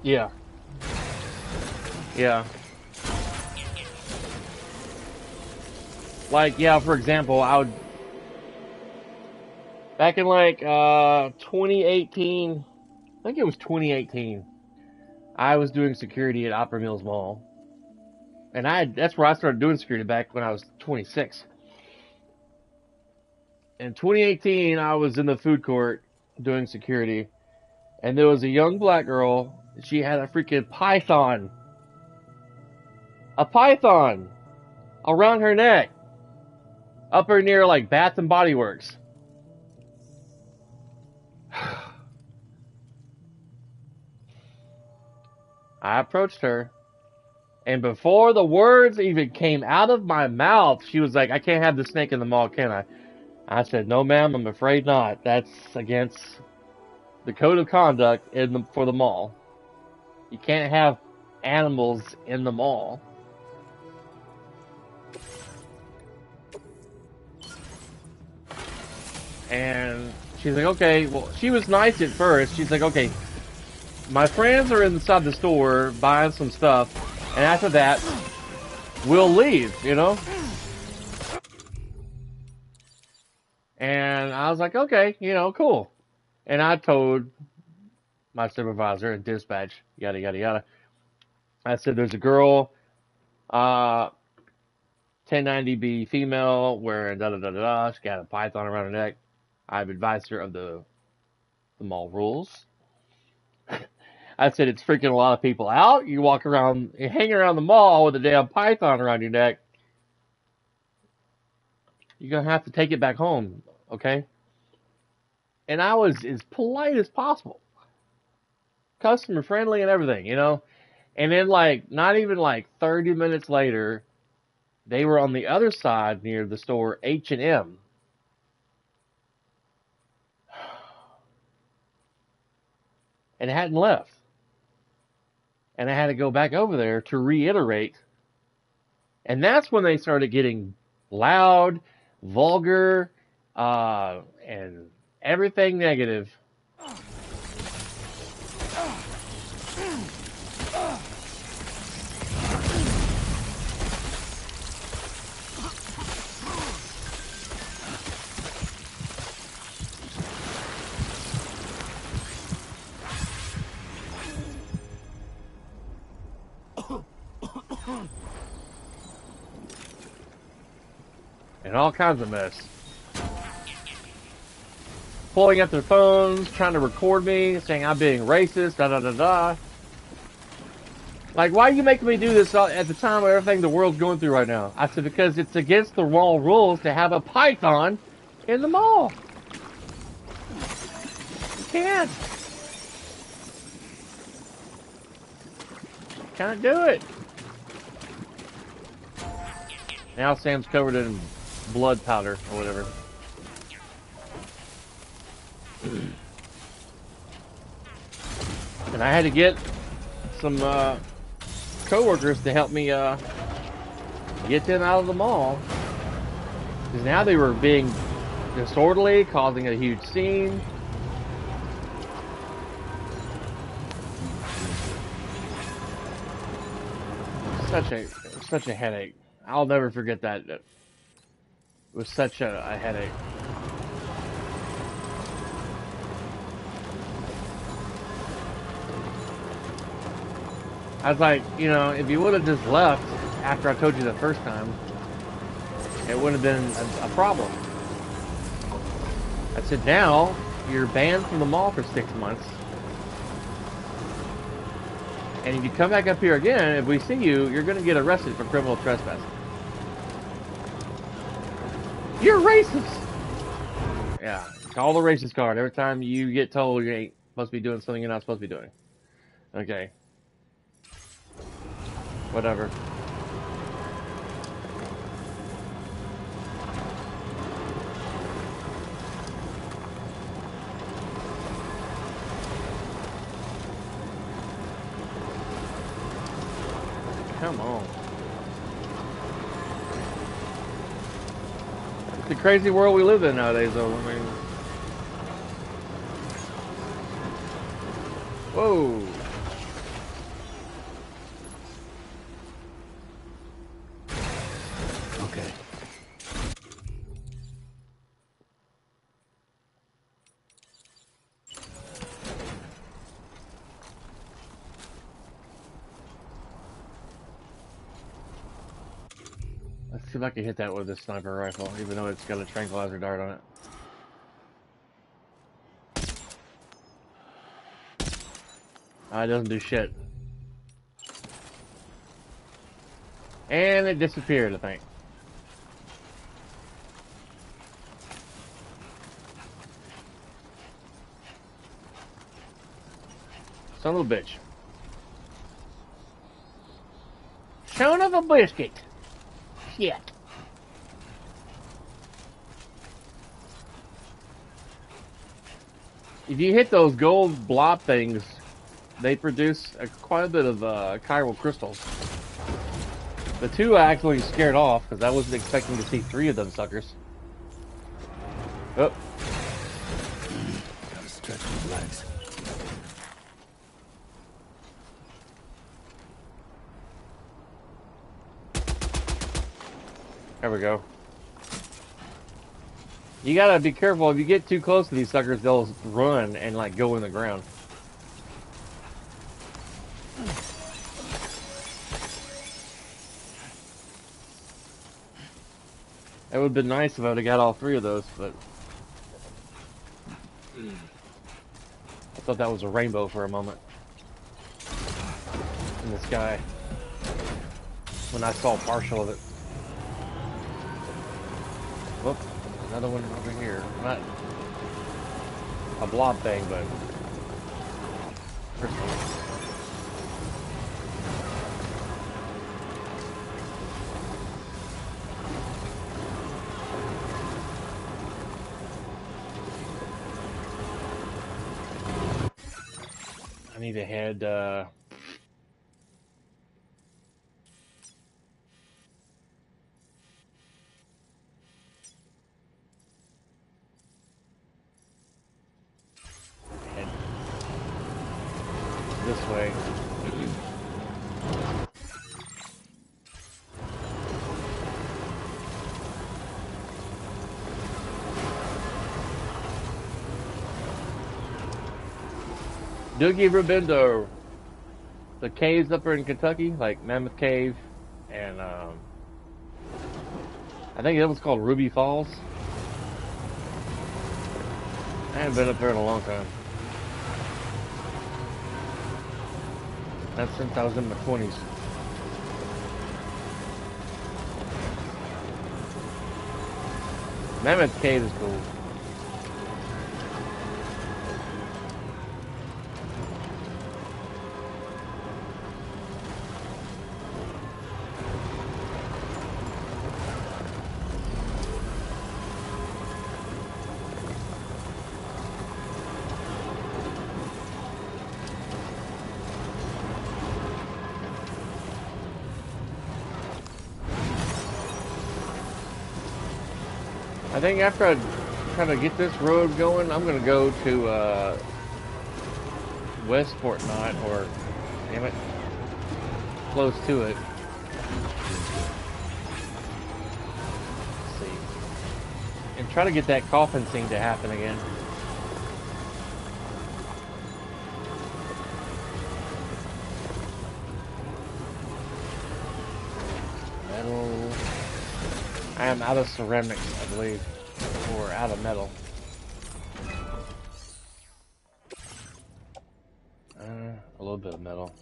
Yeah. Yeah. Like, yeah, for example, back in like 2018, I think it was 2018, I was doing security at Opera Mills Mall. And that's where I started doing security back when I was 26. In 2018, I was in the food court doing security, and there was a young black girl. She had a freaking python. A python around her neck. Up her near like Bath and Body Works. I approached her, and before the words even came out of my mouth, she was like, I can't have the snake in the mall, can I? I said, no ma'am, I'm afraid not. That's against the code of conduct for the mall. You can't have animals in the mall. And she's like, okay, well, she was nice at first. She's like, okay, my friends are inside the store buying some stuff, and after that, we'll leave, you know? And I was like, okay, you know, cool. And I told my supervisor and dispatch, yada, yada, yada. I said, there's a girl, 1090B female, wearing da-da-da-da-da. She got a python around her neck. I've advised her of the mall rules. I said, it's freaking a lot of people out. You hang around the mall with a damn python around your neck. You're going to have to take it back home, okay? And I was as polite as possible. Customer friendly and everything, you know? And then, like, not even like 30 minutes later, they were on the other side near the store H&M. And it hadn't left. And I had to go back over there to reiterate. And that's when they started getting loud, vulgar, and everything negative. And all kinds of mess. pulling up their phones, trying to record me, saying I'm being racist, da da da da. Like, why are you making me do this at the time of everything the world's going through right now? I said, because it's against the mall rules to have a python in the mall. You can't. Can't do it. Now Sam's covered in blood powder or whatever. And I had to get some co-workers to help me get them out of the mall. Because now they were being disorderly, causing a huge scene. Such a headache. I'll never forget that. It was such a headache. I was like, you know, if you would have just left after I told you the first time, it wouldn't have been a problem. I said, now you're banned from the mall for 6 months. And if you come back up here again, if we see you, you're going to get arrested for criminal trespassing. You're racist! Yeah, call the racist card every time you get told you ain't supposed to be doing something you're not supposed to be doing. Okay. Whatever. Come on. It's the crazy world we live in nowadays, though. I mean, whoa. Okay. Let's see if I can hit that with this sniper rifle, even though it's got a tranquilizer dart on it. It doesn't do shit. And it disappeared, I think. Son of a bitch. Son of a biscuit. Shit. If you hit those gold blob things, they produce quite a bit of chiral crystals. The two I actually scared off because I wasn't expecting to see 3 of them suckers. Oh. Gotta stretch my legs. There we go. You gotta be careful. If you get too close to these suckers, they'll run and like go in the ground. It would have been nice if I would have got all 3 of those, but I thought that was a rainbow for a moment in the sky when I saw partial of it. Whoop, another one over here. Not a blob thing, but crystal. I need to head this way. Doogie Rabindo. The caves up there in Kentucky, like Mammoth Cave, and I think it was called Ruby Falls. I haven't been up there in a long time. That's since I was in my 20s. Mammoth Cave is cool. I think after I kind of get this road going, I'm gonna go to Westport Knot, or damn it, close to it. Let's see, and try to get that coffin scene to happen again. Metal. I am out of ceramics, I believe, or out of metal. A little bit of metal.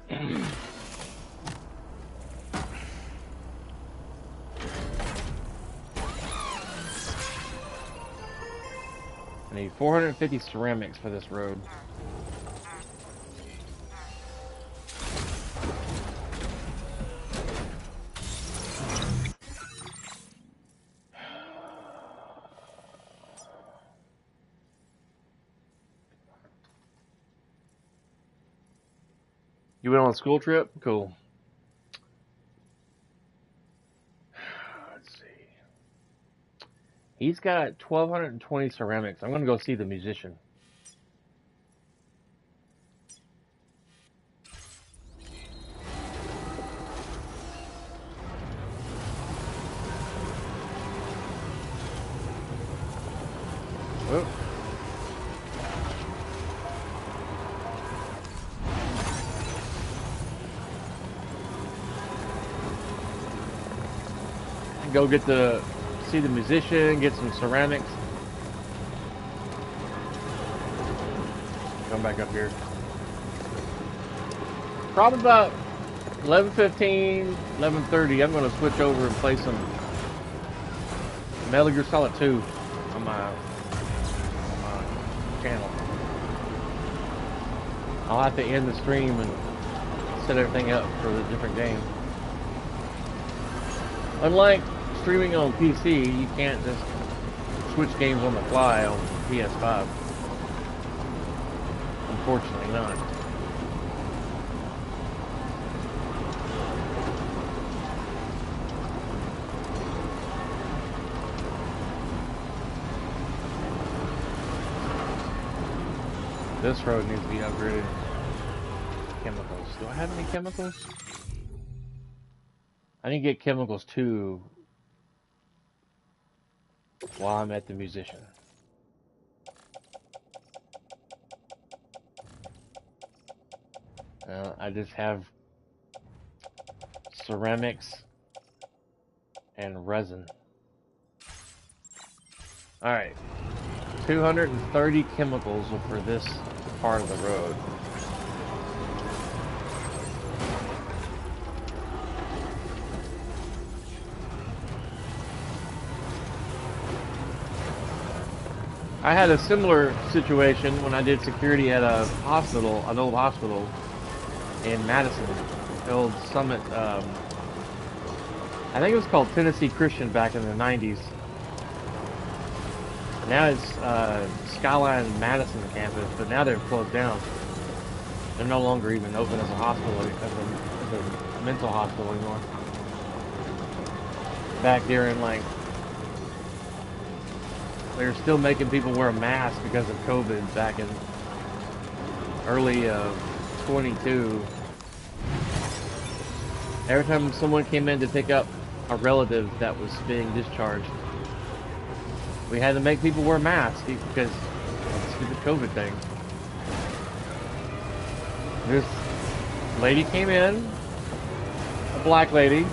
I need 450 ceramics for this road. You went on a school trip? Cool. Let's see. He's got 1,220 ceramics. I'm going to go see the musician. Whoop. Go get see the musician, get some ceramics. Come back up here. Probably about 11:15, 11:30. I'm going to switch over and play some Metal Gear Solid 2 on my channel. I'll have to end the stream and set everything up for the different game. Unlike streaming on PC, you can't just switch games on the fly on PS5. Unfortunately not. This road needs to be upgraded. Chemicals. Do I have any chemicals? I didn't get chemicals too while I'm at the musician. I just have ceramics and resin. Alright. 230 chemicals for this part of the road. I had a similar situation when I did security at a hospital, an old hospital in Madison, the old Summit. I think it was called Tennessee Christian back in the 90s. Now it's Skyline Madison campus, but now they've closed down. They're no longer even open as a hospital, as a mental hospital anymore. Back during like, they were still making people wear a mask because of COVID back in early 22. Every time someone came in to pick up a relative that was being discharged, we had to make people wear masks because of the stupid COVID thing. This lady came in, a black lady,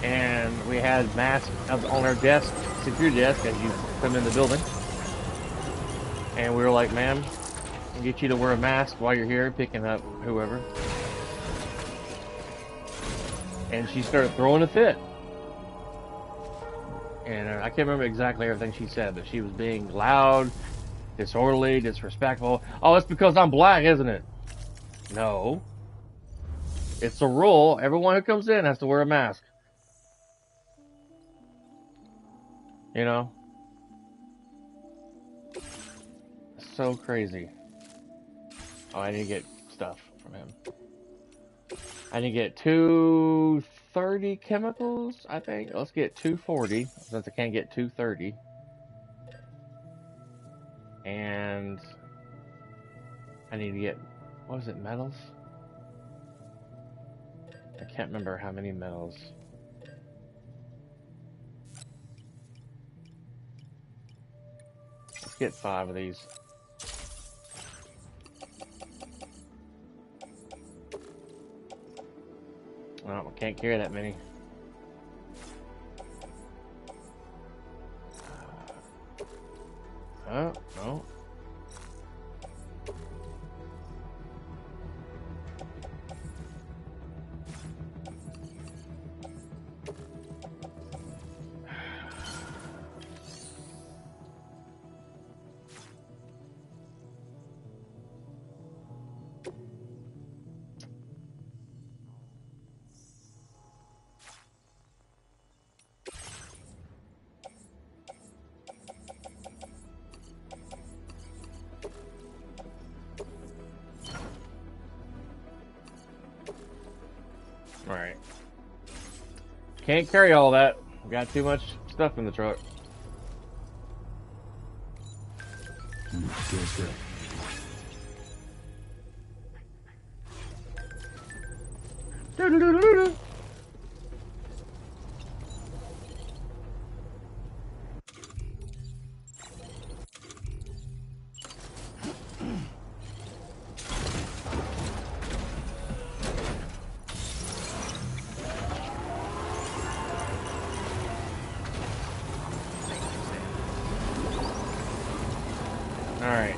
and we had masks on our desk, security desk, as you come in the building. And we were like, ma'am, we'll get you to wear a mask while you're here picking up whoever. And she started throwing a fit. And I can't remember exactly everything she said, but she was being loud, disorderly, disrespectful. Oh, it's because I'm black, isn't it? No. It's a rule. Everyone who comes in has to wear a mask. You know? So crazy. Oh, I need to get stuff from him. I need to get 230 chemicals, I think. Let's get 240, since I can't get 230. And I need to get, what was it, metals? I can't remember how many metals. Let's get 5 of these. Oh, I can't carry that many. Oh, no. Alright. Can't carry all that. Got too much stuff in the truck. Feels good. Doo-doo-doo-doo-doo. Alright.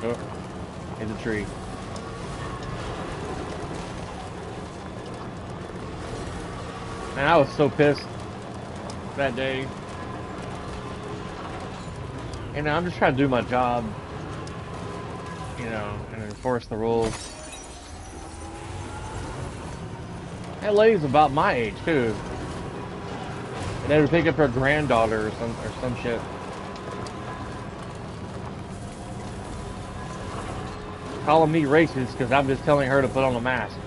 Oh, hit the tree. Man, I was so pissed that day. And I'm just trying to do my job, you know, and enforce the rules. That lady's about my age too. And they would pick up her granddaughter or some shit. Calling me racist because I'm just telling her to put on a mask.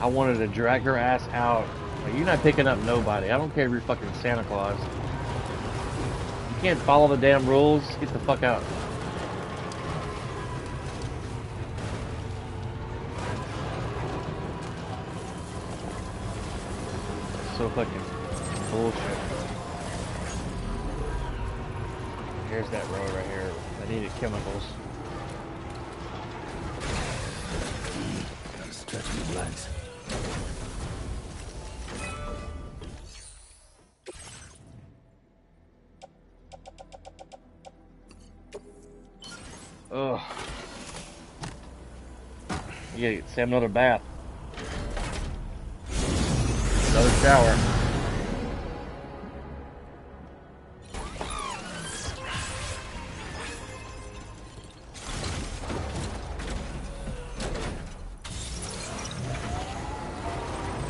I wanted to drag her ass out. Like, you're not picking up nobody. I don't care if you're fucking Santa Claus. You can't follow the damn rules. Get the fuck out. So fucking bullshit. Here's that road right here. I needed chemicals. Gotta stretch my legs. Ugh. You gotta have another bath. Another shower.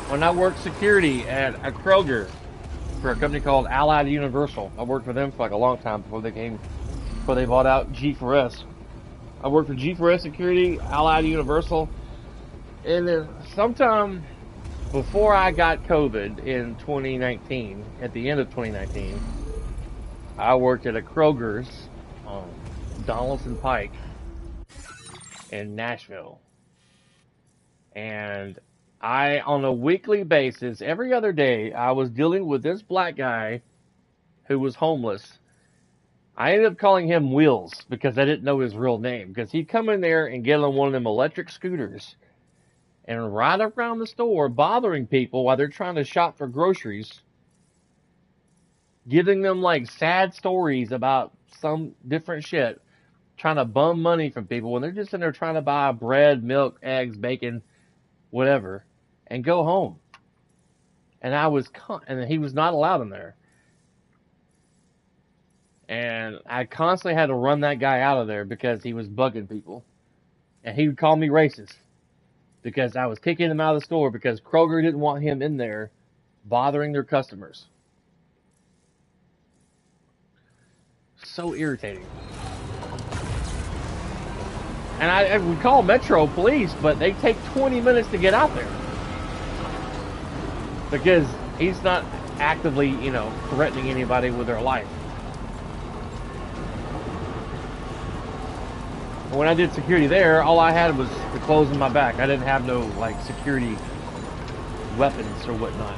When I worked security at a Kroger for a company called Allied Universal, I worked for them for like a long time before they bought out G4S. I worked for G4S Security, Allied Universal, and then sometime before I got COVID in 2019, at the end of 2019, I worked at a Kroger's on Donaldson Pike in Nashville. And on a weekly basis, every other day, I was dealing with this black guy who was homeless. I ended up calling him Wheels because I didn't know his real name. Because he'd come in there and get on one of them electric scooters and ride around the store bothering people while they're trying to shop for groceries, giving them like sad stories about some different shit, trying to bum money from people when they're just in there trying to buy bread, milk, eggs, bacon, whatever, and go home. And and he was not allowed in there. And I constantly had to run that guy out of there because he was bugging people. And he would call me racist because I was kicking him out of the store because Kroger didn't want him in there bothering their customers. So irritating. And I would call Metro Police, but they take 20 minutes to get out there. Because he's not actively, threatening anybody with their life. When I did security there, all I had was the clothes on my back. I didn't have no, security weapons or whatnot.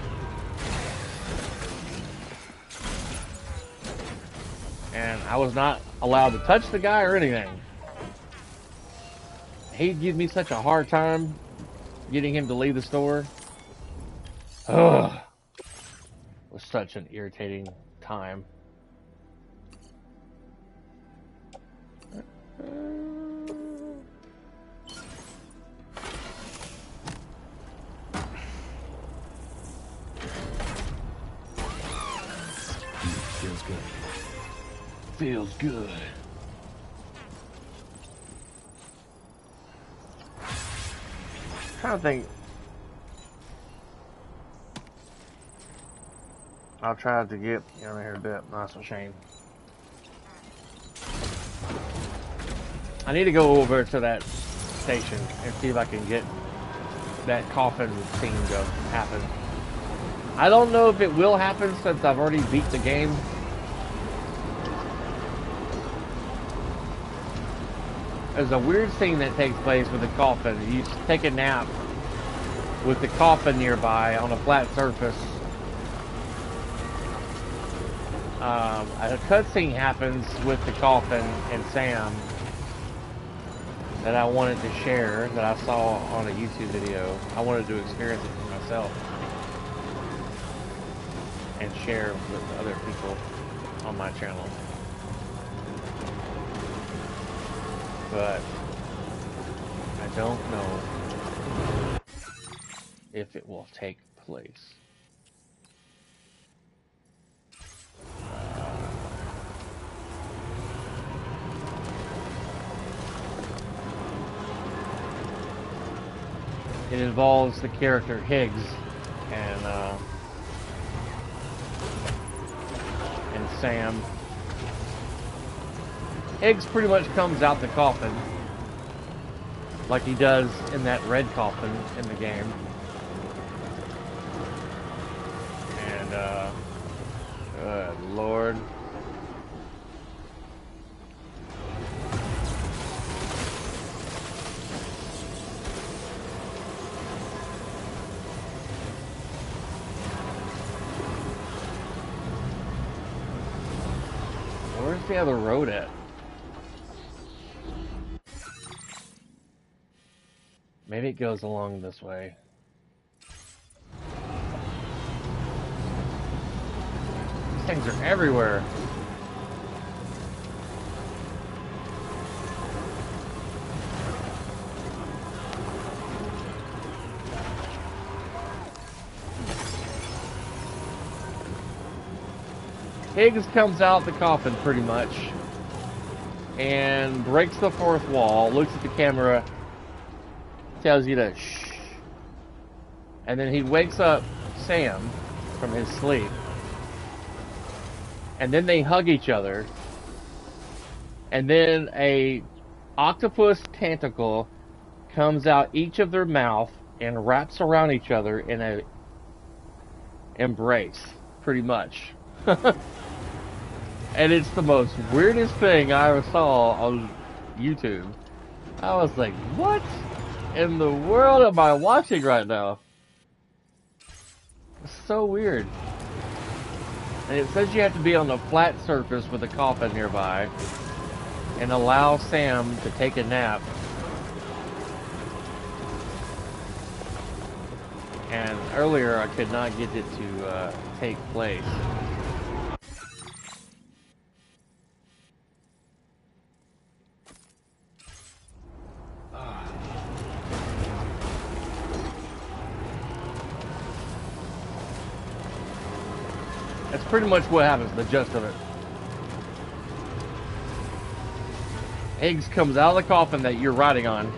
And I was not allowed to touch the guy or anything. He'd give me such a hard time getting him to leave the store. Ugh. It was such an irritating time. Feels good. Feels good. I'm trying to think. I'll try to get in here a bit. That's a shame. I need to go over to that station and see if I can get that coffin scene to happen. I don't know if it will happen since I've already beat the game. There's a weird scene that takes place with the coffin. You take a nap with the coffin nearby on a flat surface. A cutscene happens with the coffin and Sam that I wanted to share, that I saw on a YouTube video. I wanted to experience it for myself and share with other people on my channel. But I don't know if it will take place. It involves the character Higgs and Sam. Higgs pretty much comes out the coffin like he does in that red coffin in the game. And good Lord. Where's the other road at? Maybe it goes along this way. These things are everywhere. Higgs comes out the coffin pretty much and breaks the fourth wall, looks at the camera, tells you to shh, and then he wakes up Sam from his sleep, and then they hug each other, and then a octopus tentacle comes out each of their mouth and wraps around each other in a embrace, pretty much. And it's the most weirdest thing I ever saw on YouTube. I was like, what in the world am I watching right now? It's so weird. And it says you have to be on a flat surface with a coffin nearby and allow Sam to take a nap. And earlier I could not get it to take place. That's pretty much what happens, the gist of it. Eggs comes out of the coffin that you're riding on,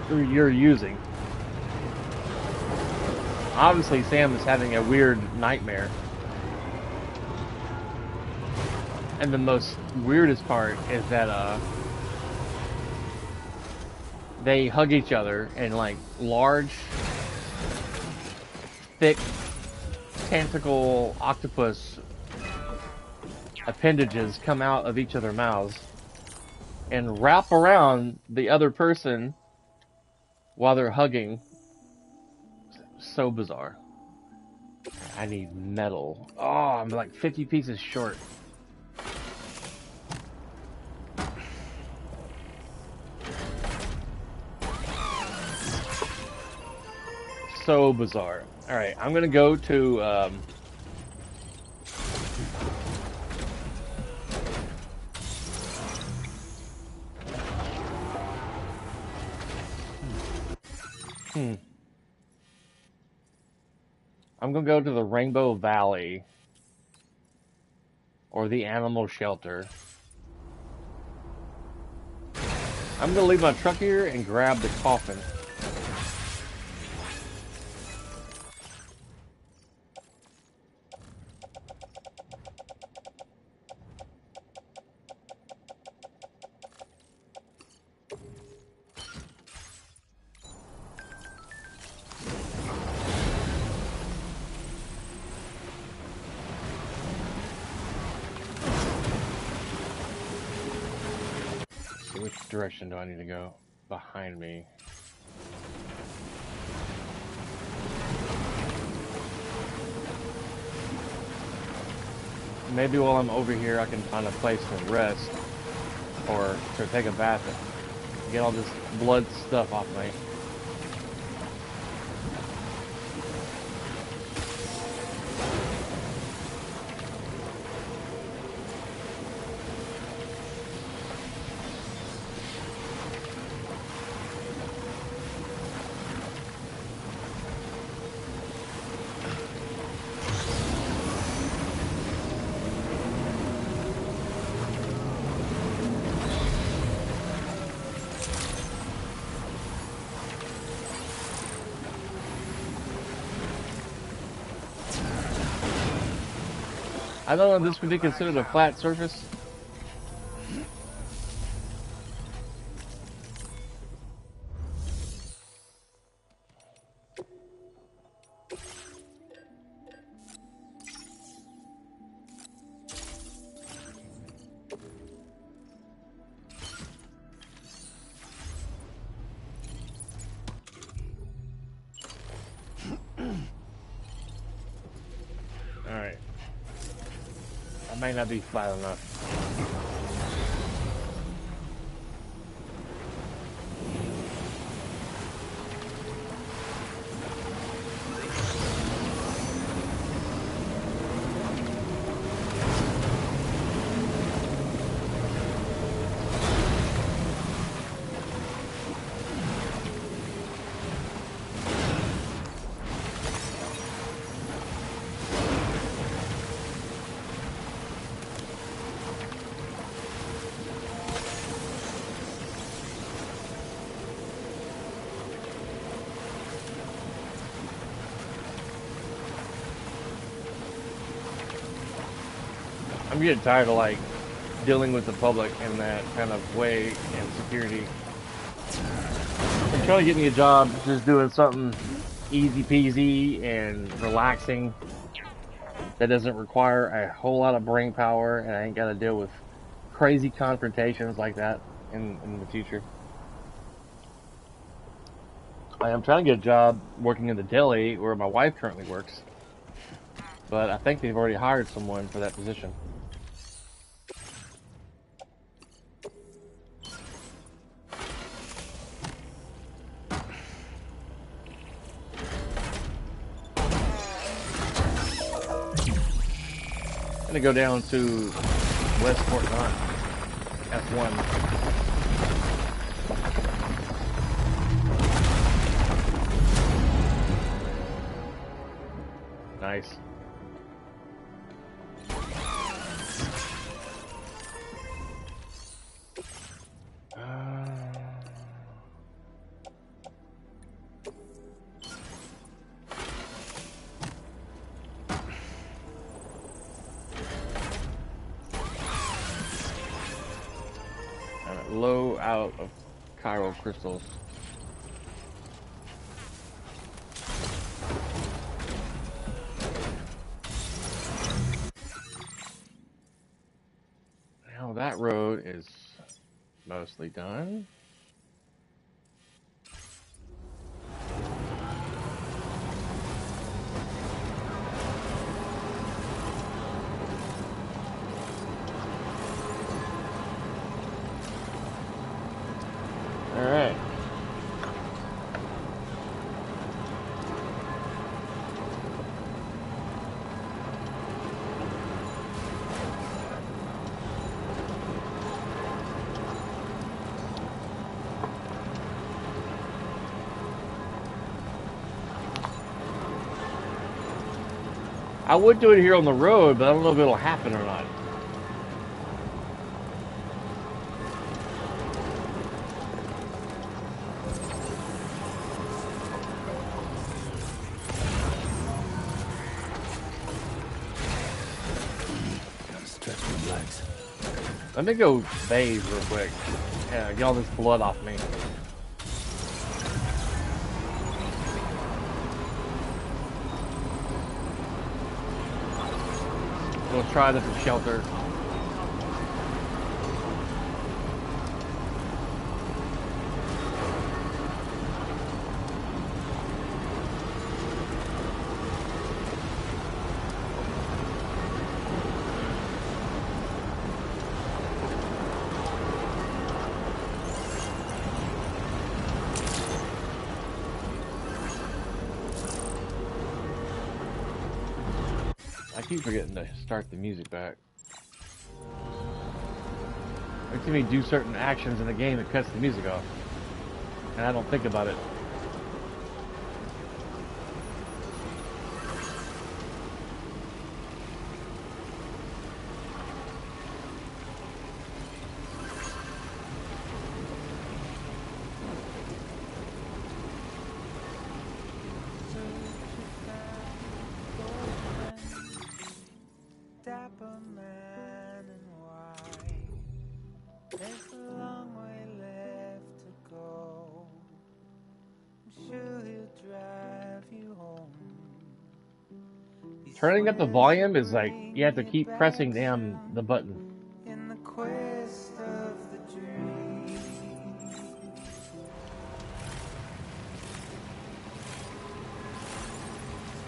or you're using. Obviously, Sam is having a weird nightmare. And the most weirdest part is that, they hug each other and like large, thick, tentacle octopus appendages come out of each of their mouths and wrap around the other person while they're hugging. So bizarre. I need metal. Oh, I'm like 50 pieces short. So bizarre. Alright, I'm gonna go to, I'm gonna go to the Rainbow Valley or the animal shelter. I'm gonna leave my truck here and grab the coffin. Which direction do I need to go? Behind me. Maybe while I'm over here I can find a place to rest or to take a bath and get all this blood stuff off me. I don't know if this would be considered a flat surface. Alright. That might not be flat enough. I'm getting tired of like dealing with the public in that kind of way and security. I'm trying to get me a job just doing something easy peasy and relaxing that doesn't require a whole lot of brain power, and I ain't got to deal with crazy confrontations like that in the future. I'm trying to get a job working in the deli where my wife currently works, but I think they've already hired someone for that position. I'm gonna go down to West Fort Knott, F1. Nice. Low out of chiral crystals. Now that road is mostly done. All right. I would do it here on the road, but I don't know if it'll happen or not. Gotta stretch my legs. Let me go bathe real quick. Yeah, get all this blood off me. We'll try this at shelter. I keep forgetting to start the music back. Every time you do certain actions in the game, it cuts the music off. And I don't think about it. Dapper man in white. There's a long way left to go. I'm sure he'll drive you home. Turning up the volume is like, you have to keep pressing down the button. In the quest of the dream.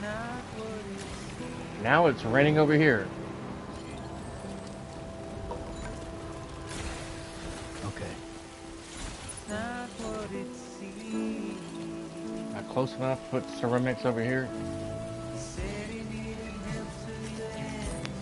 Not what it seems. Now it's raining over here. Okay. Not what it seems. Not close enough. Put ceramics over here. He said he needed help to land it.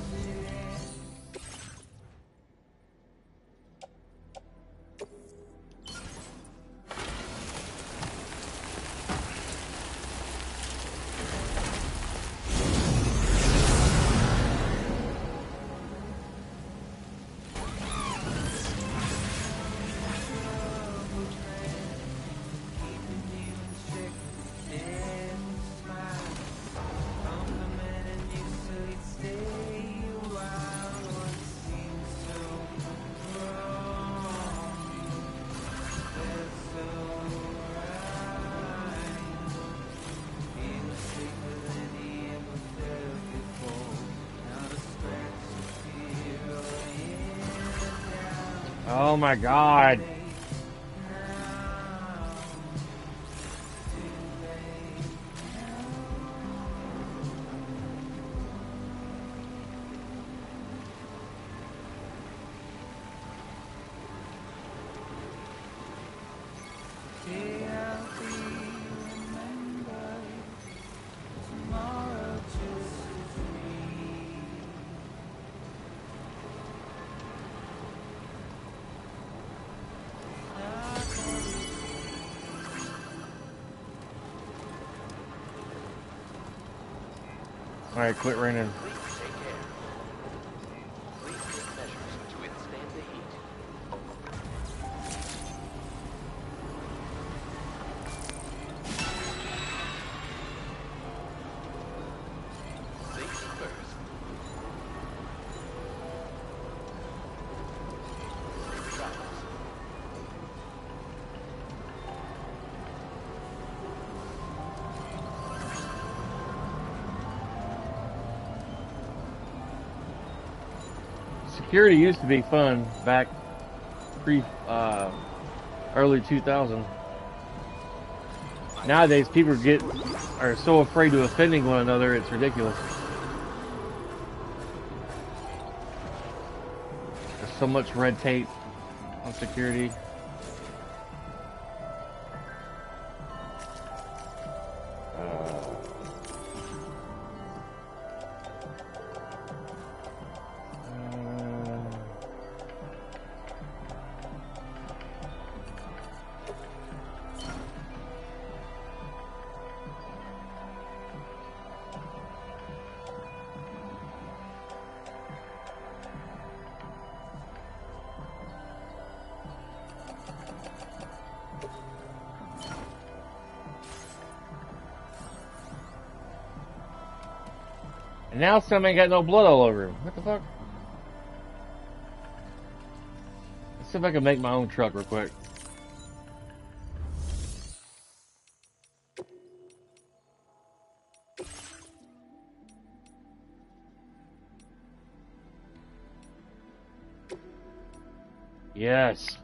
Keeping you in check, never smile. Oh my god. Alright, quit raining. Please take care. Please take measures to withstand the heat. Safety first. Safe travels. Security used to be fun back early 2000. Nowadays, people are so afraid of offending one another, it's ridiculous. There's so much red tape on security. And now some ain't got no blood all over him. What the fuck? Let's see if I can make my own truck real quick. Yes.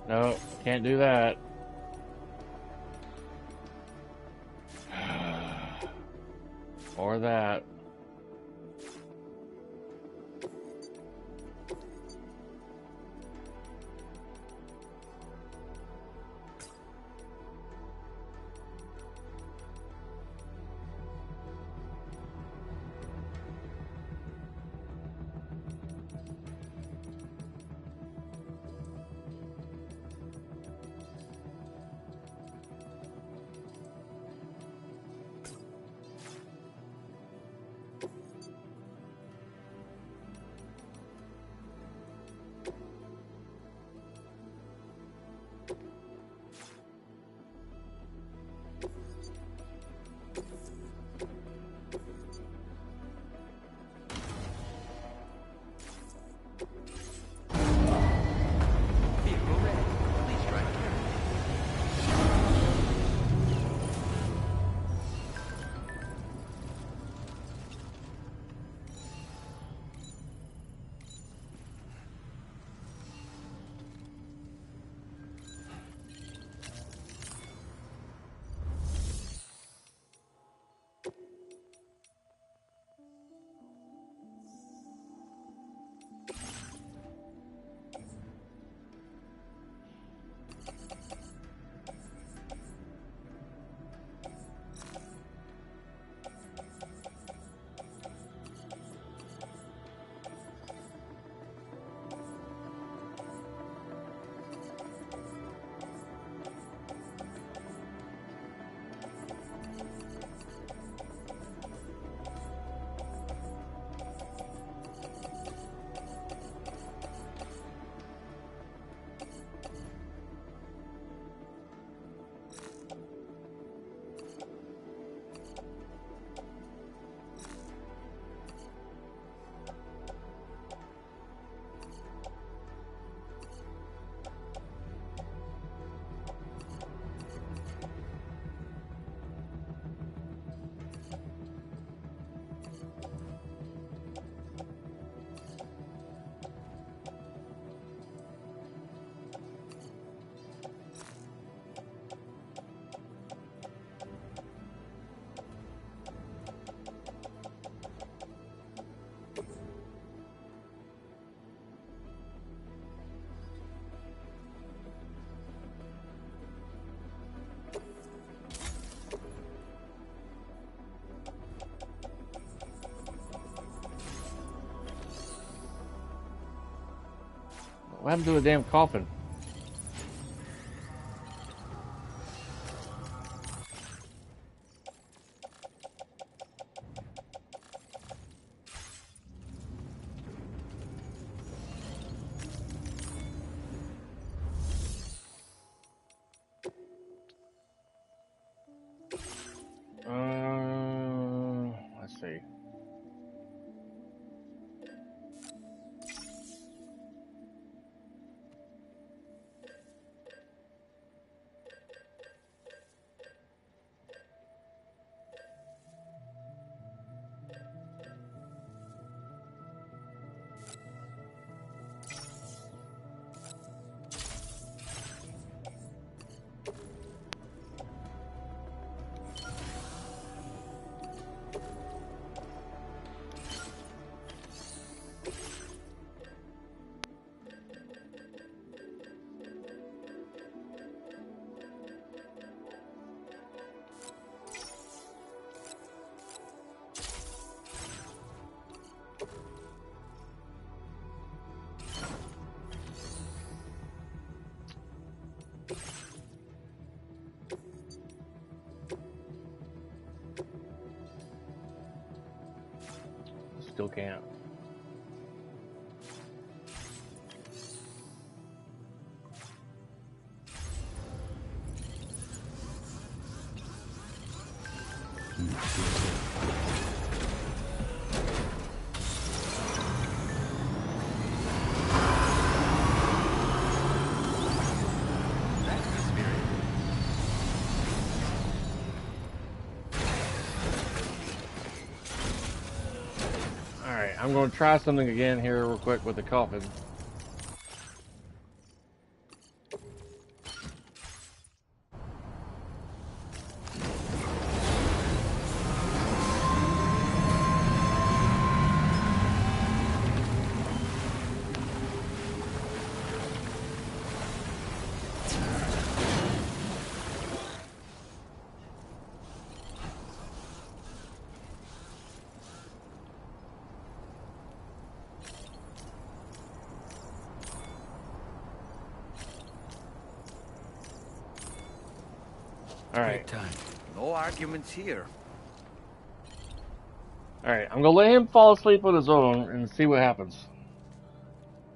No, can't do that. Or that. What happened to the damn coffin? Let's see. Still can't. Alright, I'm going to try something again here real quick with the coffin. Alright. Time. No arguments here. Alright, I'm going to let him fall asleep on his own and see what happens.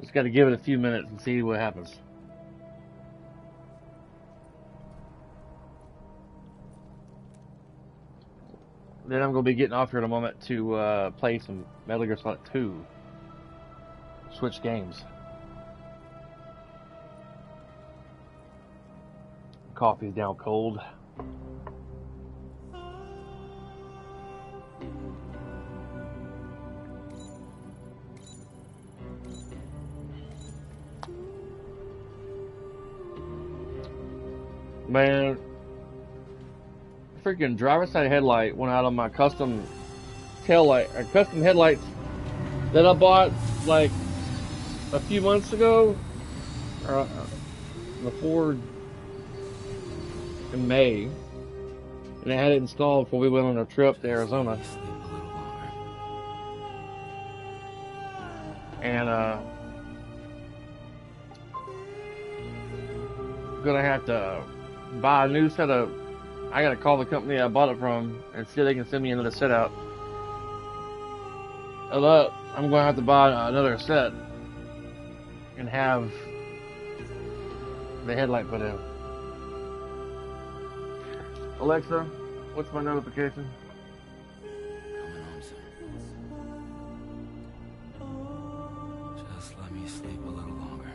Just got to give it a few minutes and see what happens. Then I'm going to be getting off here in a moment to play some Metal Gear Solid 2. Switch games. Coffee's down cold. Man, freaking driver's side headlight went out on my custom tail light, or custom headlights that I bought like a few months ago, or before in May, and I had it installed before we went on a trip to Arizona. And gonna have to buy a new set of. I gotta call the company I bought it from and see if they can send me another set out. I'm gonna have to buy another set and have the headlight put in. Alexa, what's my notification? Coming home soon. Just let me sleep a little longer.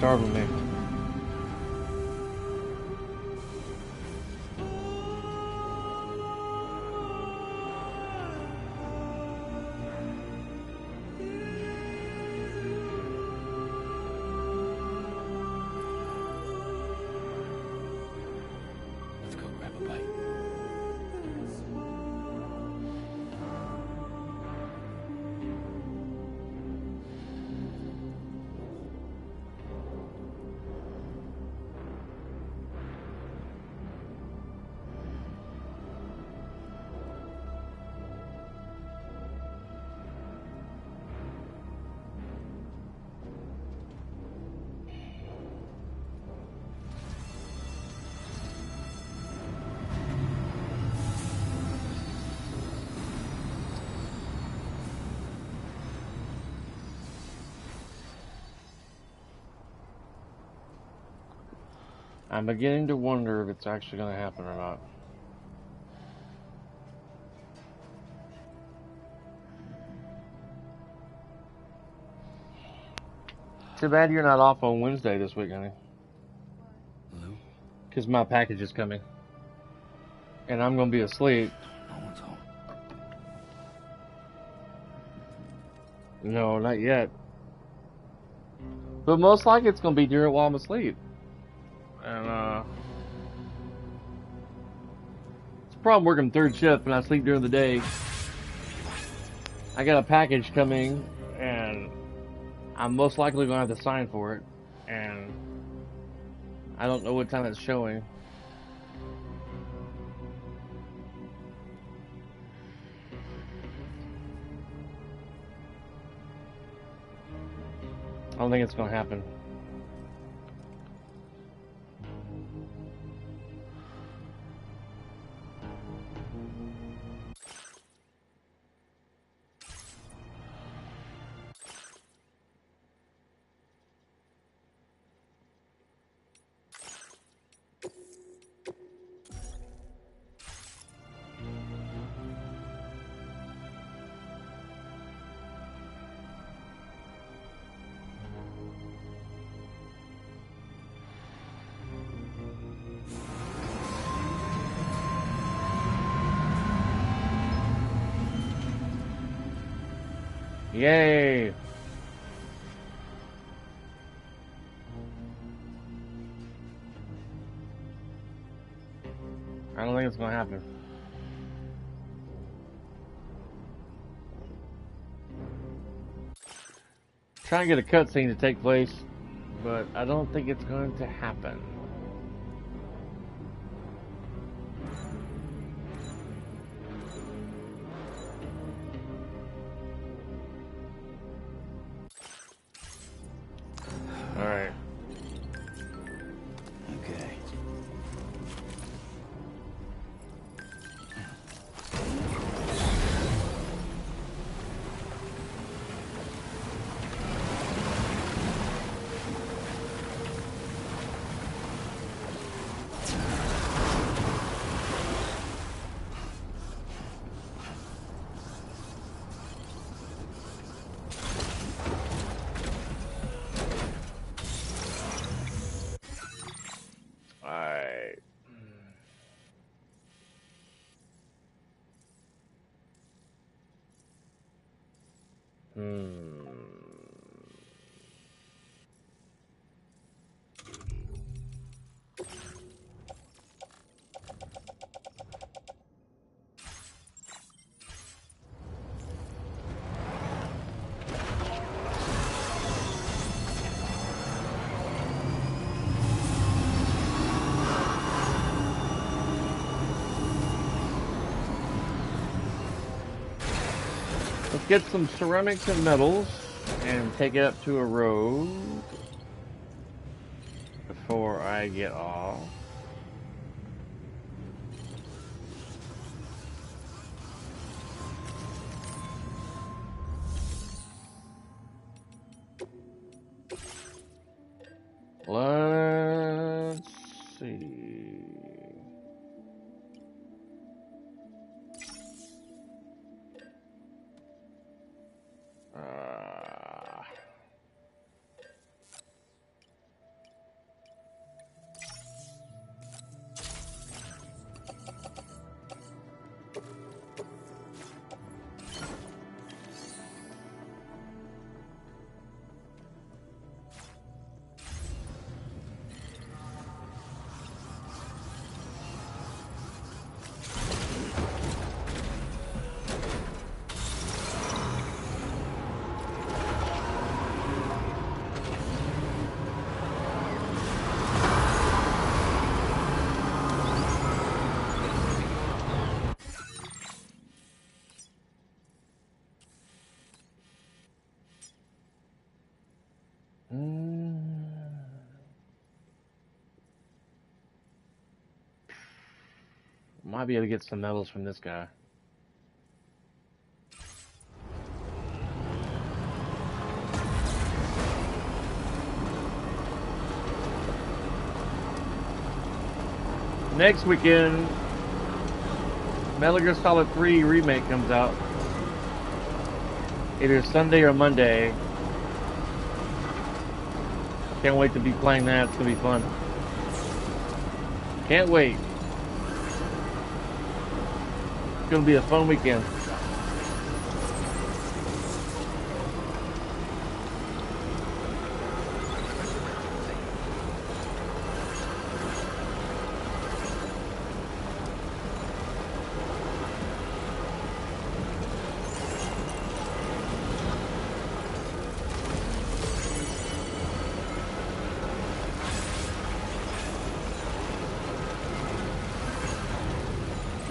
starving me. Let's go grab a bite. I'm beginning to wonder if it's actually going to happen or not. Too bad you're not off on Wednesday this week, honey. Lou? Because my package is coming. And I'm going to be asleep. No one's home. No, not yet. But most likely it's going to be during while I'm asleep. And, it's a problem working third shift when I sleep during the day. I got a package coming, and I'm most likely going to have to sign for it. And I don't know what time it's showing. I don't think it's going to happen. Yay! I don't think it's going to happen. Trying to get a cutscene to take place, but I don't think it's going to happen. Alright. Okay. Alright. Let's get some ceramics and metals and take it up to a road before I get off. Let's see. Might be able to get some medals from this guy. Next weekend, Metal Gear Solid 3 Remake comes out. Either Sunday or Monday. Can't wait to be playing that. It's going to be fun. Can't wait. It's going to be a fun weekend.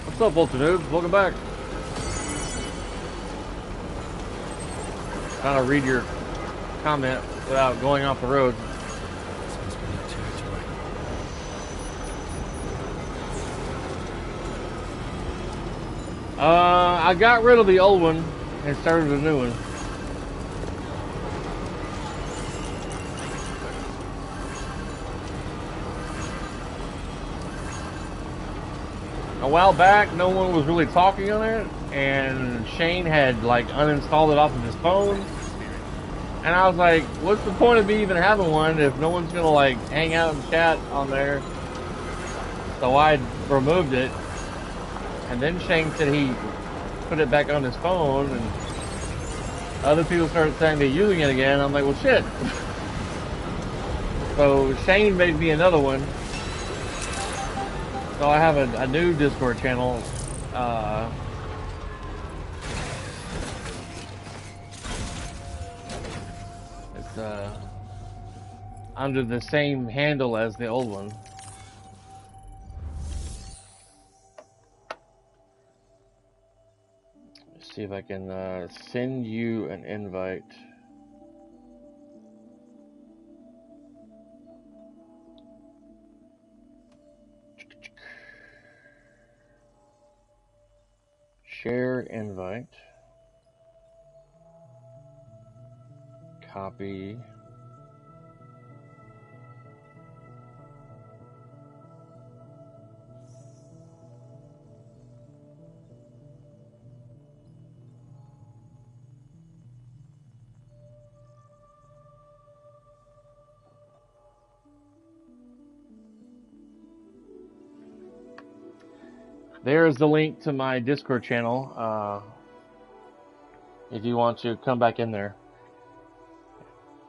What's up, Ultra Noobs? Welcome back. Trying to read your comment without going off the road. I got rid of the old one and started a new one. A while back, no one was really talking on it, and Shane had like uninstalled it off of his phone. And I was like, what's the point of me even having one if no one's gonna like hang out and chat on there? So I removed it. And then Shane said he put it back on his phone, and other people started saying they're using it again. I'm like, well, shit. So Shane made me another one. So I have a new Discord channel. It's under the same handle as the old one. Let's see if I can send you an invite. Share invite. Copy. There's the link to my Discord channel, if you want to come back in there.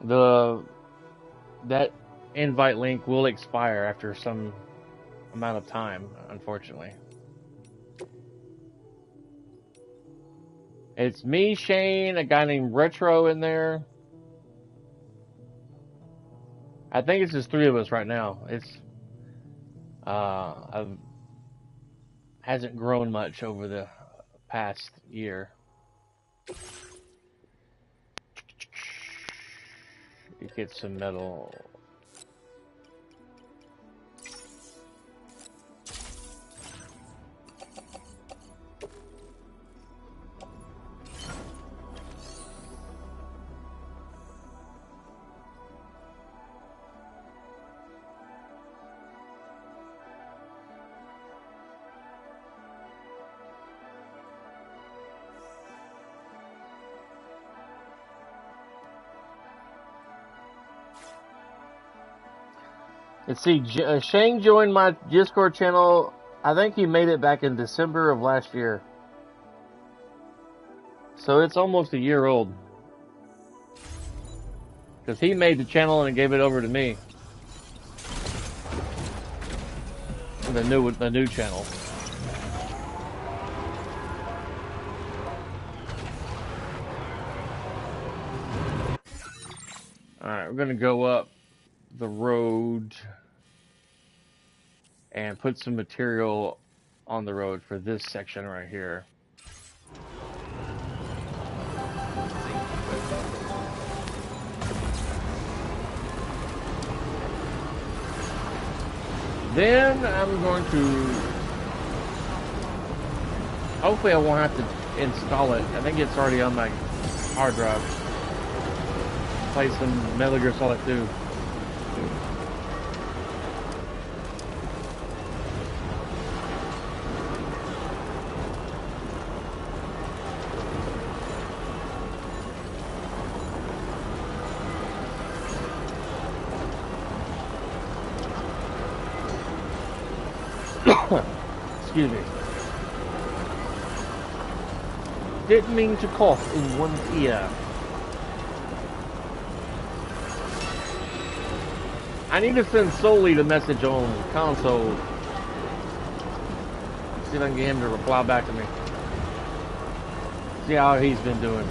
That invite link will expire after some amount of time, unfortunately. It's me, Shane, a guy named Retro in there. I think it's just three of us right now. It's hasn't grown much over the past year. You get some metal. Let's see, Shane joined my Discord channel. I think he made it back in December of last year. So it's almost a year old. Because he made the channel and gave it over to me. The new channel. Alright, we're gonna go up the road and put some material on the road for this section right here. Then I'm going to Hopefully I won't have to install it. I think it's already on my hard drive. Play some Metal Gear Solid 2. Excuse me. Didn't mean to cough in one's ear. I need to send Solely the message on console. See if I can get him to reply back to me. See how he's been doing.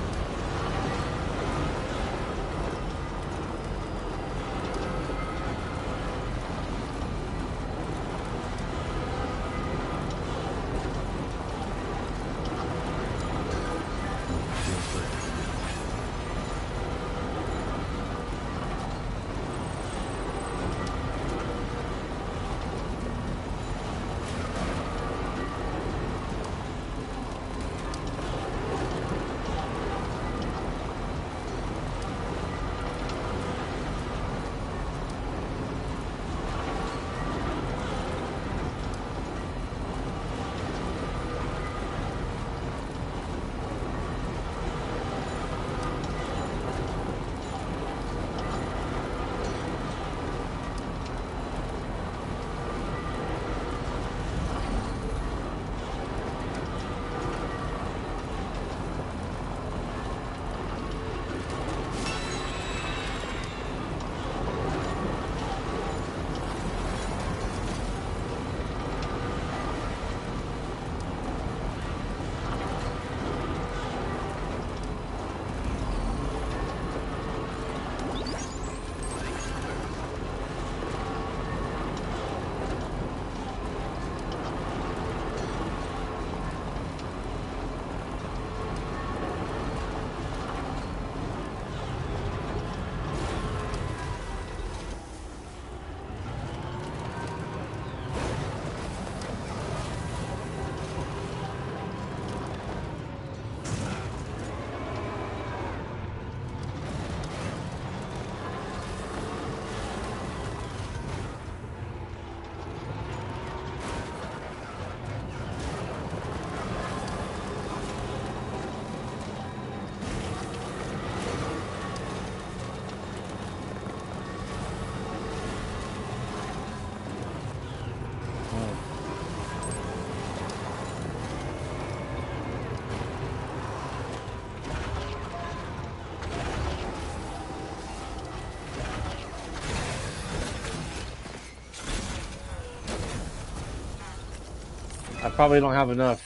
I probably don't have enough.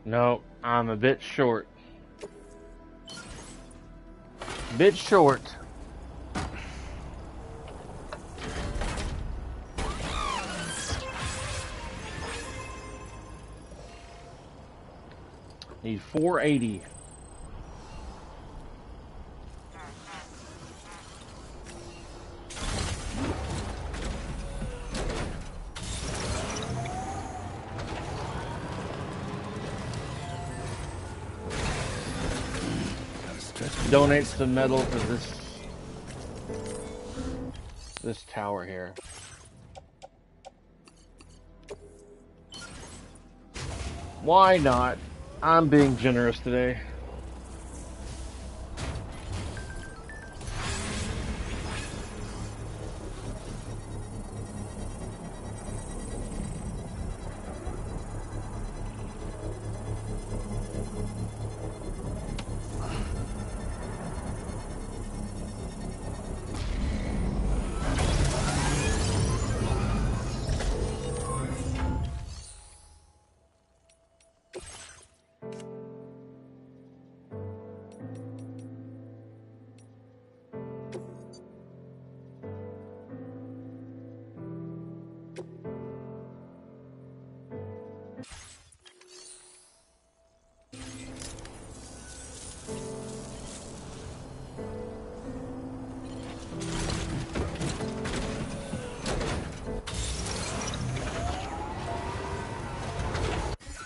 No, I'm a bit short. Bit short. Need 480. Donate some metal to this tower here. Why not? I'm being generous today.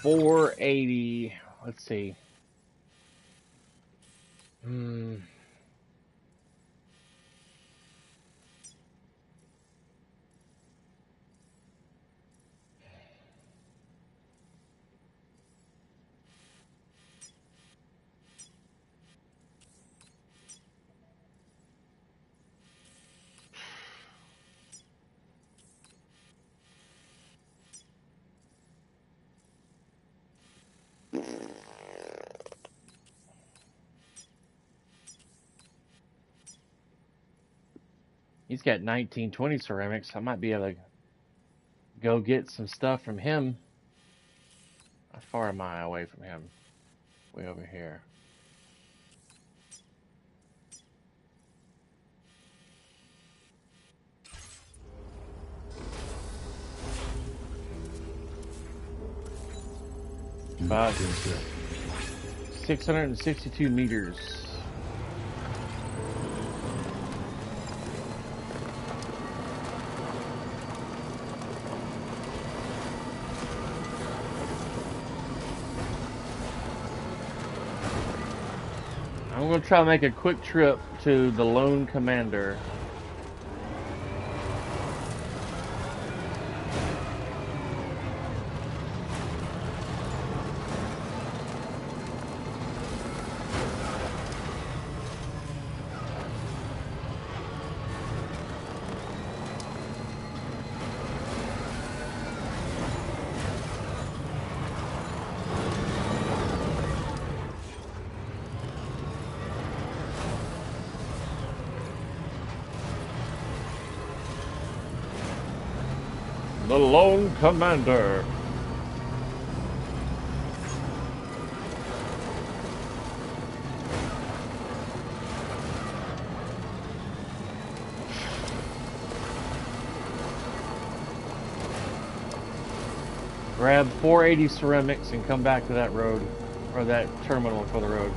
480. Let's see. He's got 1920 ceramics. I might be able to go get some stuff from him. How far am I away from him? Way over here. About 662 meters. I'm going to try to make a quick trip to the Lone Commander. The Lone Commander. Grab 480 ceramics and come back to that road, or that terminal for the road.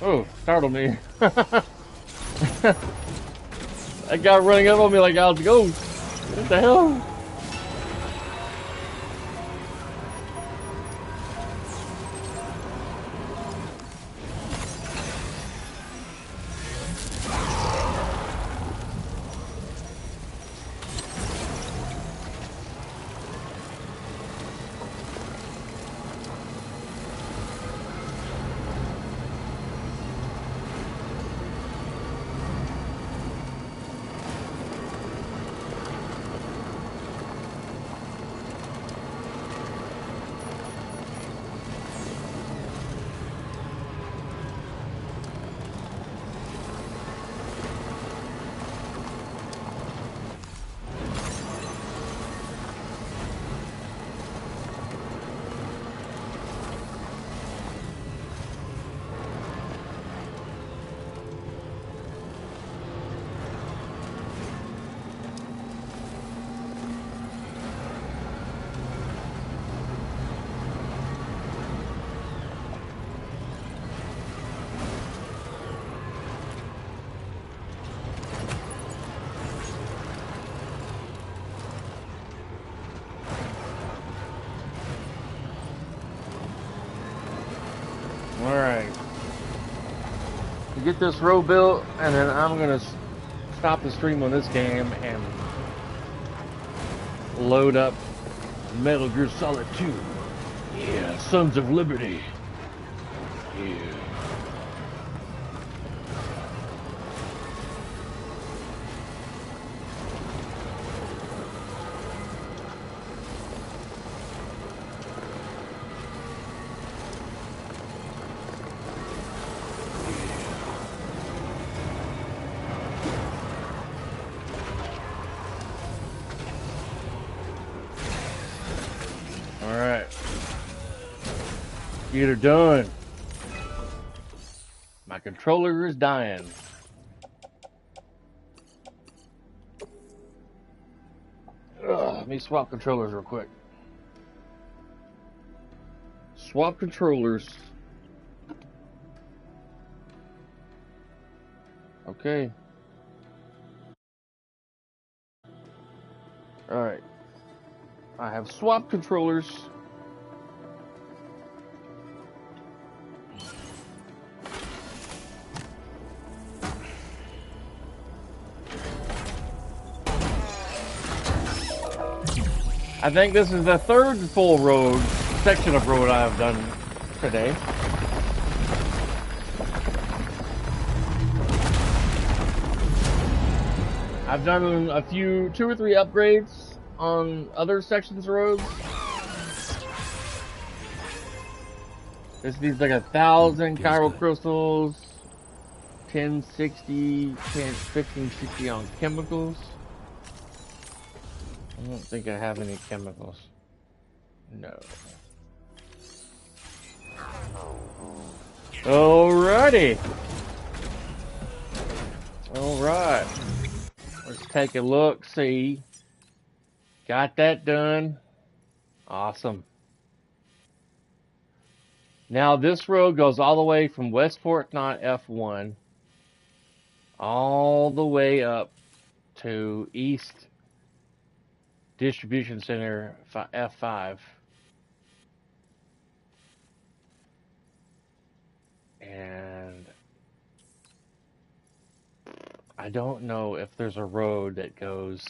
Oh, startled me. That guy running up on me like I was a ghost. What the hell? Alright. to get this road built, and then I'm gonna stop the stream on this game and load up Metal Gear Solid 2. Yeah, Sons of Liberty. Yeah. Alright. Get her done. My controller is dying. Let me swap controllers real quick. Swap controllers. Okay. Alright. I have swapped controllers. I think this is the third full road, section of road I have done today. I've done a few, 2 or 3 upgrades on other sections of roads. This needs like 1,000 chiral crystals, 1060, 1560 on chemicals. I don't think I have any chemicals. No. Alrighty. Alright. Let's take a look, see. Got that done. Awesome. Now this road goes all the way from West Fort Knott F1 all the way up to East Distribution Center F5. And I don't know if there's a road that goes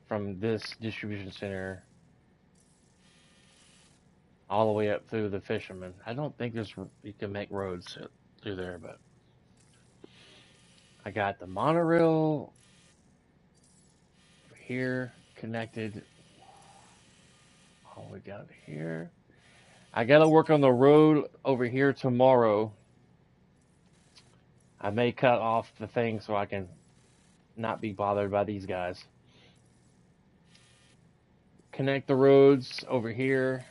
from this distribution center all the way up through the Fisherman. I don't think you can make roads through there, but I got the monorail here connected all the way down to here. I gotta work on the road over here tomorrow. I may cut off the thing so I can not be bothered by these guys. Connect the roads over here.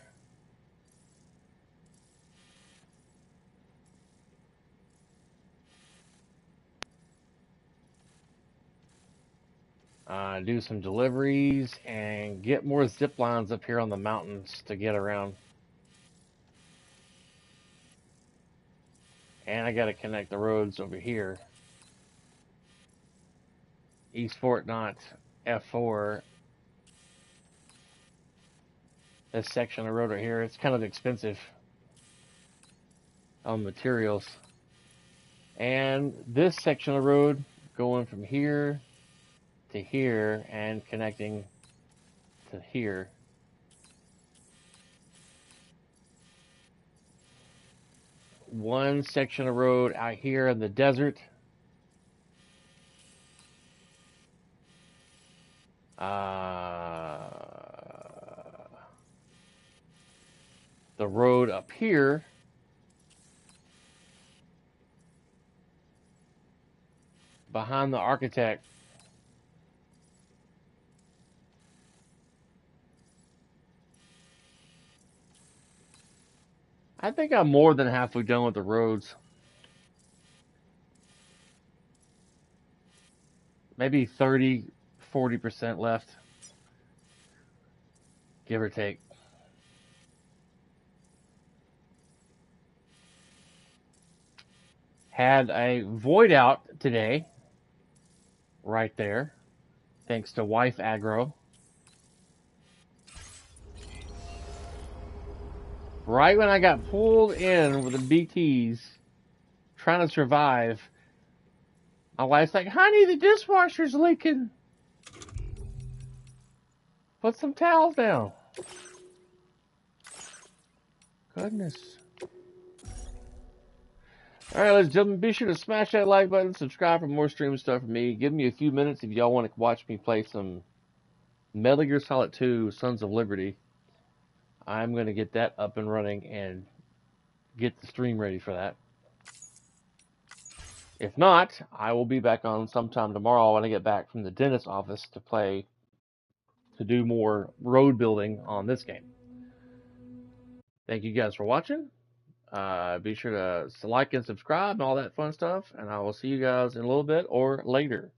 Do some deliveries and get more zip lines up here on the mountains to get around. And I gotta connect the roads over here. East Fort Knott F4. This section of road right here, it's kind of expensive on materials. And this section of road going from here to here and connecting to here. One section of road out here in the desert. The road up here behind the architect. I think I'm more than halfway done with the roads. Maybe 30-40% left, give or take. Had a void out today, right there, thanks to Wife Aggro. Right when I got pulled in with the BTs, trying to survive. My wife's like, honey, the dishwasher's leaking. Put some towels down. Goodness. Alright, ladies and gentlemen, be sure to smash that like button, subscribe for more streaming stuff from me. Give me a few minutes if y'all want to watch me play some Metal Gear Solid 2 Sons of Liberty. I'm going to get that up and running and get the stream ready for that. If not, I will be back on sometime tomorrow when I get back from the dentist's office to do more road building on this game. Thank you guys for watching. Be sure to like and subscribe and all that fun stuff, and I will see you guys in a little bit or later.